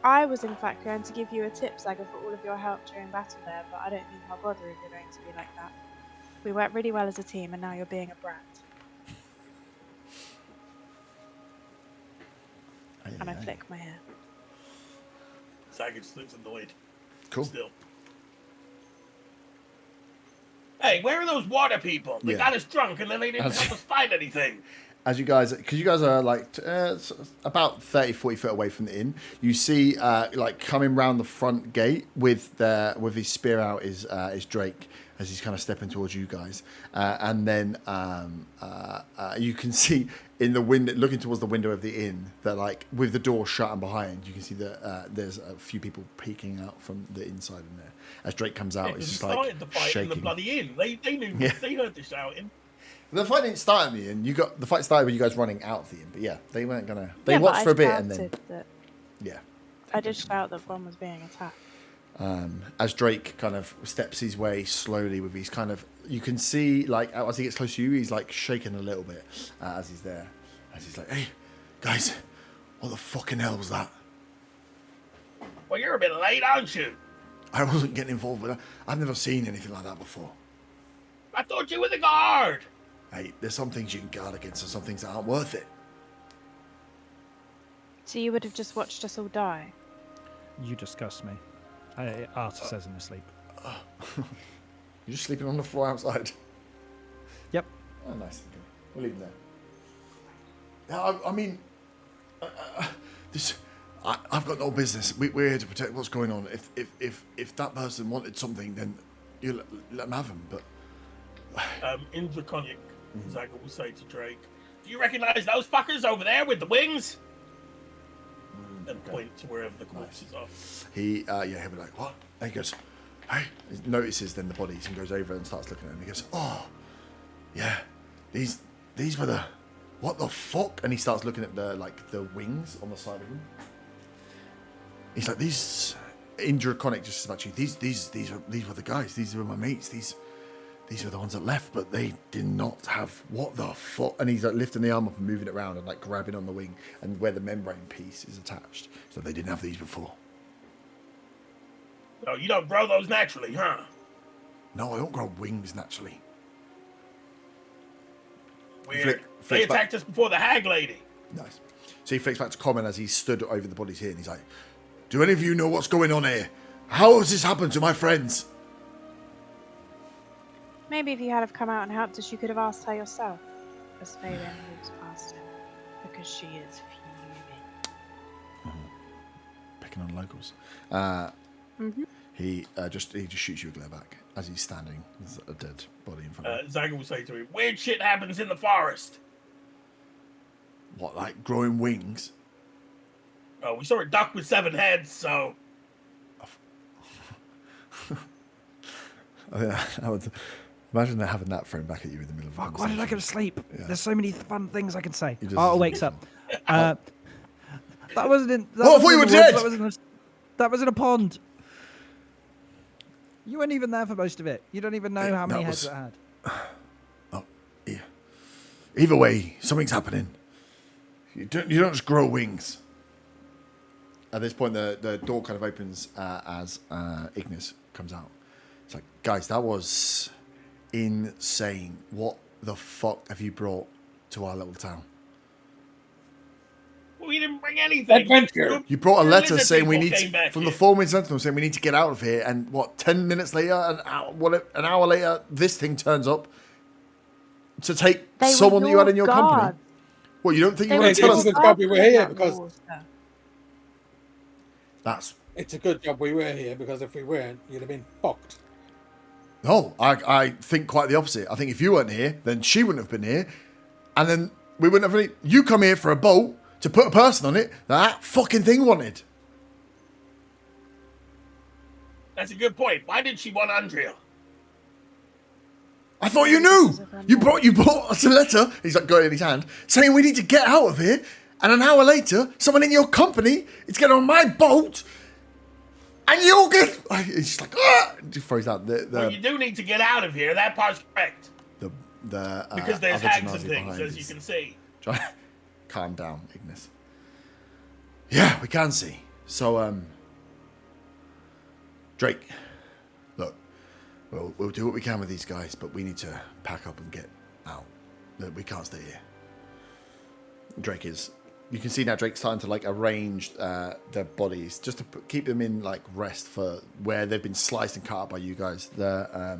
I was in fact going to give you a tip, Zaga, for all of your help during battle there, but I don't think I'll bother if you're going to be like that. We worked really well as a team, and now you're being a brat. And I flick my hair. Zaga just looks annoyed. Cool. Still. Hey, where are those water people? They Yeah. got us drunk and then they didn't help us find anything. As you guys, because you guys are like about 30, 40 foot away from the inn, you see like coming round the front gate with his spear out is Drake as he's kind of stepping towards you guys, and then you can see in the window, looking towards the window of the inn, that like with the door shut and behind, you can see that there's a few people peeking out from the inside in there. As Drake comes out, it's just like started the fight in the shaking. bloody inn. They knew. Yeah. They heard the shouting. The fight didn't start in the inn. The fight started with you guys running out of the inn. But yeah, they weren't gonna. They Yeah, but watched I for a bit and then shouted that- yeah. I did shout that one was being attacked. As Drake kind of steps his way slowly with his kind of, you can see like as he gets close to you, he's like shaking a little bit as he's there. As he's like, "Hey, guys, what the fucking hell was that?" Well, you're a bit late, aren't you? I wasn't getting involved with that. I've never seen anything like that before. I thought you were the guard. Hey, there's some things you can guard against and some things that aren't worth it. So you would have just watched us all die? You disgust me. Arthur says in his sleep. You're just sleeping on the floor outside. Yep. Oh, nice. Okay. We'll leave him there. I mean, I've got no business. We're here to protect what's going on. If that person wanted something, then you let them have them. But In Draconic, Zaga will say to Drake, "Do you recognize those fuckers over there with the wings?" And point to wherever the corpses are. he'll be like, "What?" And he goes, "Hey." He notices then the bodies and goes over and starts looking at them. He goes, "Oh, yeah, these were the, what the fuck?" And he starts looking at the wings on the side of them. He's like, "These in Draconic, just about you. These were the guys. These were my mates. These were the ones that left, but they did not have, what the fuck?" And he's like lifting the arm up and moving it around and like grabbing on the wing and where the membrane piece is attached. So they didn't have these before. Oh, you don't grow those naturally, huh? No, I don't grow wings naturally. Weird. They flicks back. attacked us before the hag lady. Nice. So he flicks back to Common as he stood over the bodies here and he's like, "Do any of you know what's going on here? How has this happened to my friends?" Maybe if you had have come out and helped us, you could have asked her yourself. As Fabian moves past him, because she is fuming. Picking on locals. Mm-hmm. He just shoots you a glare back as he's standing with a dead body in front of him. Zaga will say to him, "Weird shit happens in the forest." What, like growing wings? Oh, we saw a duck with 7 heads, so... Oh, yeah, I would imagine they're having that thrown back at you in the middle of a Fuck, why did I go to sleep? Yeah. There's so many fun things I can say. You just- Arthur wakes up. That wasn't in. That Oh, I wasn't thought you in were the dead! woods, that was in a pond. You weren't even there for most of it. You don't even know how many heads it had. Oh, yeah. Either way, something's happening. You don't just grow wings. At this point, the door kind of opens as Ignis comes out. It's like, "Guys, that was insane. What the fuck have you brought to our little town? We didn't bring anything. Adventure. You brought a Your letter lizard saying we people need came back from the here. Foreman Sentinel saying we need to get out of here. And what? 10 minutes later, an hour later, this thing turns up to take They were someone that you had in your company. guards. Well, you don't think They you were want to Hey, tell this us? is the job we were guards here in that because- water. That's It's a good job we were here, because if we weren't, you'd have been fucked. no. I think quite the opposite. I think if you weren't here, then she wouldn't have been here, and then we wouldn't have. You come here for a boat to put a person on it that fucking thing wanted. That's a good point. Why did she want Andrea? I thought you knew. You brought us a letter. He's like got it in his hand, saying we need to get out of here. And an hour later, someone in your company is getting on my boat, and you'll get. He's just like, ah! He throws out Well, you do need to get out of here. That part's correct. the Because there's other hags and Genasi things, behind as you is can see. trying- Calm down, Ignis. Yeah, we can see. So, Drake, look, we'll do what we can with these guys, but we need to pack up and get out. Look, we can't stay here. Drake is. You can see now Drake's starting to like arrange their bodies just to keep them in like rest for where they've been sliced and cut up by you guys. The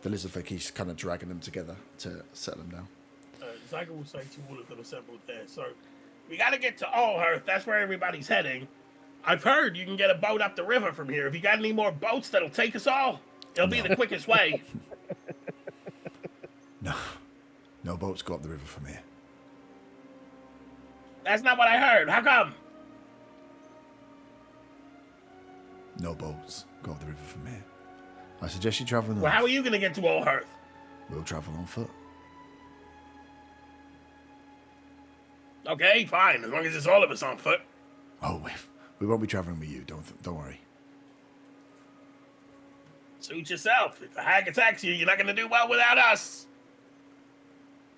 lizardfolk, he's kind of dragging them together to settle them down. Zyga will say to all of them assembled there. So, we gotta get to Allhearth. That's where everybody's heading. I've heard you can get a boat up the river from here. Have you got any more boats that'll take us all? It'll be the quickest way. No boats go up the river from here. That's not what I heard. How come? No boats go up the river from here. I suggest you travel north. Well, how are you gonna get to Allhearth? We'll travel on foot. Okay, fine. As long as it's all of us on foot. Oh, we won't be traveling with you. Don't worry. Suit yourself. If a hag attacks you, you're not gonna do well without us.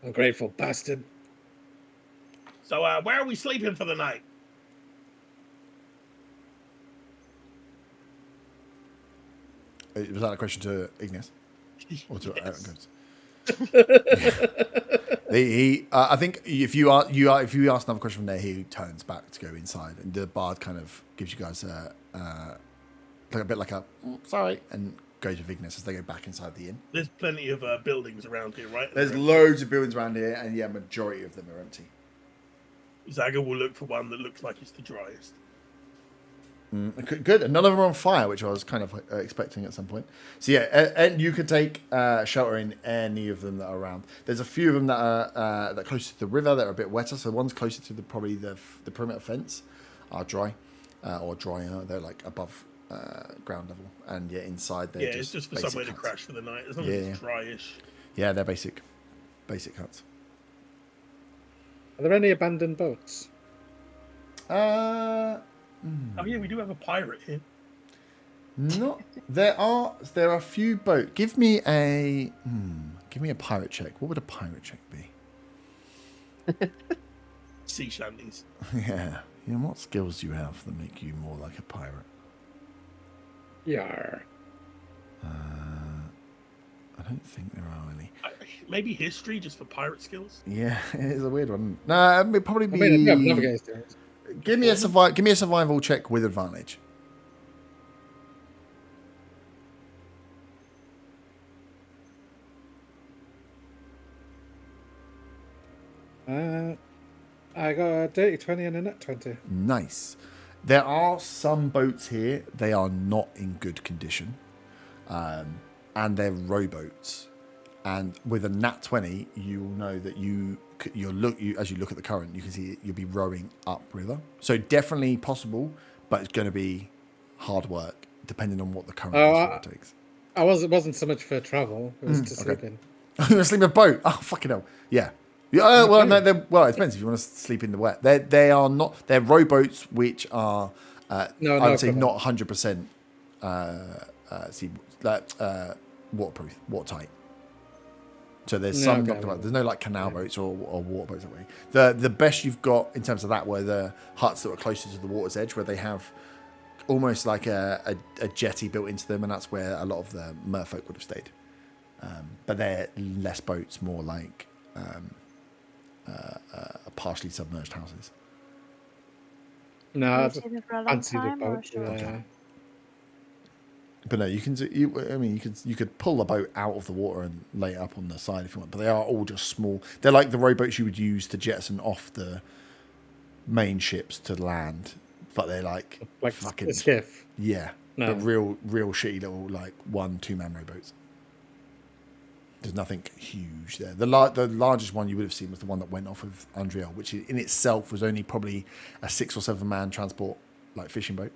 Ungrateful bastard. So, where are we sleeping for the night? Was that a question to Ignis? Or to Yes. I think if you ask another question from there, he turns back to go inside, and the bard kind of gives you guys a bit like a sorry, and goes with Ignis as they go back inside the inn. There's plenty of buildings around here, right? There's loads of buildings around here, and yeah, majority of them are empty. Zaga will look for one that looks like it's the driest. Good, and none of them are on fire, which I was kind of expecting at some point. So yeah, and you can take shelter in any of them that are around. There's a few of them that are that closer to the river that are a bit wetter. So one's closer to probably the perimeter fence are dry or drier. They're like above ground level, and yeah, inside they're It's just for basic somewhere to huts. crash for the night, as long as it's dryish. Yeah, they're basic huts. Are there any abandoned boats? Oh yeah, we do have a pirate here. Not there are a few boats. Give me a pirate check. What would a pirate check be? Sea shanties. Yeah. You know, what skills do you have that make you more like a pirate? Yar. I don't think there are any. Maybe history, just for pirate skills. Yeah, it is a weird one. No, it'd probably I be. mean, I do have navigator's skills. Give me a survival check with advantage. I got a dirty 20 and a net 20. Nice. There are some boats here. They are not in good condition, and they're rowboats. And with a nat 20, you'll know that as you look at the current, you can see you'll be rowing upriver. So definitely possible, but it's going to be hard work depending on what the current takes. It wasn't so much for travel; it was to sleep in. You're gonna sleep in a boat? Oh fucking hell! Yeah. Well, no. Well, it depends if you want to sleep in the wet. They are not. They're rowboats which are. I would say not 100% waterproof, watertight. So there's some knocked about. There's no like canal boats or water boats that way. The best you've got in terms of that were the huts that were closer to the water's edge, where they have almost like a jetty built into them, and that's where a lot of the merfolk would have stayed. But they're less boats, more like partially submerged houses. No, Have I you just seen them for a long fancy the time or a boat. short Yeah. time? But no, you can. You could pull the boat out of the water and lay it up on the side if you want. But they are all just small. They're like the rowboats you would use to jettison off the main ships to land. But they're like fucking a skiff. yeah. No. But real shitty little like 1-2 man rowboats. There's nothing huge there. The largest one you would have seen was the one that went off with Andriel, which in itself was only probably a 6 or 7 man transport, like fishing boat.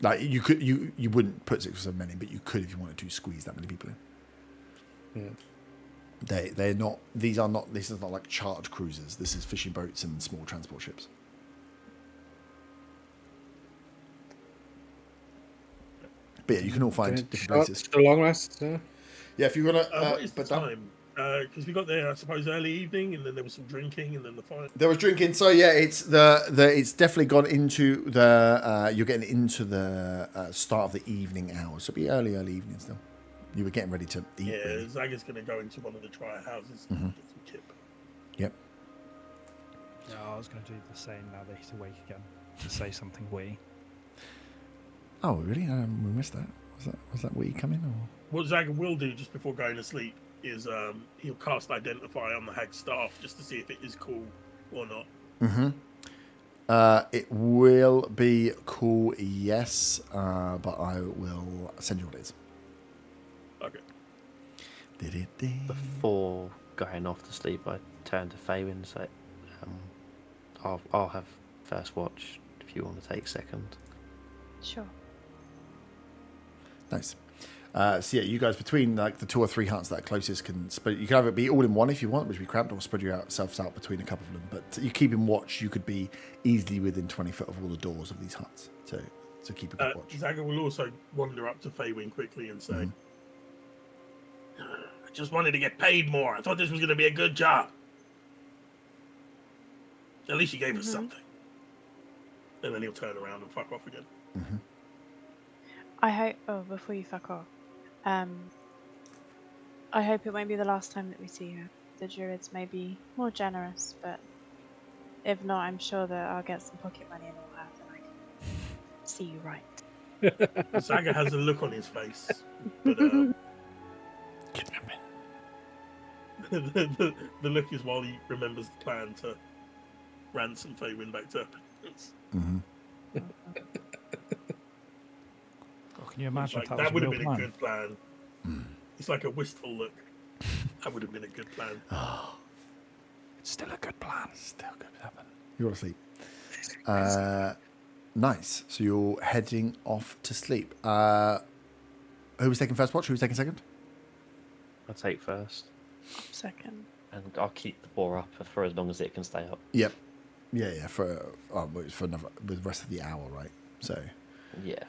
Like you wouldn't put 6 or 7 men in, but you could if you wanted to squeeze that many people in. Yeah. They're not. These are not. This is not like chartered cruisers. This is fishing boats and small transport ships. But yeah, you can all find different places. The long rest. Yeah. Yeah, if you want to. What is the time? Because we got there, I suppose, early evening, and then there was some drinking, and then the fire. There was drinking, so yeah, it's it's definitely gone into the. You're getting into the start of the evening hours. So it'll be early evening still. You were getting ready to eat. Yeah, really. Zaga's going to go into one of the trial houses and get some kip. Yep. Yeah, I was going to do the same now that he's awake again to say something witty. Oh really? We missed that. Was that where you come in or? What Zaga will do just before going to sleep is he'll cast Identify on the hag staff just to see if it is cool or not. It will be cool, yes, but I will send you what it is. Okay. Before going off to sleep, I turn to Faywin and say, I'll have first watch if you want to take second. Sure. Nice. So yeah, you guys between like the 2 or 3 huts that are closest can spread. You can have it be all in one if you want, which would be cramped, or spread yourselves out between a couple of them. But you keep in watch, you could be easily within 20 foot of all the doors of these huts. So keep a good watch. Zaga will also wander up to Faywin quickly and say, I just wanted to get paid more. I thought this was going to be a good job. At least you gave us something. And then he'll turn around and fuck off again. I hope. Oh, before you fuck off, I hope it won't be the last time that we see her. The druids may be more generous, but if not, I'm sure that I'll get some pocket money and all that, and I can see you right. Zaga has a look on his face, but the look is while he remembers the plan to ransom Faywin back to Can you imagine like, if that that would was have a been real a good plan. It's like a wistful look. That would have been a good plan. It's still a good plan. Still good happen. You want to sleep. Nice. So you're heading off to sleep. Who was taking first watch? Who was taking second? I'll take first, Second. and I'll keep the boar up for as long as it can stay up. Yep. Yeah. For another with the rest of the hour, right? So Yeah.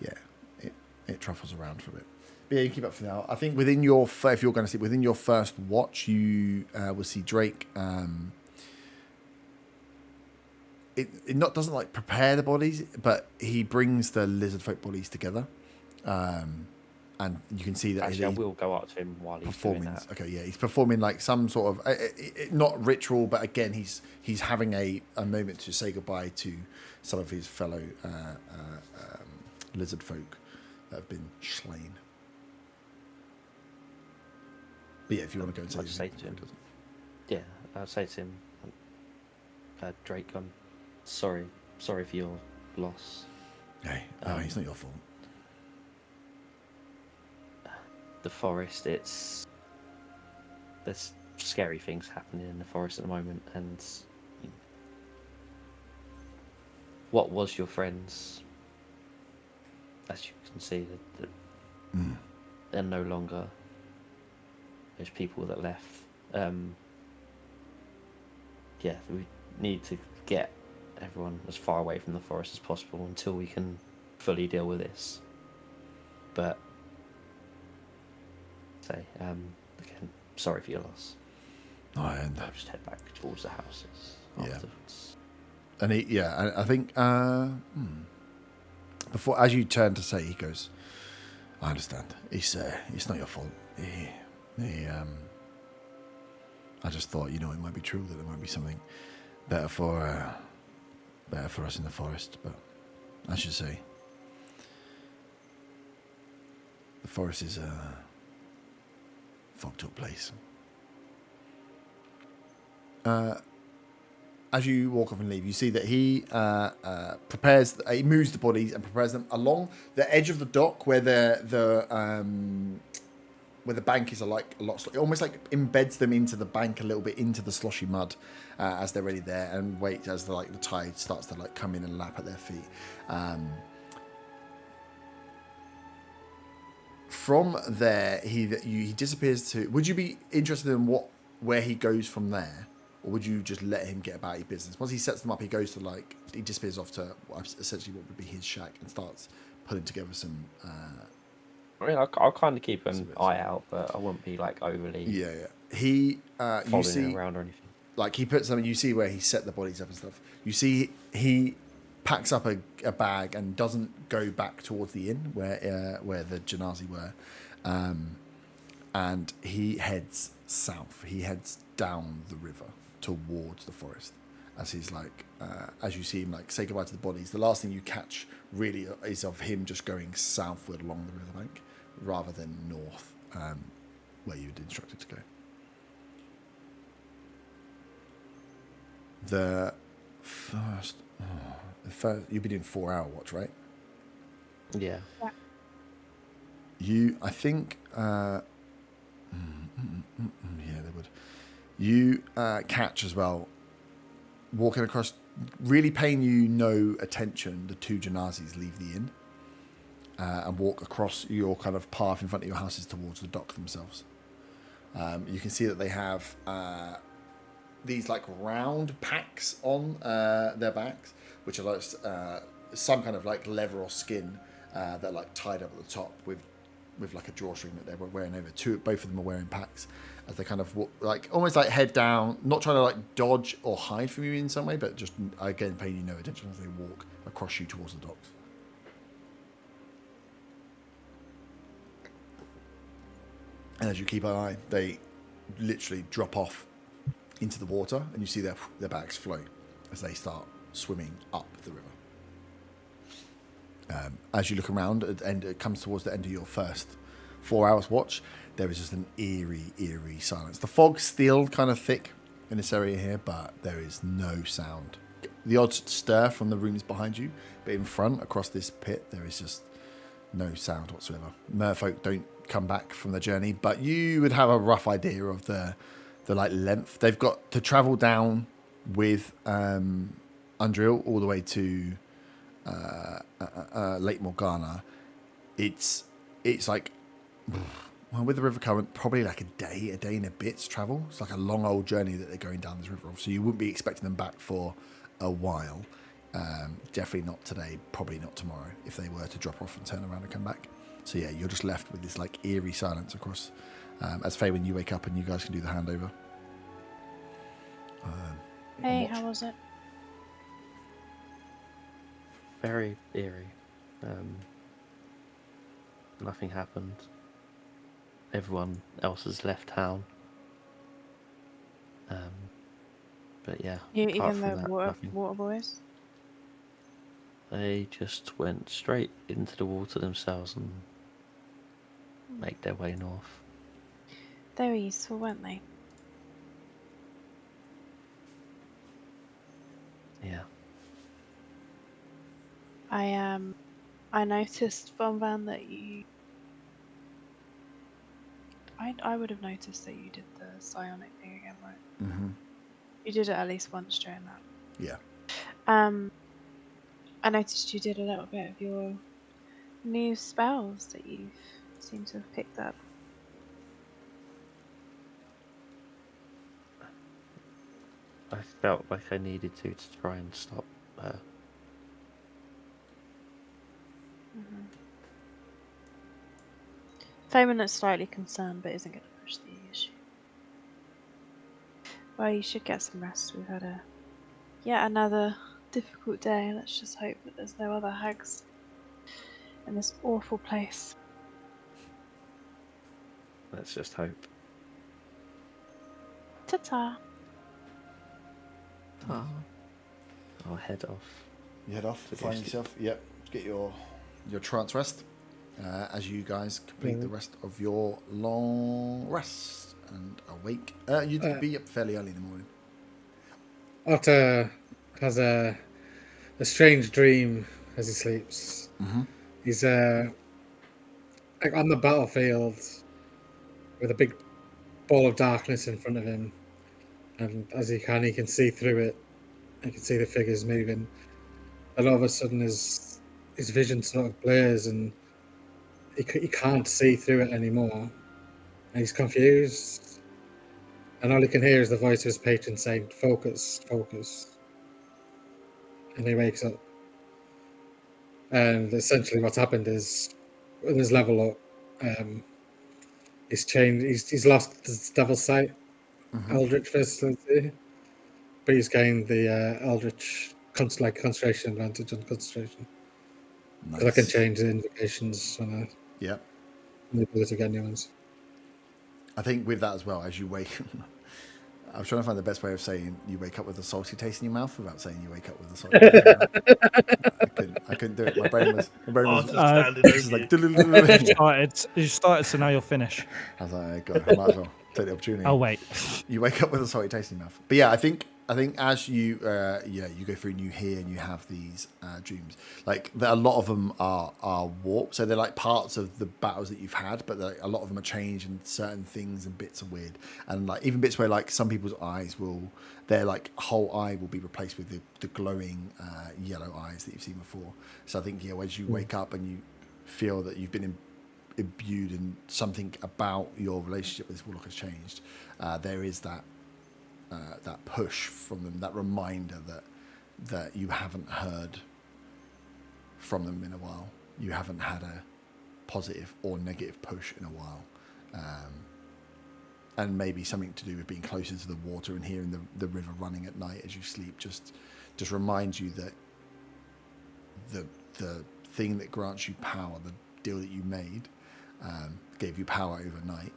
it truffles around for a bit. But yeah, you keep up for now. I think within your if you're going to sleep within your first watch, you will see Drake. It doesn't like prepare the bodies, but he brings the lizard folk bodies together, and you can see that Actually, I will go up to him while he's doing performing. that. Okay, yeah, he's performing like some sort of not ritual, but again, he's having a moment to say goodbye to some of his fellow lizard folk that have been slain. But yeah, if you want to go and I'll just say to him. Yeah, I'll say to him, Drake, I'm sorry for your loss. Hey, no, it's not your fault. The forest, there's scary things happening in the forest at the moment, and what was your friends, as you can see, that they're no longer those people that left. Yeah, we need to get everyone as far away from the forest as possible until we can fully deal with this. But again, sorry for your loss. And I'll just head back towards the houses afterwards. And I think before, as you turn to say, he goes, I understand. It's not your fault. I just thought, it might be true that there might be something better for us in the forest. But I should say, the forest is a fucked up place. As you walk off and leave, you see that he he moves the bodies and prepares them along the edge of the dock where the bank is almost like embeds them into the bank a little bit into the sloshy mud as they're ready there, and wait as the tide starts to come in and lap at their feet. From there, he disappears to. Would you be interested in where he goes from there? Or would you just let him get about his business? Once he sets them up, he goes to he disappears off to essentially what would be his shack and starts putting together some. I mean, I'll kind of keep an eye out, but I wouldn't be overly. Yeah. He you see around or anything. He puts something. You see where he set the bodies up and stuff. You see he packs up a bag and doesn't go back towards the inn where the Janazi were, and he heads south. He heads down the river towards the forest as he's as you see him say goodbye to the bodies. The last thing you catch really is of him just going southward along the riverbank rather than north, where you'd instructed to go. The first you've been doing 4-hour watch, right? Yeah. I think yeah, they would. You catch as well, walking across, really paying you no attention, the two Janazis leave the inn and walk across your kind of path in front of your houses towards the dock themselves. You can see that they have these round packs on their backs, which are some kind of leather or skin that tied up at the top with a drawstring that they're wearing over. Both of them are wearing packs as they kind of almost head down, not trying to dodge or hide from you in some way, but just again paying you no attention as they walk across you towards the docks. And as you keep an eye, they literally drop off into the water, and you see their backs float as they start swimming up the river. As you look around, and it comes towards the end of your first 4 hours watch, there is just an eerie silence. The fog's still kind of thick in this area here, but there is no sound. The odd stir from the rooms behind you, but in front, across this pit, there is just no sound whatsoever. Merfolk don't come back from the journey, but you would have a rough idea of the length. They've got to travel down with Undrill all the way to Lake Morgana. It's with the river current, probably a day and a bit's travel. It's a long old journey that they're going down this river. So you wouldn't be expecting them back for a while. Definitely not today, probably not tomorrow, if they were to drop off and turn around and come back. So yeah, you're just left with this eerie silence across. As Faye, when you wake up and you guys can do the handover. Hey, how was it? Very eerie. Nothing happened. Everyone else has left town. But yeah. Even the water boys? They just went straight into the water themselves and make their way north. They were useful, weren't they? Yeah. I noticed, Bonvan, that I would have noticed that you did the psionic thing again, right? Mm-hmm. You did it at least once during that. Yeah. I noticed you did a little bit of your new spells that you seem to have picked up. I felt like I needed to try and stop her. Mm-hmm. Feynman is slightly concerned, but isn't going to push the issue. Well, you should get some rest. We've had yet another difficult day. Let's just hope that there's no other hags in this awful place. Let's just hope. Ta-ta. I'll head off. You head off to To find sleep. yourself. Yep. Get your trance rest as you guys complete the rest of your long rest and awake. You'd be up fairly early in the morning. Otter has a strange dream as he sleeps. Mm-hmm. He's like on the battlefield with a big ball of darkness in front of him, and as he can see through it. He can see the figures moving. And all of a sudden, his vision sort of blurs, and he can't see through it anymore. And he's confused. And all he can hear is the voice of his patron saying, "Focus, focus." And he wakes up. And essentially, what's happened is, with his level up, he's changed. He's lost his Devil's Sight, Eldritch Facility, but he's gained the Eldritch concentration advantage on concentration. Nice. Because I can change the invocations on Yep. the ability to get new ones. I think with that as well, as you wake, I was trying to find the best way of saying you wake up with a salty taste in your mouth without saying you wake up with a salty taste in your mouth. I couldn't do it. My brain was just like. You started, so now you'll finish. I was like, God, I might as well take the opportunity. Oh wait. You wake up with a salty taste in your mouth. But yeah, I think as you you go through and you hear and you have these dreams, like a lot of them are warped, so they're like parts of the battles that you've had, but a lot of them are changed and certain things and bits are weird, and like even bits where like some people's eyes their like whole eye will be replaced with the glowing yellow eyes that you've seen before. So I think as you wake up and you feel that you've been imbued in something about your relationship with this warlock has changed, there is that push from them, that reminder that you haven't heard from them in a while. You haven't had a positive or negative push in a while. And maybe something to do with being closer to the water and hearing the river running at night as you sleep just reminds you that the thing that grants you power, the deal that you made, gave you power overnight,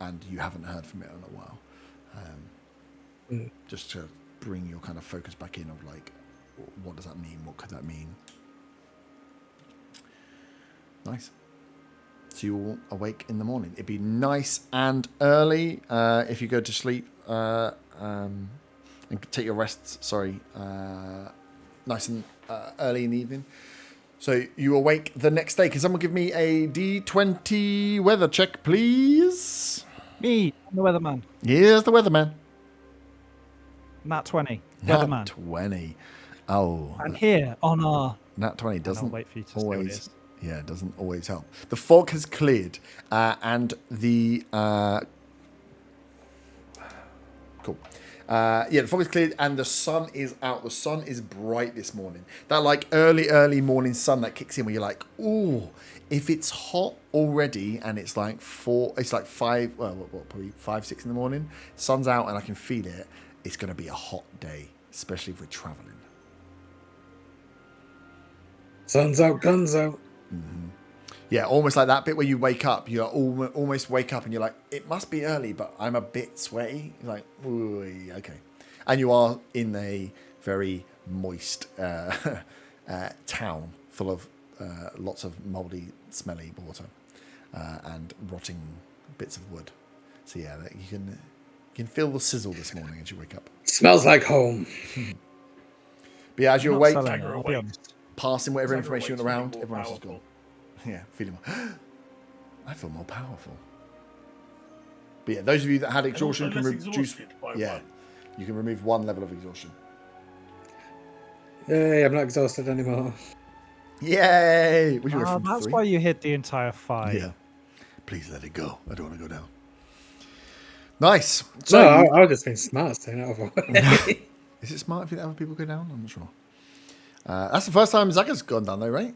and you haven't heard from it in a while. Just to bring your kind of focus back in of like, what does that mean? What could that mean? Nice. So you all awake in the morning. It'd be nice and early if you go to sleep and take your rests. Nice and early in the evening. So you awake the next day. Can someone give me a D20 weather check, please? Me, I'm the weatherman. Here's the weatherman. Nat 20. Nat Weatherman. 20. Oh. And here on our... Nat 20 doesn't I'll wait for you to see what it always... is. Yeah, it doesn't always help. The fog has cleared, and the... Cool. The fog is cleared and the sun is out. The sun is bright this morning. That like early morning sun that kicks in where you're like, ooh, if it's hot already and it's like 5, probably 5, 6 in the morning, sun's out and I can feel it, it's going to be a hot day, especially if we're traveling. Sun's out, guns out. Mm-hmm. Yeah, almost like that bit where you wake up. You almost wake up and you're like, it must be early, but I'm a bit sweaty. You're like, ooh, okay. And you are in a very moist town full of lots of mouldy, smelly water and rotting bits of wood. So yeah, you can feel the sizzle this morning as you wake up. Smells like home. But yeah, as you awake, I'll be honest. passing whatever Tiger information Wake's around, feeling everyone more else is gone. powerful. Yeah, feeling more. I feel more powerful. But yeah, those of you that had exhaustion And can also less reduce. exhausted by Yeah, one. you can remove 1 level of exhaustion. Yay, I'm not exhausted anymore. Yay! We should go from That's 3. why you hit the entire fight. Yeah. Please let it go. I don't want to go down. Nice. So, No, I was just being smart staying out of it. is it smart if you let other people go down? I'm not sure. That's the first time Zaga's gone down though, right?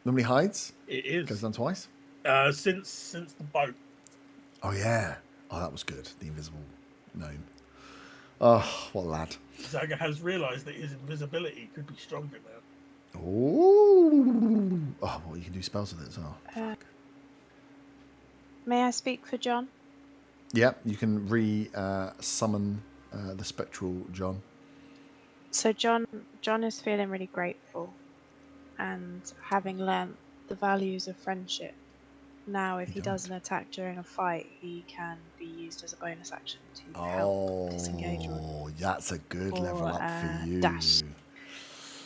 Normally hides. It Goes is. down twice. Since the boat. Oh yeah. Oh, that was good. The invisible gnome. Oh, what a lad. Zaga has realised that his invisibility could be stronger now. Oh, well, you can do spells with it as well. May I speak for John? Yep, you can summon the spectral John. So John is feeling really grateful, and having learnt the values of friendship. Now, if he does an attack during a fight, he can be used as a bonus action to help disengage Oh, that's a good level up for you. dash.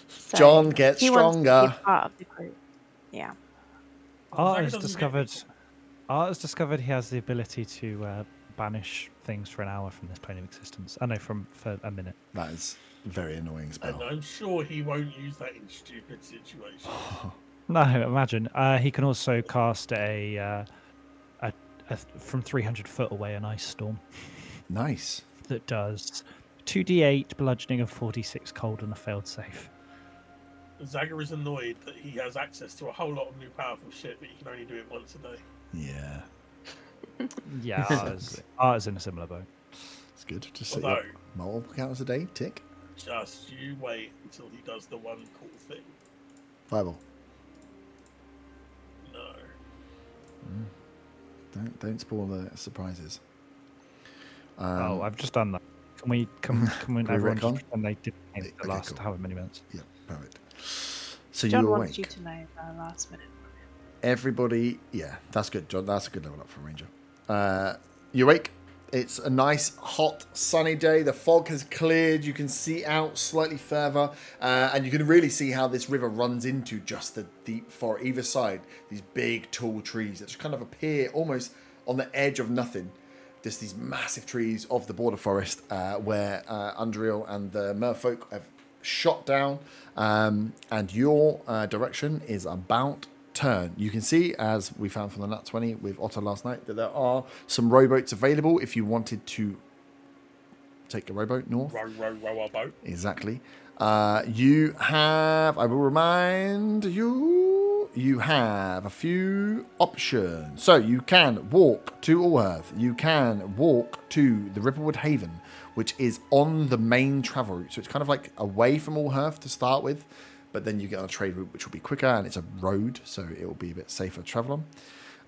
So John gets he wants to stronger. be part of the group. Yeah. Art Zaga has doesn't discovered he has the ability to banish things for an hour from this plane of existence. I know for a minute. That is a very annoying spell. And I'm sure he won't use that in stupid situations. No, imagine. He can also cast a from 300 foot away an ice storm Nice. that does 2d8 bludgeoning of 46 cold on a failed save. Zaga is annoyed that he has access to a whole lot of new powerful shit, but he can only do it once a day. Yeah. Yeah, Art is in a similar boat. It's good. Just set Although, your multiple counters a day. Tick. just you wait until he does the one cool thing. Fireball. No. Don't spoil the surprises. Oh, I've just done that. Can we everyone retcon? just pretend they did the Okay, last cool. however many minutes? Yeah, perfect. So John you wants awake. you to know last minute. Everybody, yeah, that's good, John. That's a good level up for Ranger. You awake. It's a nice, hot, sunny day. The fog has cleared. You can see out slightly further, and you can really see how this river runs into just the deep forest. Either side, these big, tall trees that just kind of appear almost on the edge of nothing. Just these massive trees of the border forest where Undreal and the merfolk have shot down, and your direction is about turn. You can see, as we found from the Nat 20 with Otto last night, that there are some rowboats available if you wanted to take a rowboat north. Row our boat. Exactly. You have, I will remind you, you have a few options. So you can walk to Allhearth. You can walk to the Ripplewood Haven, which is on the main travel route. So it's kind of like away from Allhearth to start with, but then you get on a trade route, which will be quicker, and it's a road, so it will be a bit safer to travel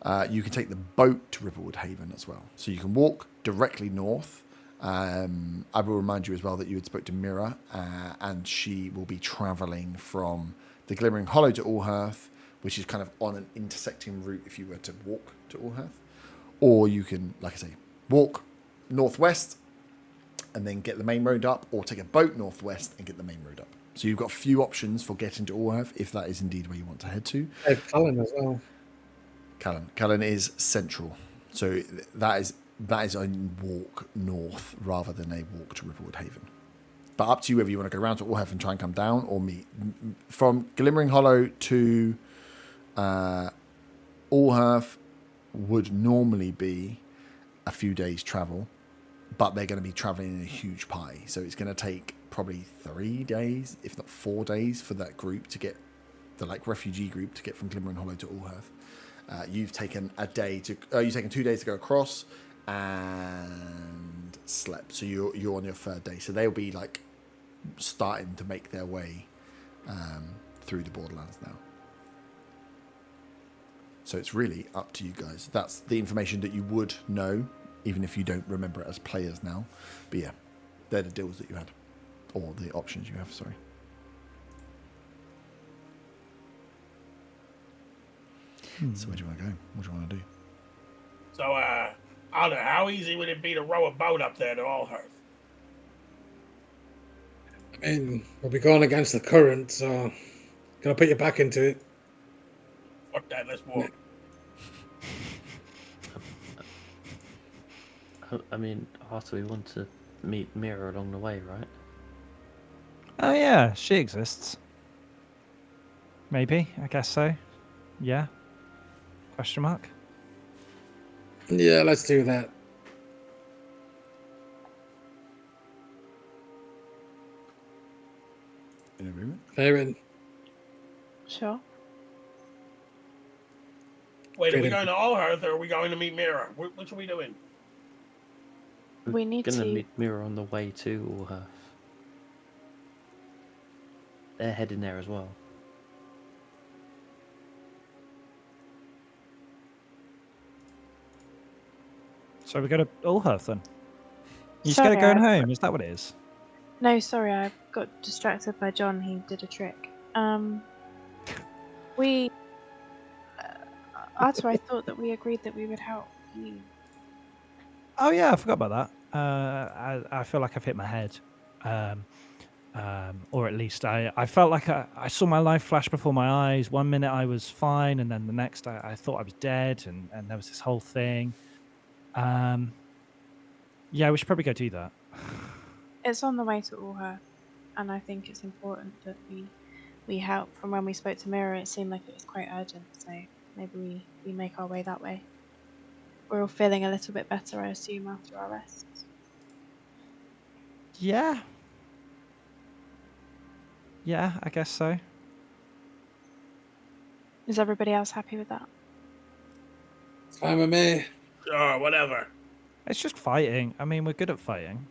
on. You can take the boat to Ripplewood Haven as well. So you can walk directly north. I will remind you as well that you had spoke to Mira, and she will be travelling from the Glimmering Hollow to Allhearth, which is kind of on an intersecting route if you were to walk to Allhearth. Or you can, like I say, walk northwest and then get the main road up, or take a boat northwest and get the main road up. So you've got a few options for getting to Allhearth if that is indeed where you want to head to. I have Cullen as well. Cullen is central, so that is a walk north rather than a walk to Ripplewood Haven. But up to you whether you want to go around to Allhearth and try and come down, or meet from Glimmering Hollow to Allhearth would normally be a few days travel, but they're going to be traveling in a huge party, so it's going to take probably 3 days, if not 4 days, for that group to get the refugee group to get from Glimmering Hollow to Allhearth. You've taken you've taken 2 days to go across and slept, so you're on your third day. So they'll be starting to make their way through the Borderlands now. So it's really up to you guys. That's the information that you would know, even if you don't remember it as players now. But yeah, they're the deals that you had. Or the options you have, sorry. So where do you want to go? What do you want to do? So, I don't know, how easy would it be to row a boat up there to Allhearth? I mean, we'll be going against the current, so gonna put you back into it. Fuck that, let's walk. I mean, Arthur, we want to meet Mira along the way, right? Oh yeah, she exists. Maybe, I guess so. Yeah. Question mark? Yeah, let's do that. In agreement? Aaron, Sure. Wait, are we Great. going to Allhearth or are we going to meet Mira? Which are we doing? We need Gonna to- meet Mira on the way to Allhearth. They're heading there as well. So we go to Ulhurth then. You Sorry, scared of going I- home? Is that what it is? No, sorry, I got distracted by John. He did a trick. We, Arthur, I thought that we agreed that we would help you. Oh yeah, I forgot about that. I feel like I've hit my head, or at least I felt like I saw my life flash before my eyes. One minute I was fine, and then the next I thought I was dead, and there was this whole thing. Yeah, we should probably go do that. It's on the way to Ulher, and I think it's important that we help. From when we spoke to Mira, it seemed like it was quite urgent, so maybe we make our way that way. We're all feeling a little bit better, I assume, after our rest. Yeah. Yeah, I guess so. Is everybody else happy with that? It's fine with me. Sure, whatever. It's just fighting. I mean, we're good at fighting.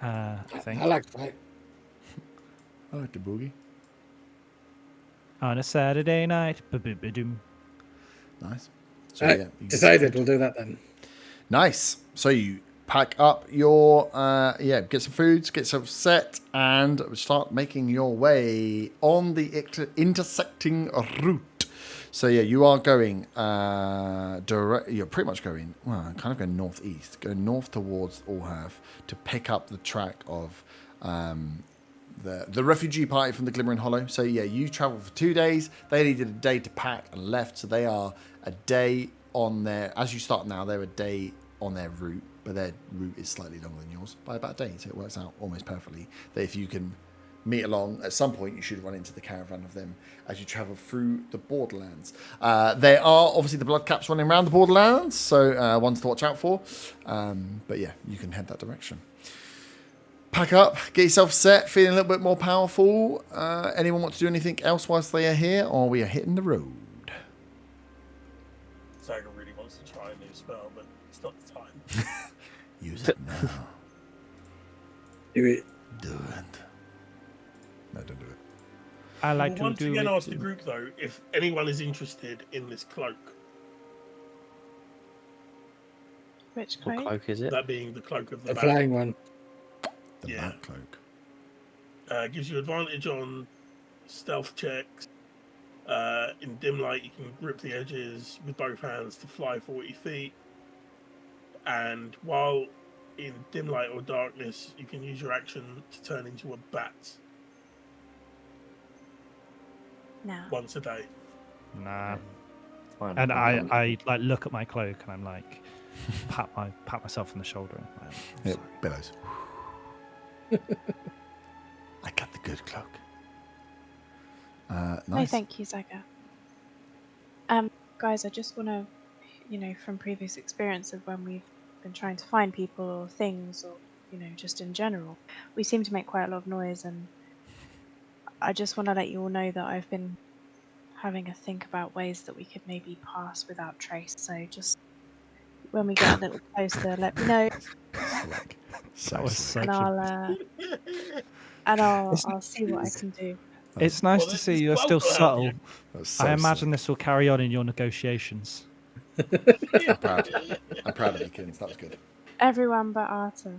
I think. I like to fight. I like the boogie. On a Saturday night. Ba-ba-ba-doom. Nice. So, Right, you get decided. some We'll do that then. Nice. So you pack up your get some foods, get some set, and start making your way on the intersecting route. So yeah, you are going direct. You're pretty much going kind of going northeast, going north towards Ulhurth to pick up the track of the refugee party from the Glimmering Hollow. So yeah, you travel for 2 days. They only did a day to pack and left, so they are a day on their. As you start now, they're a day on their route, but their route is slightly longer than yours by about a day, so it works out almost perfectly. That if you can meet along at some point, you should run into the caravan of them as you travel through the Borderlands. There are obviously the blood caps running around the Borderlands, so ones to watch out for. But yeah, you can head that direction. Pack up, get yourself set, feeling a little bit more powerful. Anyone want to do anything else whilst they are here, or we are hitting the road? Saga really wants to try a new spell, but it's not the time. Use it now. Do it. Do it. No, don't do it. I like We'll to once do again it. ask the group though if anyone is interested in this cloak. Which What cloak? cloak is it? That being the cloak of the The bat. flying one. The Yeah. bat cloak. Gives you advantage on stealth checks. In dim light, you can grip the edges with both hands to fly 40 feet. And while in dim light or darkness, you can use your action to turn into a bat No. once a day. Nah. Fine. And I like look at my cloak and I'm like pat myself on the shoulder. And I'm like, Yeah, sorry. billows. I got the good cloak. Nice. No, thank you, Zaga. Guys, I just want to, from previous experience of when we've been trying to find people or things or, just in general, we seem to make quite a lot of noise, and I just want to let you all know that I've been having a think about ways that we could maybe pass without trace. So just when we get a little closer, let me know, Slick. So That was slick. such and I'll It's- I'll see what I can do. It's nice Well, to this see is you're still cloak will help subtle. you. That was so I imagine slick. this will carry on in your negotiations. I'm proud. I'm proud of you, kids. That was good. Everyone but Arta.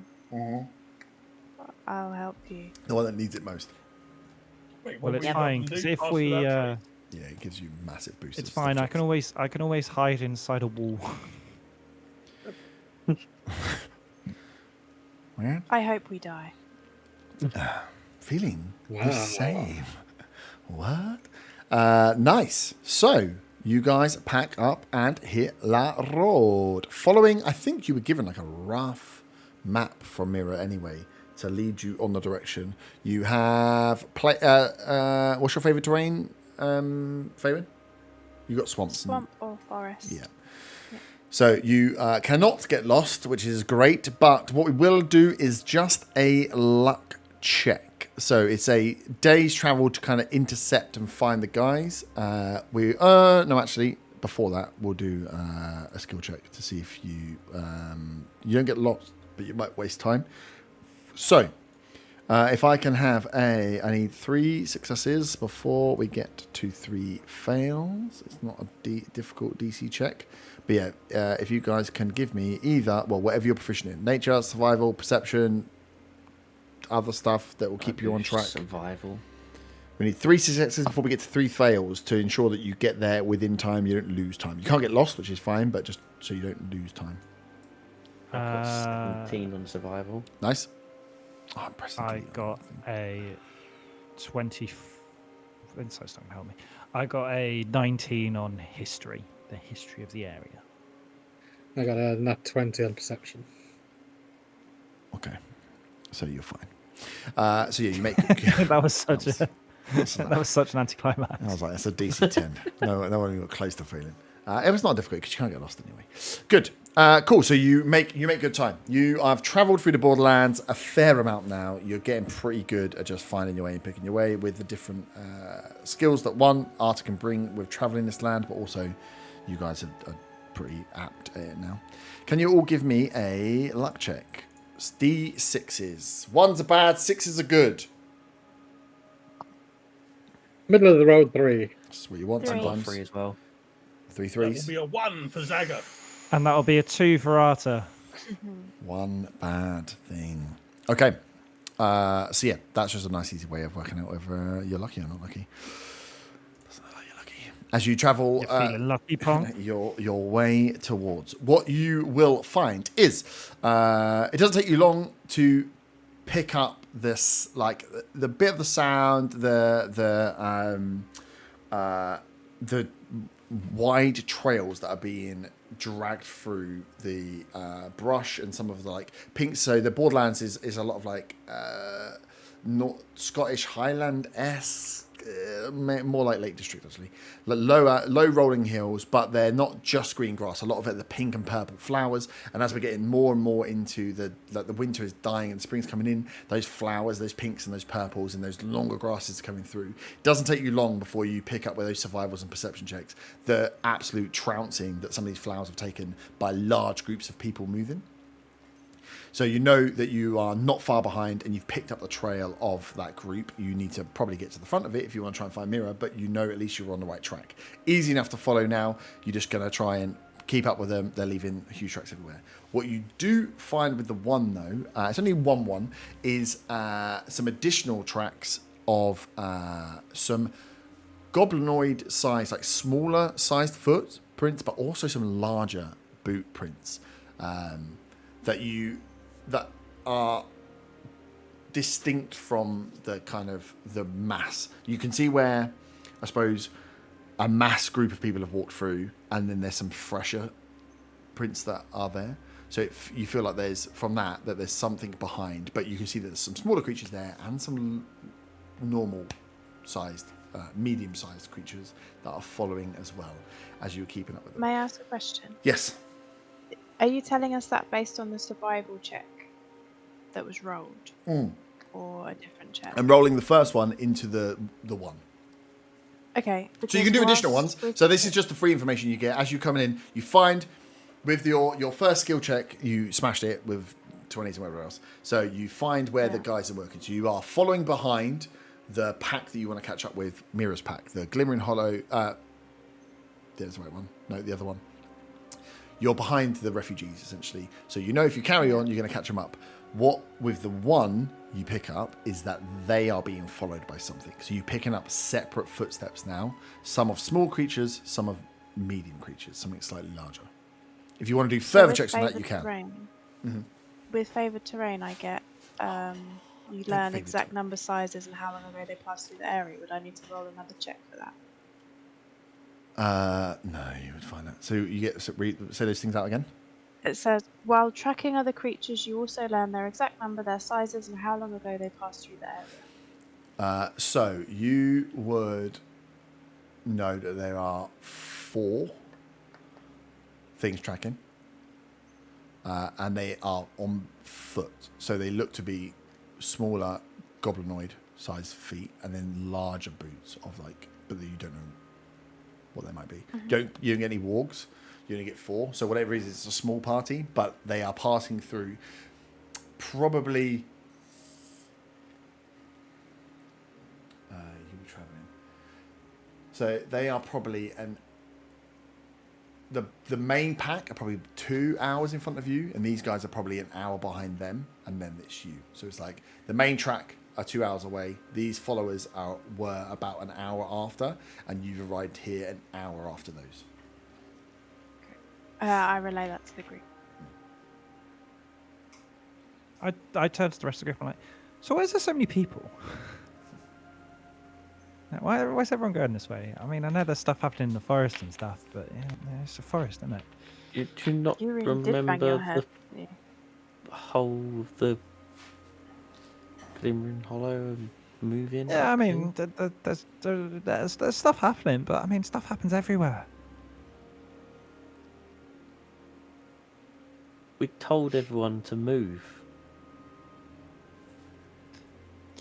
I'll help you. The one that needs it most. Wait, Well, what it's we fine can do, because if pass we, without trace. Yeah, it gives you massive boosts. it's of fine. stuff. I can always hide inside a wall. Yeah. I hope we die. Feeling the Wow. same. What? Nice. So you guys pack up and hit La Road. Following, I think you were given like a rough map from Mira anyway to lead you on the direction. You have what's your favorite terrain, Fabian? You got swamps. and- Swamp or forest? Yeah. So you cannot get lost, which is great. But what we will do is just a luck check. So it's a day's travel to kind of intercept and find the guys. No, actually, before that, we'll do a skill check to see if you don't get lost, but you might waste time. So If I can have I need 3 successes before we get to 3 fails. It's not a difficult DC check. But yeah, if you guys can give me either, well, whatever you're proficient in. Nature, survival, perception, other stuff that will keep you on track. Survival. We need 3 successes before we get to 3 fails to ensure that you get there within time. You don't lose time. You can't get lost, which is fine, but just so you don't lose time. I've got 17 on survival. Nice. Oh, I'm pressing I delete. got a 20. Insights don't help me. I got a 19 on history, the history of the area. I got a nat 20 on perception. Okay, so you're fine. So yeah, you make. That was such that that was such an anticlimax. I was like, that's a DC 10. No one even got close to failing. It was not difficult because you can't get lost anyway. Good. Cool. So you make good time. You have travelled through the Borderlands a fair amount now. You're getting pretty good at just finding your way and picking your way with the different skills that Arta can bring with travelling this land, but also you guys are pretty apt at it now. Can you all give me a luck check? D6s. 1s are bad, 6s are good. Middle of the road 3. That's what you want 3. I got sometimes. 3 as well. 3 That will threes. be a 1 for Zaga. And that'll be a 2 for Arta. 1 bad thing. Okay. So yeah, that's just a nice easy way of working out whether you're lucky or not lucky. Doesn't look like you're lucky. As you travel You're feeling lucky, Pong. your way towards, what you will find is it doesn't take you long to pick up this, like the bit of the sound, the wide trails that are being dragged through the brush and some of the like pink. So the Borderlands is a lot of like not Scottish Highland-esque, more like Lake District actually, like low rolling hills, but they're not just green grass. A lot of it are the pink and purple flowers, and as we're getting more and more into the winter is dying and spring's coming in, those flowers, those pinks and those purples and those longer grasses are coming through. It doesn't take you long before you pick up with those survivals and perception checks the absolute trouncing that some of these flowers have taken by large groups of people moving. So you know that you are not far behind and you've picked up the trail of that group. You need to probably get to the front of it if you want to try and find Mira, but you know at least you're on the right track. Easy enough to follow now. You're just going to try and keep up with them. They're leaving huge tracks everywhere. What you do find with the 1, though, it's only 1, is some additional tracks of some goblinoid size, like smaller sized footprints, but also some larger boot prints that are distinct from the kind of the mass. You can see where, I suppose, a mass group of people have walked through, and then there's some fresher prints that are there. So you feel like there's something behind, but you can see that there's some smaller creatures there and some normal-sized, medium-sized creatures that are following as well as you're keeping up with them. May I ask a question? Yes. Are you telling us that based on the survival check that was rolled, or a different check? I'm rolling the first one into the 1. Okay. So you can do additional ones. So this is just the free information you get as you're coming in. You find with your first skill check, you smashed it with 20s and whatever else. So you find where the guys are working. So you are following behind the pack that you want to catch up with, Mira's pack, the Glimmering Hollow. There's the right one. No, the other one. You're behind the refugees, essentially. So you know if you carry on, you're going to catch them up. What with the 1 you pick up is that they are being followed by something. So you're picking up separate footsteps now. Some of small creatures, some of medium creatures, something slightly larger. If you want to do further checks on that, you can. Mm-hmm. With favoured terrain, I get you learn exact number sizes and how long ago they passed through the area. Would I need to roll another check for that? No, you would find that. So you get say those things out again. It says, while tracking other creatures, you also learn their exact number, their sizes, and how long ago they passed through the area. So you would know that there are 4 things tracking, and they are on foot. So they look to be smaller goblinoid sized feet, and then larger boots of but you don't know what they might be. You don't get any wargs. You only get 4. So whatever it is, it's a small party, but they are passing through probably So they are probably the main pack are probably 2 hours in front of you, and these guys are probably an hour behind them, and then it's you. So it's like the main track are 2 hours away. These followers were about an hour after, and you've arrived here an hour after those. I relay that to the group. I turn to the rest of the group and I'm like, so why is there so many people? Why is everyone going this way? I mean, I know there's stuff happening in the forest and stuff, but yeah, it's a forest, isn't it? Do you not You really did bang your remember head. the whole of the Glimmering Hollow and moving? Yeah, I mean, there's stuff happening, but I mean, stuff happens everywhere. We told everyone to move.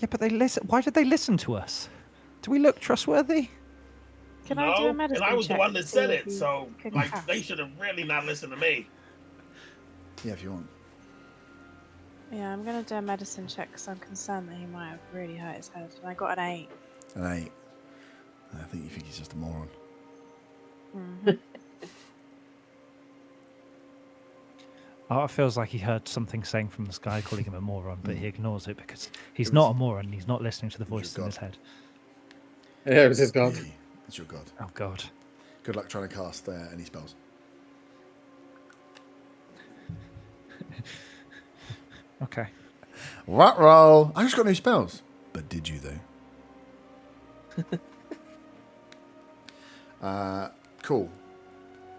Yeah, but they listen. Why did they listen to us? Do we look trustworthy? Can I do a And medicine I was the check one to that see said if it, you so can like cast? they should have really not listened to me. Yeah, if you want. Yeah, I'm gonna do a medicine check because I'm concerned that he might have really hurt his head. And I got an 8. An 8. I think you think he's just a moron. Mhm. Oh, it feels like he heard something saying from the sky calling him a moron, but he ignores it because he's not a moron. He's not listening to the voice in God. his head. Yeah, it was his god. It's your god. Oh, God. Good luck trying to cast any spells. Okay. Rat roll. I just got new spells. But did you, though? Cool.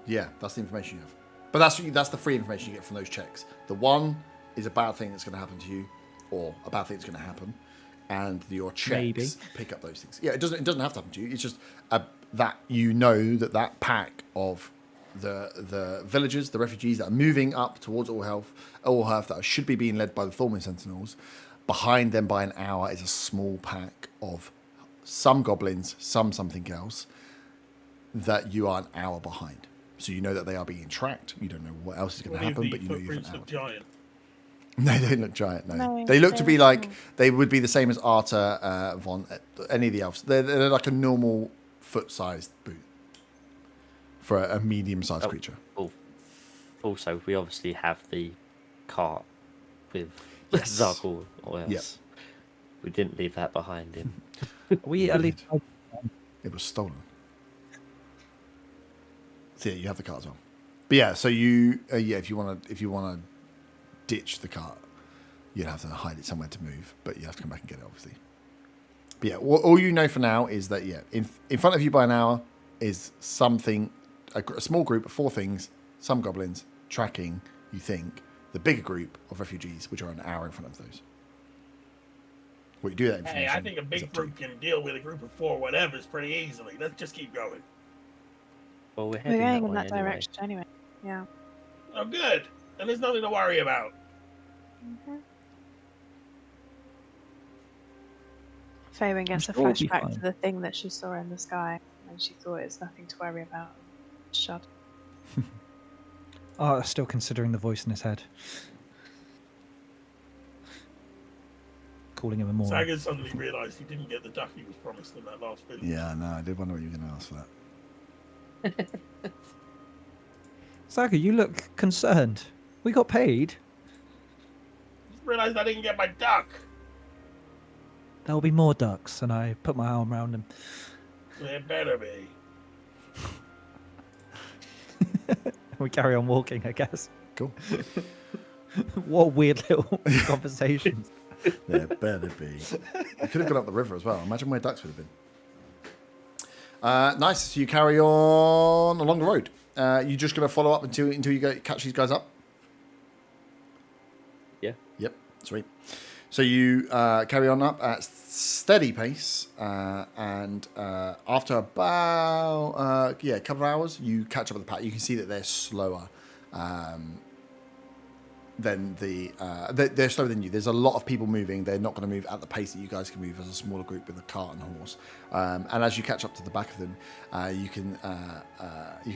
Yeah, that's the information you have. But that's the free information you get from those checks. The one is a bad thing that's going to happen to you, or a bad thing that's going to happen, and your checks Maybe. pick up those things. Yeah, it doesn't have to happen to you. It's just that you know that pack of the villagers, the refugees that are moving up towards Allhealth that should be being led by the Thornwind Sentinels. Behind them by an hour is a small pack of some goblins, something else, that you are an hour behind. So you know that they are being tracked. You don't know what else is going to happen, but you know you're an hour. Giant. No, they don't look giant. No, No, they look to be they're like small. they would be the same as Arta, Von, any of the elves. They're like a normal foot-sized boot for a medium-sized creature. Also, we obviously have the cart with Yes. Zarkle oils. Yep. We didn't leave that behind him. We at least. It was stolen. So yeah, you have the cart as well. But yeah, so you if you want to ditch the cart, you'd have to hide it somewhere to move. But you have to come back and get it, obviously. But yeah, all you know for now is that in front of you by an hour is something, a small group of 4 things, some goblins tracking. You think the bigger group of refugees, which are an hour in front of those. What you do that information? Hey, I think a is big up to you. group can deal with a group of 4 whatever's pretty easily. Let's just keep going. Well, we're We're heading going that in way that anyway. direction anyway. Yeah. Oh, good. And there's nothing to worry about. Faywin gets a sure we'll be flashback fine. to the thing that she saw in the sky, and she thought it was nothing to worry about. Shut. Oh, still considering the voice in his head. Calling him a moron. Sagan suddenly realised he didn't get the duck he was promised in that last video. Yeah, no, I did wonder what you were going to ask for that. Saga, you look concerned. We got paid. Just realised I didn't get my duck. There'll be more ducks, and I put my arm around him. There better be. We carry on walking, I guess. Cool. What weird little conversations. There better be. You could have gone up the river as well. Imagine where ducks would have been. Nice. So you carry on along the road. You just going to follow up until you catch these guys up? Yeah. Yep. Sweet. So you carry on up at steady pace, and after about a couple of hours, you catch up with the pack. You can see that they're slower than they're slower than you. There's a lot of people moving. They're not going to move at the pace that you guys can move as a smaller group with a cart and a horse. And as you catch up to the back of them, you can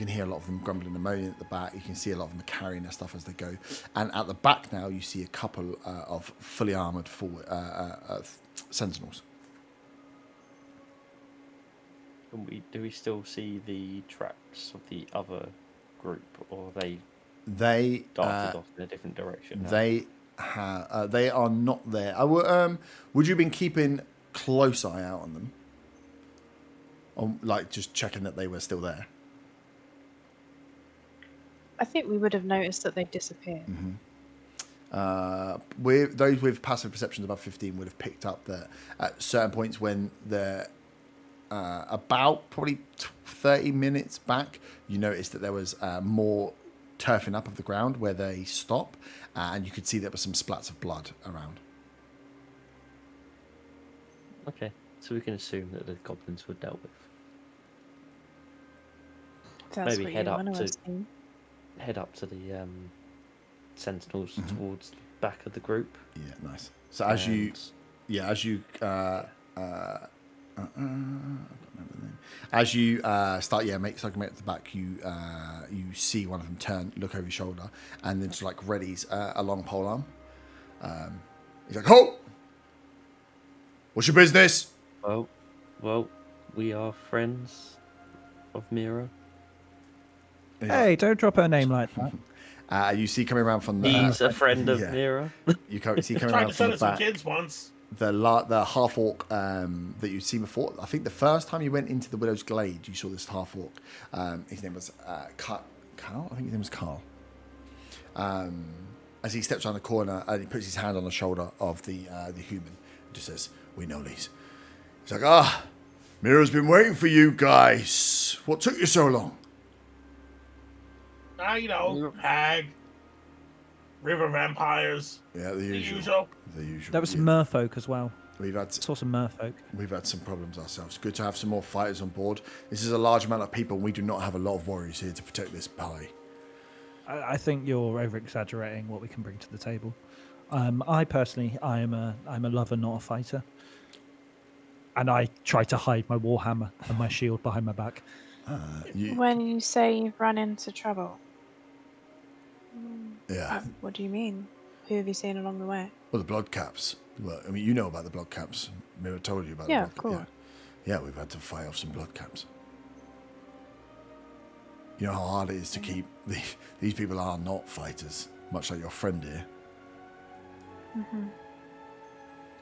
hear a lot of them grumbling and moaning at the back. You can see a lot of them carrying their stuff as they go. And at the back now, you see a couple of fully armored sentinels. Do we still see the tracks of the other group, or are they They darted off in a different direction now? they are not there. Would you have been keeping close eye out on them? Like just checking that they were still there? I think we would have noticed that they disappeared. Those with passive perceptions above 15 would have picked up that at certain points when they're about probably 30 minutes back, you noticed that there was more turfing up of the ground where they stop, and you could see there were some splats of blood around. Okay, so we can assume that the goblins were dealt with. That's Maybe what head you up want to- assume. Head up to the sentinels towards the back of the group. Yeah, nice. So as you start, make at the back, you see one of them turn, look over your shoulder, and then just like readies a long pole arm. He's like, "Halt! What's your business?" Well, we are friends of Mira. And he's Hey, don't drop her name like that. you see coming around from the He's a friend of yeah. Mira. you see coming Tried around to from sell the us some back. kids once. The half orc that you'd seen before. I think the first time you went into the Widow's Glade, you saw this half orc. His name was Carl. I think his name was Carl. As he steps around the corner and he puts his hand on the shoulder of the human, and just says, "We know these." He's like, Mira's been waiting for you guys. What took you so long? Hag, river vampires. Yeah, the The usual. usual. The usual. There was some yeah. merfolk as well. We've had Saw some merfolk. some problems ourselves. Good to have some more fighters on board. This is a large amount of people, and we do not have a lot of warriors here to protect this pie. I think you're over exaggerating what we can bring to the table. I personally, I'm a lover, not a fighter, and I try to hide my warhammer and my shield behind my back. When you say you've run into trouble, Yeah. what do you mean? Who have you seen along the way? Well, the blood caps. Well, I mean, you know about the blood caps. Mira told you about Yeah, the of blood course. Yeah, we've had to fight off some blood caps. You know how hard it is to keep... These people are not fighters, much like your friend here.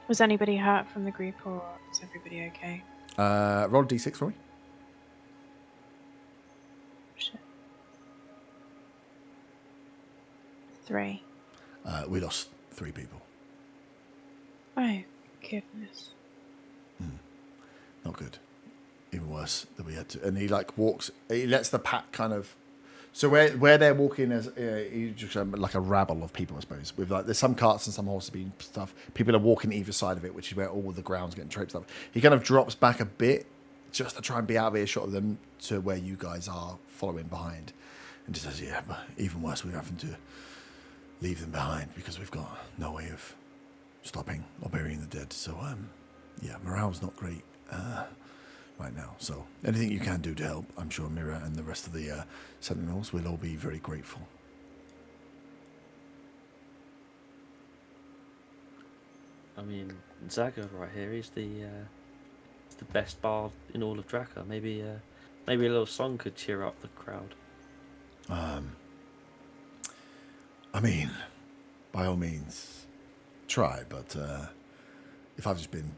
Was anybody hurt from the group, or is everybody okay? Roll a d6 for me. Shit. 3. We lost 3 people. Oh, goodness. Not good. Even worse that we had to... And he, like, walks... He lets the pack kind of... So where they're walking as just like a rabble of people, I suppose. With like, there's some carts and some horses being stuff. People are walking either side of it, which is where all the ground's getting traipsed up. He kind of drops back a bit just to try and be out of earshot of them to where you guys are following behind, and just says, "Yeah, but even worse, we're having to leave them behind because we've got no way of stopping or burying the dead. So yeah, morale's not great right now. So anything you can do to help, I'm sure Mira and the rest of the Sentinels will all be very grateful." I mean, Zaga right here is the best bard in all of Draka. Maybe a little song could cheer up the crowd. I mean, by all means, try. But if I've just been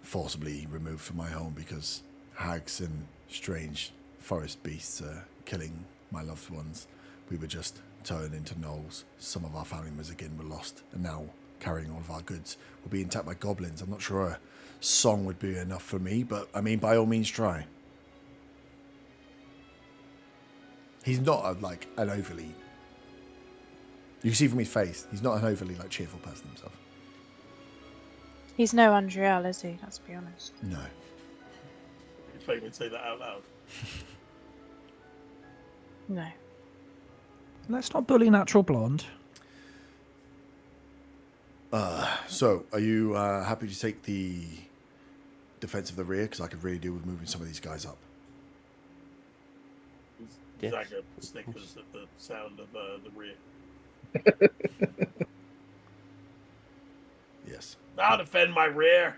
forcibly removed from my home because hags and strange forest beasts are killing my loved ones, we were just turned into gnolls. Some of our family members again were lost, and now carrying all of our goods were being attacked by goblins. I'm not sure a song would be enough for me, but I mean, by all means, try. He's not an overly... You can see from his face, he's not an overly cheerful person himself. He's no Andriel, is he? Let's be honest. No. If I would say that out loud. No. Let's not bully Natural Blonde. So, are you happy to take the defense of the rear? Because I could really do with moving some of these guys up. Yes. Zaga snickers at the sound of the rear. Yes. I'll defend my rear.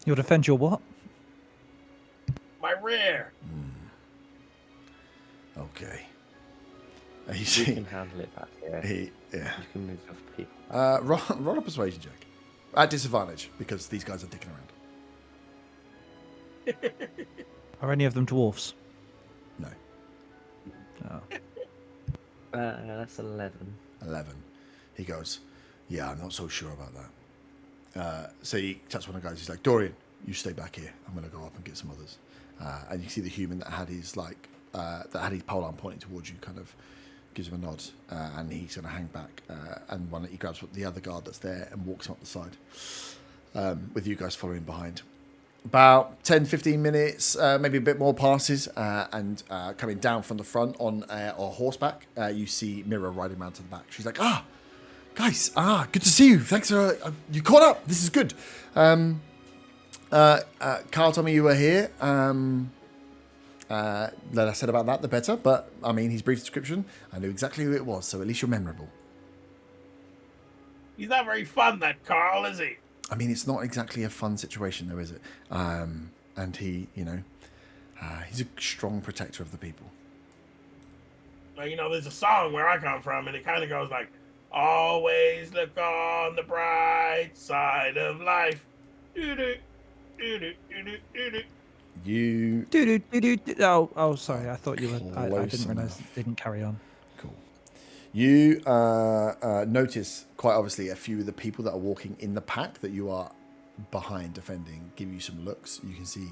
You'll defend your what? My rear. Okay. You You see, can handle it back here. yeah. You can move other people. Roll a persuasion check at disadvantage because these guys are dicking around. Are any of them dwarfs? No, Oh. That's 11. 11. He goes, yeah, I'm not so sure about that. So he chats one of the guys. He's like, Dorian, you stay back here. I'm going to go up and get some others. And you see the human that had his pole arm pointing towards you, kind of gives him a nod, and he's going to hang back. And he grabs the other guard that's there and walks him up the side, with you guys following behind. About 10, 15 minutes, maybe a bit more passes, and coming down from the front on a horseback, you see Mira riding around to the back. She's like, guys, good to see you. Thanks for, you caught up. This is good. Carl told me you were here. The less I said about that, the better. But, I mean, his brief description, I knew exactly who it was, so at least you're memorable. He's not very fun, that Carl, is he? I mean, it's not exactly a fun situation, though, is it? And he, he's a strong protector of the people. Well, there's a song where I come from, and it kind of goes like, always look on the bright side of life. Do-do, do-do, do-do, do-do. You... Oh, sorry. I thought you were... I Close didn't realise enough. it didn't carry on. Cool. You notice, quite obviously, a few of the people that are walking in the pack that you are behind defending give you some looks. You can see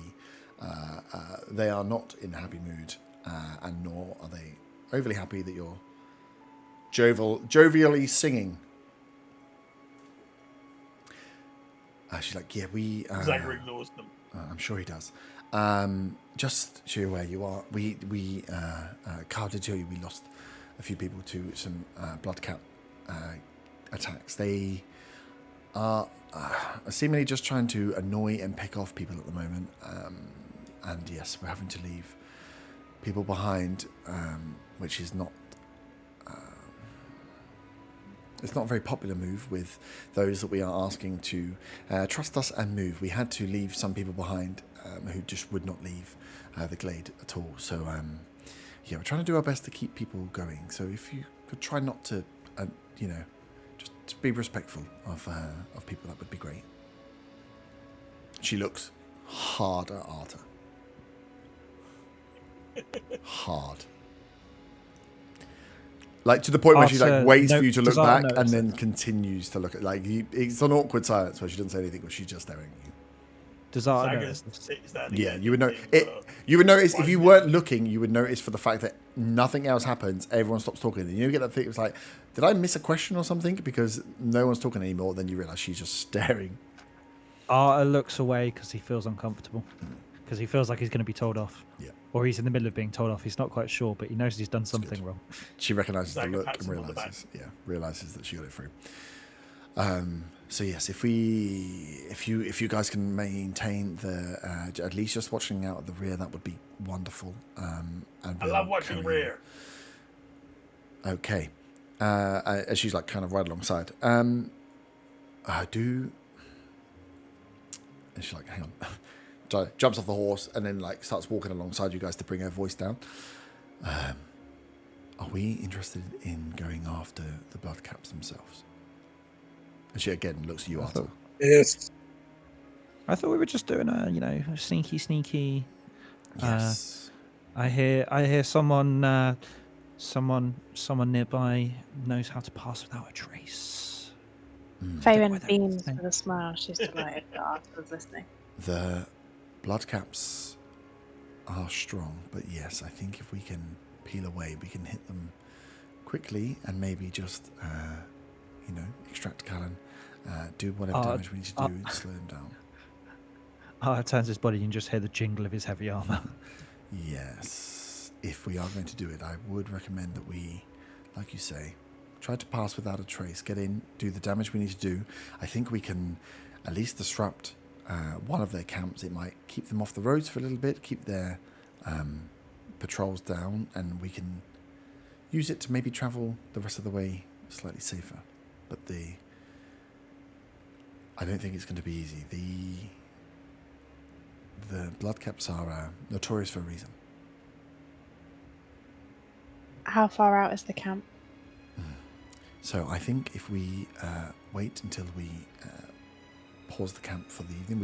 they are not in a happy mood, and nor are they overly happy that you're jovially singing. She's like, yeah, we... Zyger ignores them. I'm sure he does. Just so you're aware, you are... Carl did tell you we lost a few people to some blood cap attacks. They are seemingly just trying to annoy and pick off people at the moment. And yes, we're having to leave people behind, which is not... it's not a very popular move with those that we are asking to trust us and move. We had to leave some people behind who just would not leave the glade at all. So, yeah, we're trying to do our best to keep people going. So if you could try not to, just be respectful of people, that would be great. She looks hard at Arta. Hard. Like, to the point where she waits for you to look back and then continues to look at, it's an awkward silence where she doesn't say anything, but she's just staring at you. Does Arta know? Yeah, you would know it. You would notice if you weren't looking. You would notice for the fact that nothing else happens. Everyone stops talking. And you get that thing. It's like, did I miss a question or something? Because no one's talking anymore. Then you realise she's just staring. Arta looks away because he feels uncomfortable. Because he feels like he's going to be told off. Yeah. Or he's in the middle of being told off. He's not quite sure, but he knows he's done something wrong. She recognises the Zyger look pats and him on the realises that she got it through. So yes, if you guys can maintain the at least just watching out at the rear, that would be wonderful. And I love watching rear. Okay, as she's like kind of right alongside. And she's like, hang on, jumps off the horse and then like starts walking alongside you guys to bring her voice down. Are we interested in going after the blood caps themselves? And she again looks at you, Arta. Yes. I thought we were just doing a, sneaky. Yes. I hear someone nearby knows how to pass without a trace. Faven beams with a smile. She's delighted that Arthur's listening. The blood caps are strong, but yes, I think if we can peel away, we can hit them quickly and maybe just, extract Callan, do whatever damage we need to do and slow him down. It turns his body, you can just hear the jingle of his heavy armor. Yes. If we are going to do it, I would recommend that we, like you say, try to pass without a trace, get in, do the damage we need to do. I think we can at least disrupt one of their camps. It might keep them off the roads for a little bit, keep their patrols down, and we can use it to maybe travel the rest of the way slightly safer. But I don't think it's going to be easy. the Bloodcaps are notorious for a reason. How far out is the camp? So I think if we wait until we pause the camp for the evening,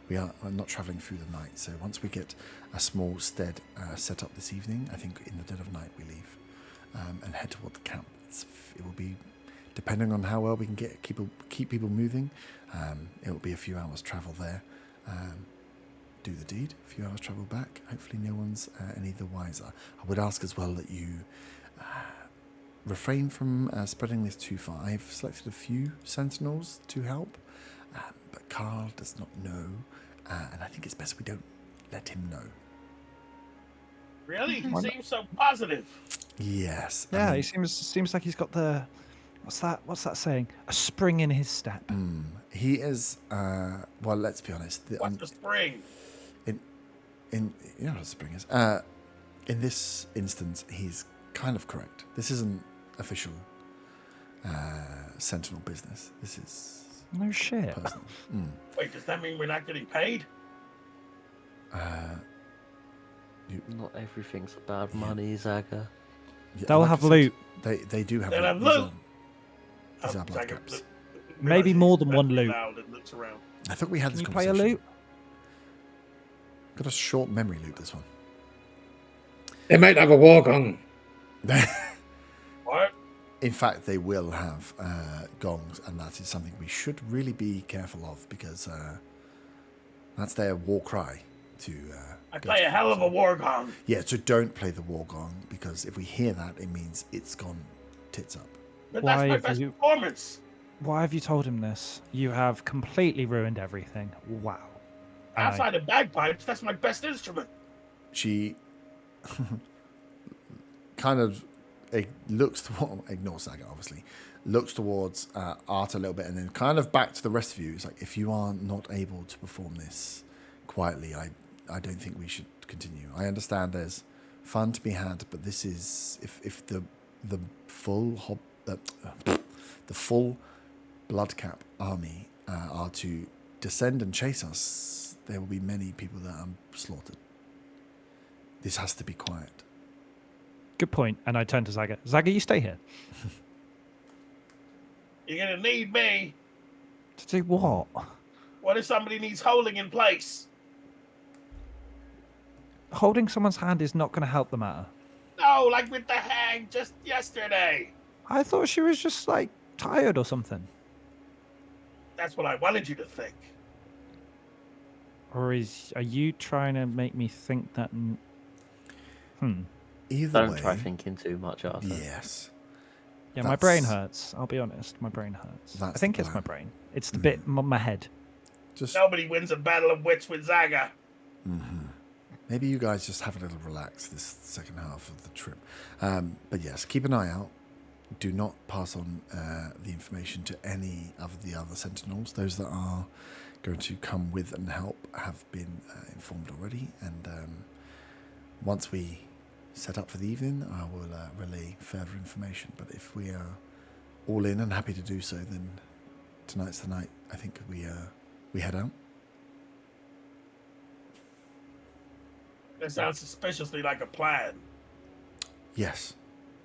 we are not travelling through the night. So once we get a small stead set up this evening, I think in the dead of night we leave and head toward the camp. It will be, depending on how well we can keep people moving, it will be a few hours travel there. Do the deed, a few hours travel back. Hopefully no one's any the wiser. I would ask as well that you refrain from spreading this too far. I've selected a few sentinels to help, but Carl does not know, and I think it's best we don't let him know. Really? He seems so positive. Yes. Yeah, he seems like he's got the what's that saying? A spring in his step. He is. Well, let's be honest. What's the spring? You know what a spring is. In this instance, he's kind of correct. This isn't official Sentinel business. This is No shit. personal. Wait, does that mean we're not getting paid? Not everything's about money, Zaga. Yeah, They'll like have I said, loot. They do have They'll have these loot. These are Zaga Bloodcaps. Maybe realizes more he's than one definitely loot. loud and looks around. I thought we had this Can you play a conversation. loot? Got a short memory loop, this one. They might have a war gong. What? In fact, they will have gongs, and that is something we should really be careful of, because that's their war cry to... I go play to a hell of a war. war gong. Yeah, so don't play the war gong, because if we hear that, it means it's gone tits up. But Why that's my have best you- performance. Why have you told him this? You have completely ruined everything. Wow. And I- Outside of bagpipes, that's my best instrument. She kind of looks toward, ignores Saga obviously, looks towards Art a little bit, and then kind of back to the rest of you. It's like, if you are not able to perform this quietly, I don't think we should continue. I understand there's fun to be had, but this is, if the full the full Bloodcap army are to descend and chase us, there will be many people that are slaughtered. This has to be quiet. Good point. And I turn to Zaga. Zaga, you stay here. You're gonna need me. To do what? What if somebody needs holding in place? Holding someone's hand is not going to help the matter. No, like with the hag just yesterday. I thought she was just like tired or something. That's what I wanted you to think. Or are you trying to make me think that? Either Don't way, try thinking too much, Arthur. yes. Yeah, my brain That's- hurts. I'll be honest, my brain hurts. I That's think the it's my plan. brain. It's the bit my head. Just Nobody wins a battle of wits with Zaga. maybe you guys just have a little relax this second half of the trip. But yes, keep an eye out. Do not pass on the information to any of the other sentinels. Those that are going to come with and help have been informed already. And once we set up for the evening, I will relay further information. But if we are all in and happy to do so, then tonight's the night. I think we head out. That sounds suspiciously like a plan. Yes,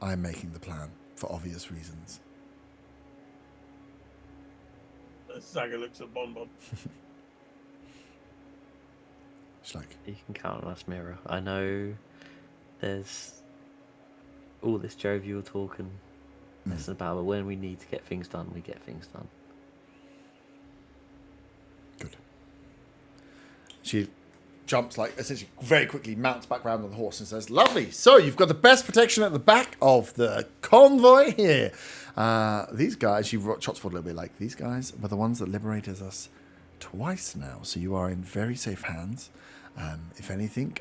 I'm making the plan for obvious reasons. Zaga looks at Bonbon. It's like, You can count on us, Mira. I know there's all this jovial talk and messing about, but when we need to get things done, we get things done. good. She jumps, like, essentially very quickly mounts back round on the horse and says, lovely, so you've got the best protection at the back of the convoy here. These guys, she trots forward a little bit, like, these guys were the ones that liberated us twice now, so you are in very safe hands. If anything,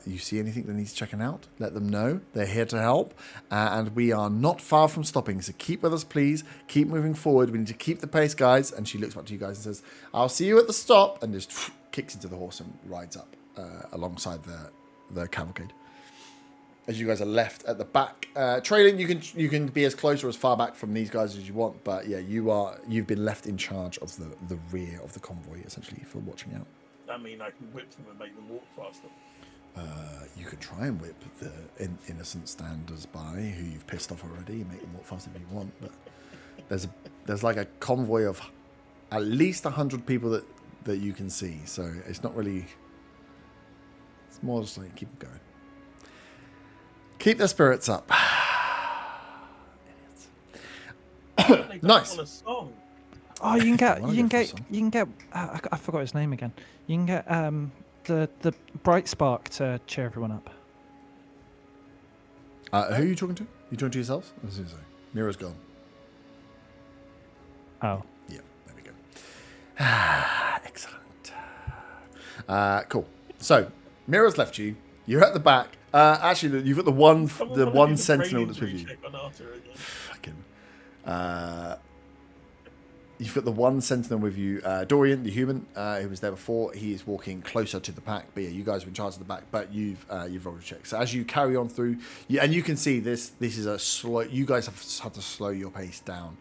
you see anything that needs checking out, let them know. They're here to help, and we are not far from stopping, so keep with us, please. Keep moving forward. We need to keep the pace, guys. And she looks back to you guys and says, I'll see you at the stop, and just kicks into the horse and rides up alongside the cavalcade. As you guys are left at the back, trailing, you can be as close or as far back from these guys as you want, but yeah, you've been left in charge of the rear of the convoy, essentially, for watching out. that mean I can whip them and make them walk faster? You could try and whip the innocent standers by who you've pissed off already. Make them walk faster if you want, but there's like a convoy of at least 100 people that you can see. So it's not really. It's more just like keep them going. Keep their spirits up. Nice. On a song. Oh, you can Well, get. I forgot his name again. You can get the bright spark to cheer everyone up. Who are you talking to? You talking to yourselves? I was going to say, Mira's gone. Oh, Yeah, there we go. Excellent. Cool. So Mira's left you. You're at the back. Actually, you've got the one sentinel that's with you. Fucking. You've got the one sentinel with you, Dorian, the human, who was there before. He is walking closer to the pack. But yeah, you guys are in charge of the back. But you've rolled a check. So as you carry on through, and you can see this is a slow. You guys have had to slow your pace down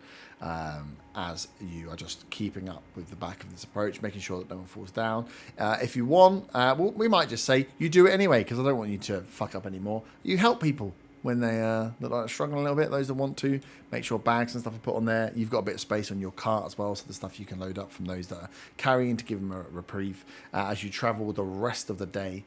as you are just keeping up with the back of this approach, making sure that no one falls down. If you want, we might just say you do it anyway because I don't want you to fuck up anymore. You help people when they look like struggling a little bit. Those that want to, make sure bags and stuff are put on there. You've got a bit of space on your cart as well, so the stuff you can load up from those that are carrying to give them a reprieve as you travel the rest of the day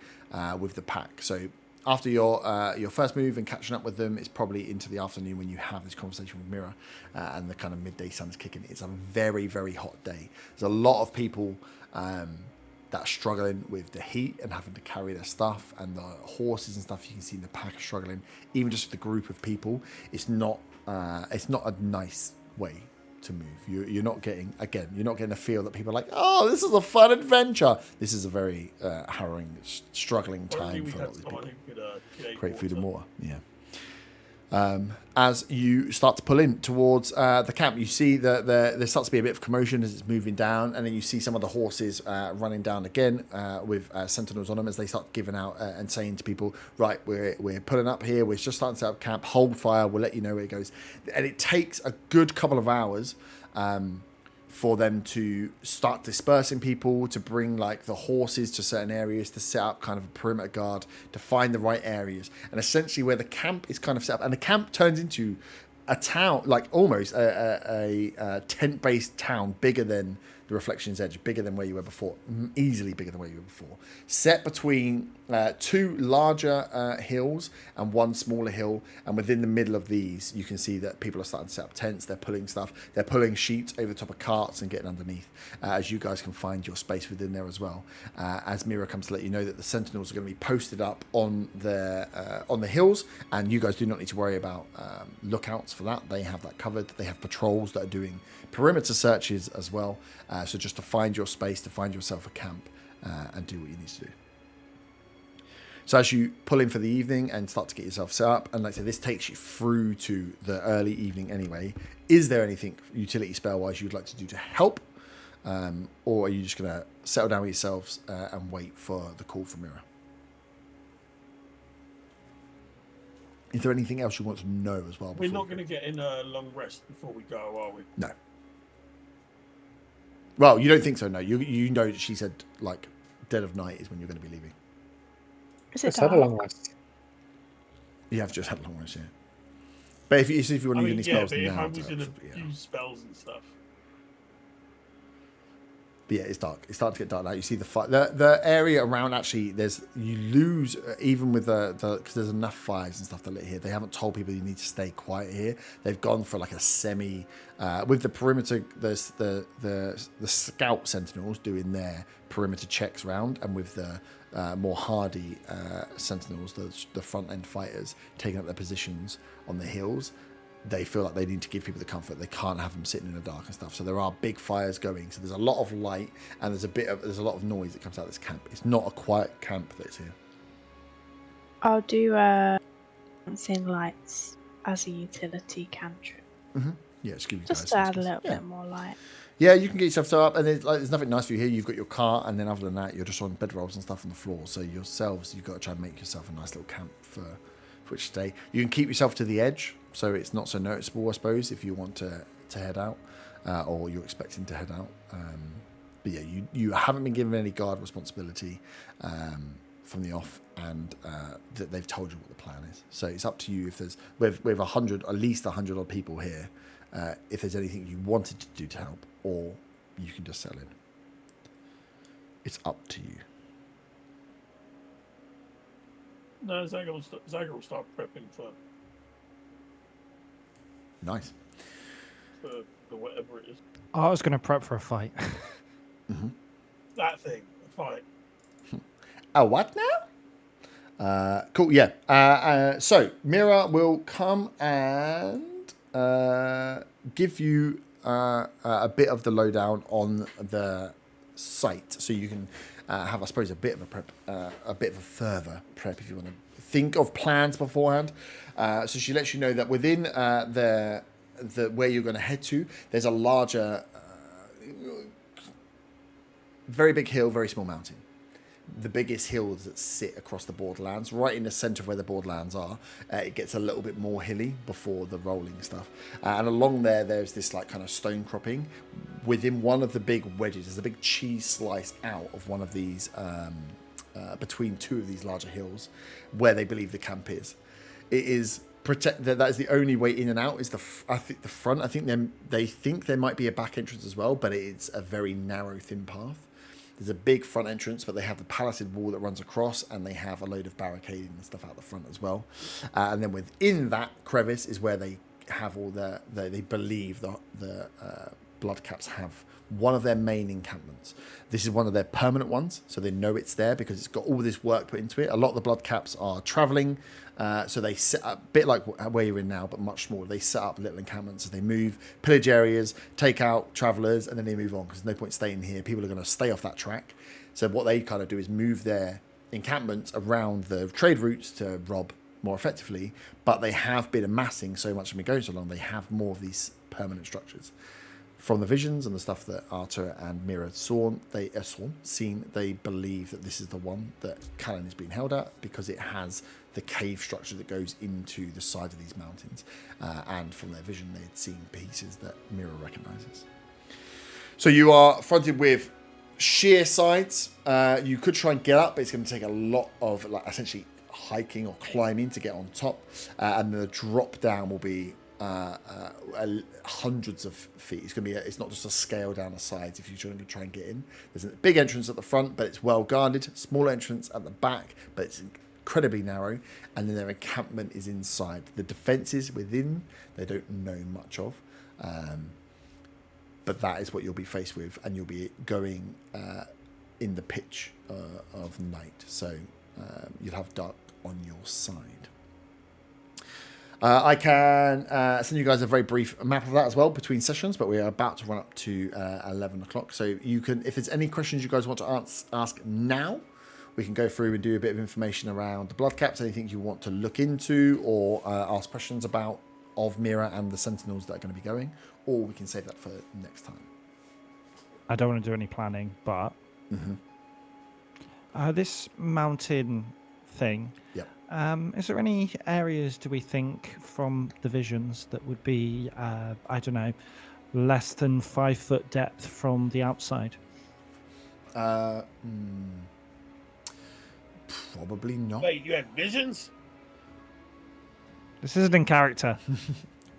with the pack. So after your first move and catching up with them, it's probably into the afternoon when you have this conversation with Mira and the kind of midday sun's kicking. It's a very, very hot day. There's a lot of people that are struggling with the heat and having to carry their stuff, and the horses and stuff you can see in the pack are struggling. Even just with the group of people, it's not a nice way to move. You're not getting a feel that people are like, oh, this is a fun adventure. This is a very harrowing, struggling time for a lot of these people. Create food and water. Yeah. As you start to pull in towards the camp, you see that there starts to be a bit of commotion as it's moving down, and then you see some of the horses running down again with sentinels on them as they start giving out and saying to people, right, we're pulling up here, we're just starting to set up camp, hold fire, we'll let you know where it goes. And it takes a good couple of hours for them to start dispersing people, to bring like the horses to certain areas, to set up kind of a perimeter guard, to find the right areas. And essentially where the camp is kind of set up, and the camp turns into a town, like almost a tent-based town, bigger than the Reflection's Edge, bigger than where you were before, easily bigger than where you were before. Set between two larger hills and one smaller hill, and within the middle of these, you can see that people are starting to set up tents. They're pulling stuff. They're pulling sheets over the top of carts and getting underneath, as you guys can find your space within there as well. As Mira comes to let you know that the sentinels are going to be posted up on the hills, and you guys do not need to worry about lookouts for that. They have that covered. They have patrols that are doing perimeter searches as well. So just to find your space, to find yourself a camp, and do what you need to do. So as you pull in for the evening and start to get yourself set up, and like I say, this takes you through to the early evening anyway. Is there anything utility spell-wise you'd like to do to help? Or are you just going to settle down with yourselves and wait for the call from Mira? Is there anything else you want to know as well? We're not going to get in a long rest before we go, are we? No. Well, you don't think so, no. You know that she said, like, dead of night is when you're going to be leaving. Is it Let's have a long rest. You have just had a long rest, yeah. But if you want to use any spells but if now... I was going to use spells and stuff. But yeah, it's dark. It's starting to get dark now. You see the fire. The area around, actually, you lose, even with because there's enough fires and stuff that lit here. They haven't told people you need to stay quiet here. They've gone for like a semi, with the perimeter, there's the scout sentinels doing their perimeter checks around, and with the more hardy sentinels, the front end fighters, taking up their positions on the hills. They feel like they need to give people the comfort. They can't have them sitting in the dark and stuff. So there are big fires going. So there's a lot of light, and there's a lot of noise that comes out of this camp. It's not a quiet camp that's here. I'll do dancing lights as a utility cantrip. Mm-hmm. Yeah, just give you just guys to add a space. little bit more light. Yeah, you can get yourself set up, and there's nothing nice for you here. You've got your cart, and then other than that, you're just on bedrolls and stuff on the floor. So yourselves, you've got to try and make yourself a nice little camp for which to stay. You can keep yourself to the edge, so it's not so noticeable, I suppose, if you want to head out, or you're expecting to head out. But yeah, you haven't been given any guard responsibility from the off, and that they've told you what the plan is. So it's up to you if there's with 100, at least 100 odd people here. If there's anything you wanted to do to help, or you can just settle in. It's up to you. No, Zagger will start prepping for Nice. whatever it is. I was going to prep for a fight. That thing, the fight. A what now? Cool. Yeah. So Mira will come and give you a bit of the lowdown on the site, so you can have, I suppose, a bit of a prep, a bit of a further prep if you want to think of plans beforehand. So she lets you know that within the where you're going to head to, there's a larger, very big hill, very small mountain. The biggest hills that sit across the borderlands, right in the center of where the borderlands are, it gets a little bit more hilly before the rolling stuff. And along there's this like kind of stone cropping. Within one of the big wedges, there's a big cheese slice out of one of these, between two of these larger hills, where they believe the camp is. It is that is the only way in and out is the front. I think they think there might be a back entrance as well, but it's a very narrow, thin path. There's a big front entrance, but they have the palisade wall that runs across, and they have a load of barricading and stuff out the front as well. And then within that crevice is where they have all they believe the Bloodcaps have one of their main encampments. This is one of their permanent ones, so they know it's there because it's got all this work put into it. A lot of the Bloodcaps are traveling, so they set up, a bit like where you're in now, but much smaller. They set up little encampments as they move, pillage areas, take out travelers, and then they move on because there's no point staying here. People are going to stay off that track. So what they kind of do is move their encampments around the trade routes to rob more effectively, but they have been amassing so much and been going so long, they have more of these permanent structures. From the visions and the stuff that Arthur and Mira seen, they believe that this is the one that Callan is being held at because it has the cave structure that goes into the side of these mountains. And from their vision, they had seen pieces that Mira recognises. So you are fronted with sheer sides. You could try and get up, but it's going to take a lot of essentially hiking or climbing to get on top. And the drop down will be hundreds of feet. It's going to be. It's not just a scale down the sides. If you're going to try and get in, there's a big entrance at the front, but it's well guarded. Small entrance at the back, but it's incredibly narrow. And then their encampment is inside. The defenses within, they don't know much of, but that is what you'll be faced with, and you'll be going in the pitch of night. So you'll have dark on your side. I can send you guys a very brief map of that as well between sessions, but we are about to run up to 11 o'clock. So you can, if there's any questions you guys want to ask now, we can go through and do a bit of information around the Bloodcaps, anything you want to look into or ask questions about of Mira and the Sentinels that are going to be going, or we can save that for next time. I don't want to do any planning, but this mountain thing. Yep. Is there any areas, do we think, from the visions that would be, I don't know, less than 5 foot depth from the outside? Probably not. Wait, you had visions? This isn't in character.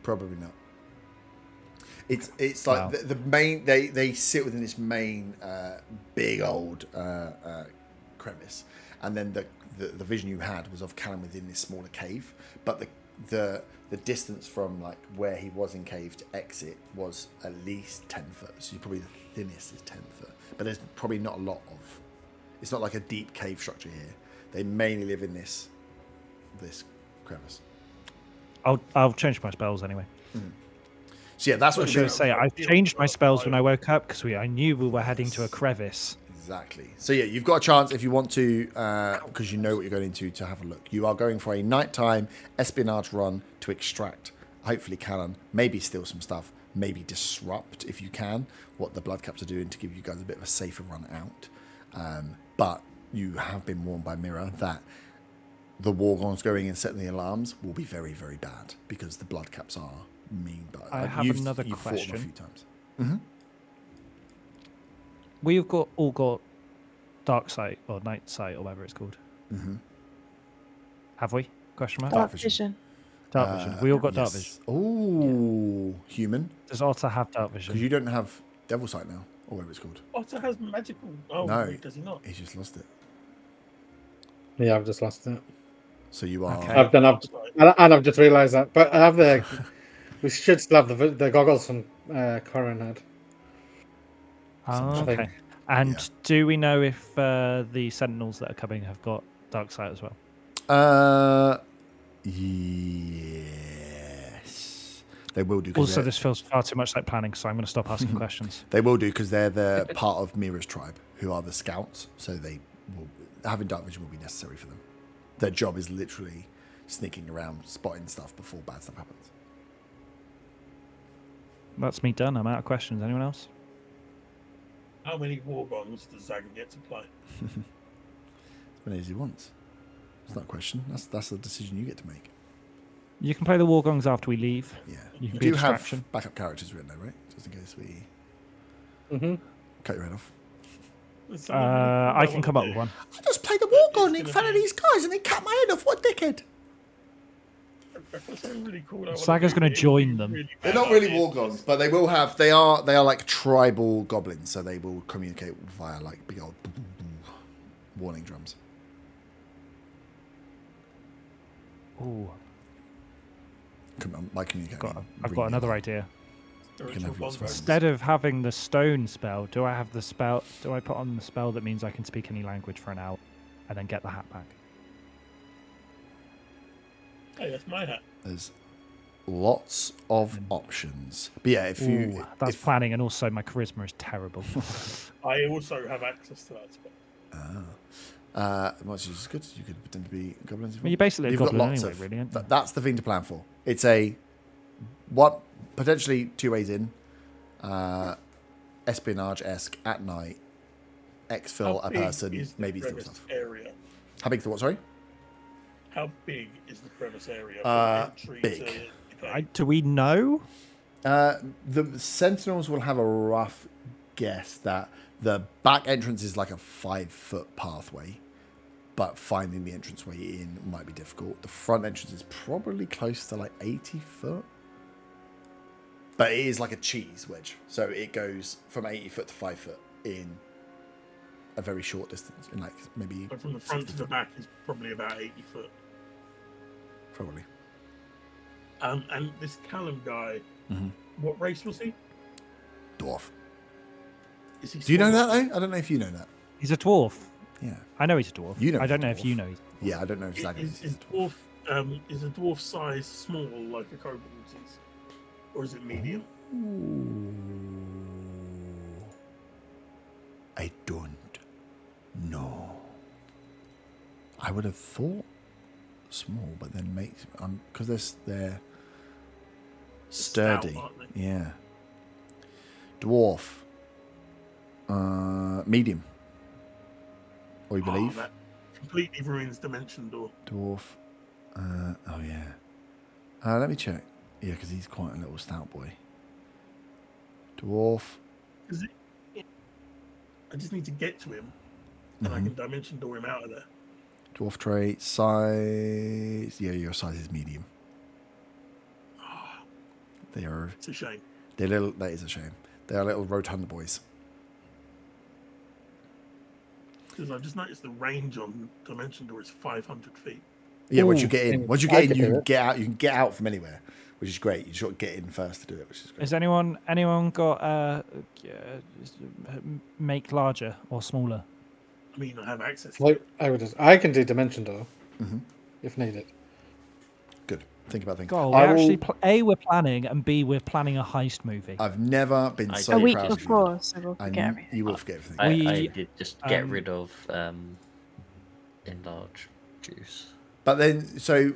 Probably not. It's like the main, they sit within this main big old crevice, and then the vision you had was of Callan within this smaller cave, but the distance from like where he was in cave to exit was at least 10 foot. So probably the thinnest is 10 foot, but there's probably not a lot of. It's not like a deep cave structure here. They mainly live in this crevice. I'll change my spells anyway. So yeah, that's what I was going to say. I changed my spells when I woke up because I knew we were heading to a crevice. Exactly. So yeah, you've got a chance if you want to, because you know what you're going into, to have a look. You are going for a nighttime espionage run to extract, hopefully Callan, maybe steal some stuff, maybe disrupt, if you can, what the Bloodcaps are doing to give you guys a bit of a safer run out. But you have been warned by Mira that the Wargons going and setting the alarms will be very, very bad because the Bloodcaps are mean. But I have another you've question. fought them a few times. we've all got dark sight or night sight or whatever it's called. Mm-hmm. Have we? Question mark. Dark vision. Dark vision. We all got dark vision. Oh, human. Does Otter have dark Because vision? you don't have devil sight now, or whatever it's called. Otter has magical. Oh, No. wait, does he not? He's just lost it. Yeah, I've just lost it. So you are. Okay. I've just realised that. But I have the. We should still have the goggles from Corin had. Oh, I think. okay. And Yeah. do we know if the Sentinels that are coming have got dark sight as well? Yes. They will do. Also, this feels far too much like planning, so I'm going to stop asking questions. They will do because they're the part of Mira's tribe, who are the scouts. So having dark vision will be necessary for them. Their job is literally sneaking around, spotting stuff before bad stuff happens. That's me done. I'm out of questions. Anyone else? How many war gongs does Zaga get to play? As many as he wants. It's not a question. That's a decision you get to make. You can play the war gongs after we leave. Yeah. You can You be a do have distraction. backup characters written though, right? Just in case we Mm-hmm. cut your head off. There's someone really cool I can wanna come up do. with one. I just played the war gun It's in gonna front of be- these guys and they cut my head off. What dickhead? There's something really cool I wanna Saga's do. gonna It'd join be them. really They're bad not really idea. war guns, but they will have. They are like tribal goblins, so they will communicate via like big old warning drums. Ooh, By communicating, I've got another idea. Spiritual have lots of bonfires. Instead of having the stone spell, do I put on the spell that means I can speak any language for an hour, and then get the hat back? Hey, that's my hat. There's lots of options. But yeah, if you Ooh, that's planning, and also my charisma is terrible. I also have access to that spell. much as good, you could pretend to be goblins. Well, you're basically a You've got goblin lots anyway, of. really, aren't you? That's the thing to plan for. It's a what potentially 2 ways in, espionage-esque at night, exfil How a big person, is the maybe steal crevice stuff. area? How big the what? Sorry. How big is the crevice area? From entry Big. To, Do we know? The Sentinels will have a rough guess that the back entrance is like a 5-foot pathway, but finding the entranceway in might be difficult. The front entrance is probably close to like 80 foot, but it is like a cheese wedge, so it goes from 80 foot to 5 foot in a very short distance, in like maybe But from the front 60 to the foot, back is probably about 80 foot. probably. And this Callum guy, Mhm. what race was he? Dwarf. Is he? Do you know small? that though? I don't know if you know that. He's a dwarf. Yeah. I know he's a dwarf. You know I don't he's a know if dwarf. you know. Yeah, I don't know if Zach Is dwarf is a dwarf size small like a kobold is, or is it medium? I don't know. I would have thought small, but then makes because they're sturdy. Stout, aren't they? Yeah. Dwarf. Medium. Or you believe? That completely ruins Dimension Door. Dwarf. Oh yeah. Let me check. Yeah, because he's quite a little stout boy. Dwarf. I just need to get to him, and I can Dimension Door him out of there. Dwarf trait size. Yeah, your size is medium. They are. It's a shame. They're little. That is a shame. They are little rotund boys. Because I've just noticed the range on Dimension Door is 500 feet. Yeah, once Ooh, you get in, I once you get in, could you do can it. get out. You can get out from anywhere, which is great. You should get in first to do it, which is great. Has anyone got make larger or smaller? I mean, I have access to Like, it. I can do Dimension Door Mhm. if needed. Good. Think about things. God, we're I will- actually we're planning, and B, we're planning a heist movie. I've never been I so A week proud of you. before, so we'll And forget everything. you will forget everything. I We, did just get um, rid of enlarge juice. But then, so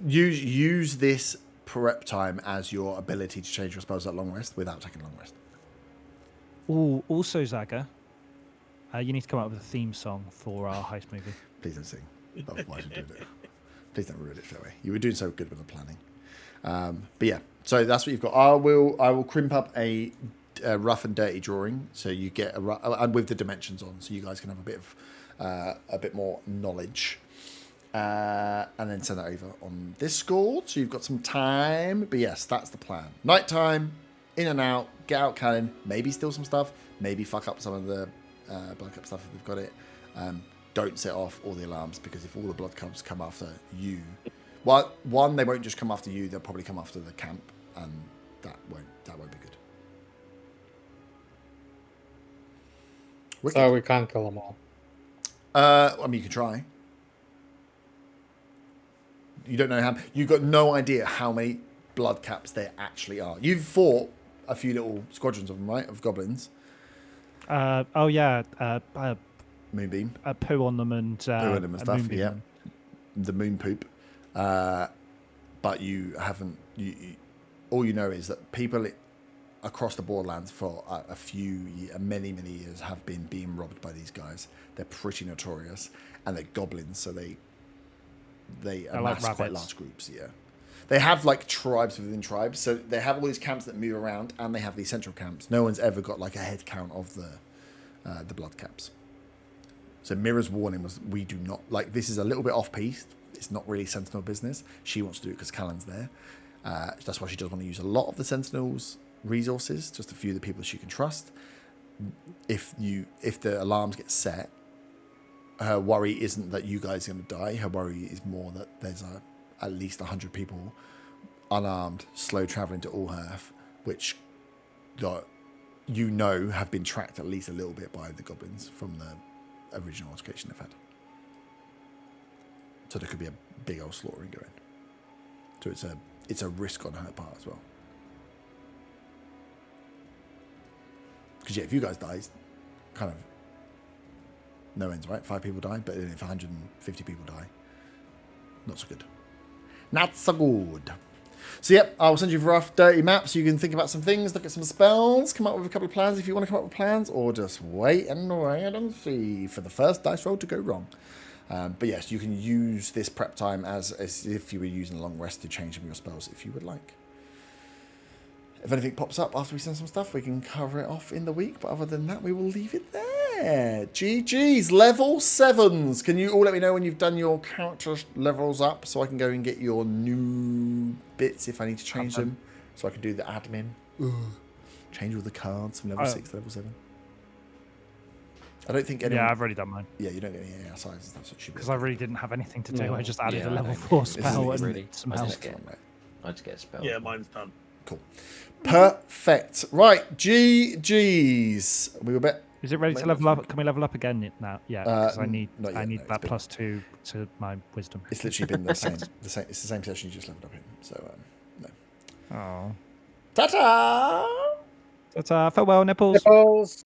use this prep time as your ability to change your spells at long rest without taking long rest. Ooh, also Zaga, you need to come up with a theme song for our heist movie. Please don't sing. Why should you do it? Please don't ruin it that way. You were doing so good with the planning. But yeah, so that's what you've got. I will crimp up a rough and dirty drawing, so you get and with the dimensions on, so you guys can have a bit more knowledge, and then send that over on Discord. So you've got some time. But yes, that's the plan. Nighttime, in and out, get out cannon, maybe steal some stuff, maybe fuck up some of the blood cup stuff if they've got it. Don't set off all the alarms, because if all the blood cups come after you, well, one, they won't just come after you, they'll probably come after the camp, and that won't be good. Wicked. So we can't kill them all. I mean, you can try. You don't know how. You've got no idea how many blood caps there actually are. You've fought a few little squadrons of them, right? Of goblins. Oh yeah. Moonbeam. Poo on them and stuff. Yeah. The moon poop. But you haven't. All you know is that people across the Borderlands for many years have been being robbed by these guys. They're pretty notorious, and they're goblins, so they amass like quite large groups. Yeah, they have like tribes within tribes, so they have all these camps that move around, and they have these central camps. No one's ever got like a head count of the blood caps. So Mira's warning was, we do not like, this is a little bit off piece. It's not really Sentinel business. She wants to do it because Callan's there. That's why she does want to use a lot of the Sentinel's resources, just a few of the people she can trust. If the alarms get set, her worry isn't that you guys are going to die. Her worry is more that there's at least 100 people unarmed, slow traveling to Allhearth, which have been tracked at least a little bit by the goblins from the original altercation they've had. So there could be a big old slaughtering going. So it's a risk on her part as well. Because if you guys die, it's kind of no ends, right? 5 people die, but if 150 people die, not so good. Not so good. So yep, I'll send you a rough, dirty map so you can think about some things, look at some spells, come up with a couple of plans if you want to come up with plans, or just wait and see for the first dice roll to go wrong. But yes, you can use this prep time as if you were using a long rest to change some of your spells if you would like. If anything pops up after we send some stuff, we can cover it off in the week. But other than that, we will leave it there. GG's. Level 7s. Can you all let me know when you've done your character levels up so I can go and get your new bits if I need to change them? So I can do the admin. Change all the cards from level 6 to level 7. I don't think anyone... Yeah, I've already done mine. Yeah, you don't get any AR sizes and stuff. So because I really didn't have anything to do. No. I just added a Yeah, level I 4 don't- spell This is and really- some I health. just I just get a spell. Yeah, mine's done. Cool. Perfect. Right, GG's. We were bet. Is it ready to level up? Can we level up again now? Yeah, because I need not yet, I need no, that it's +2 to my wisdom. It's literally been the same. It's the same session you just leveled up in. So no. Oh. Ta-ta! Ta-ta. Farewell, nipples. Nipples.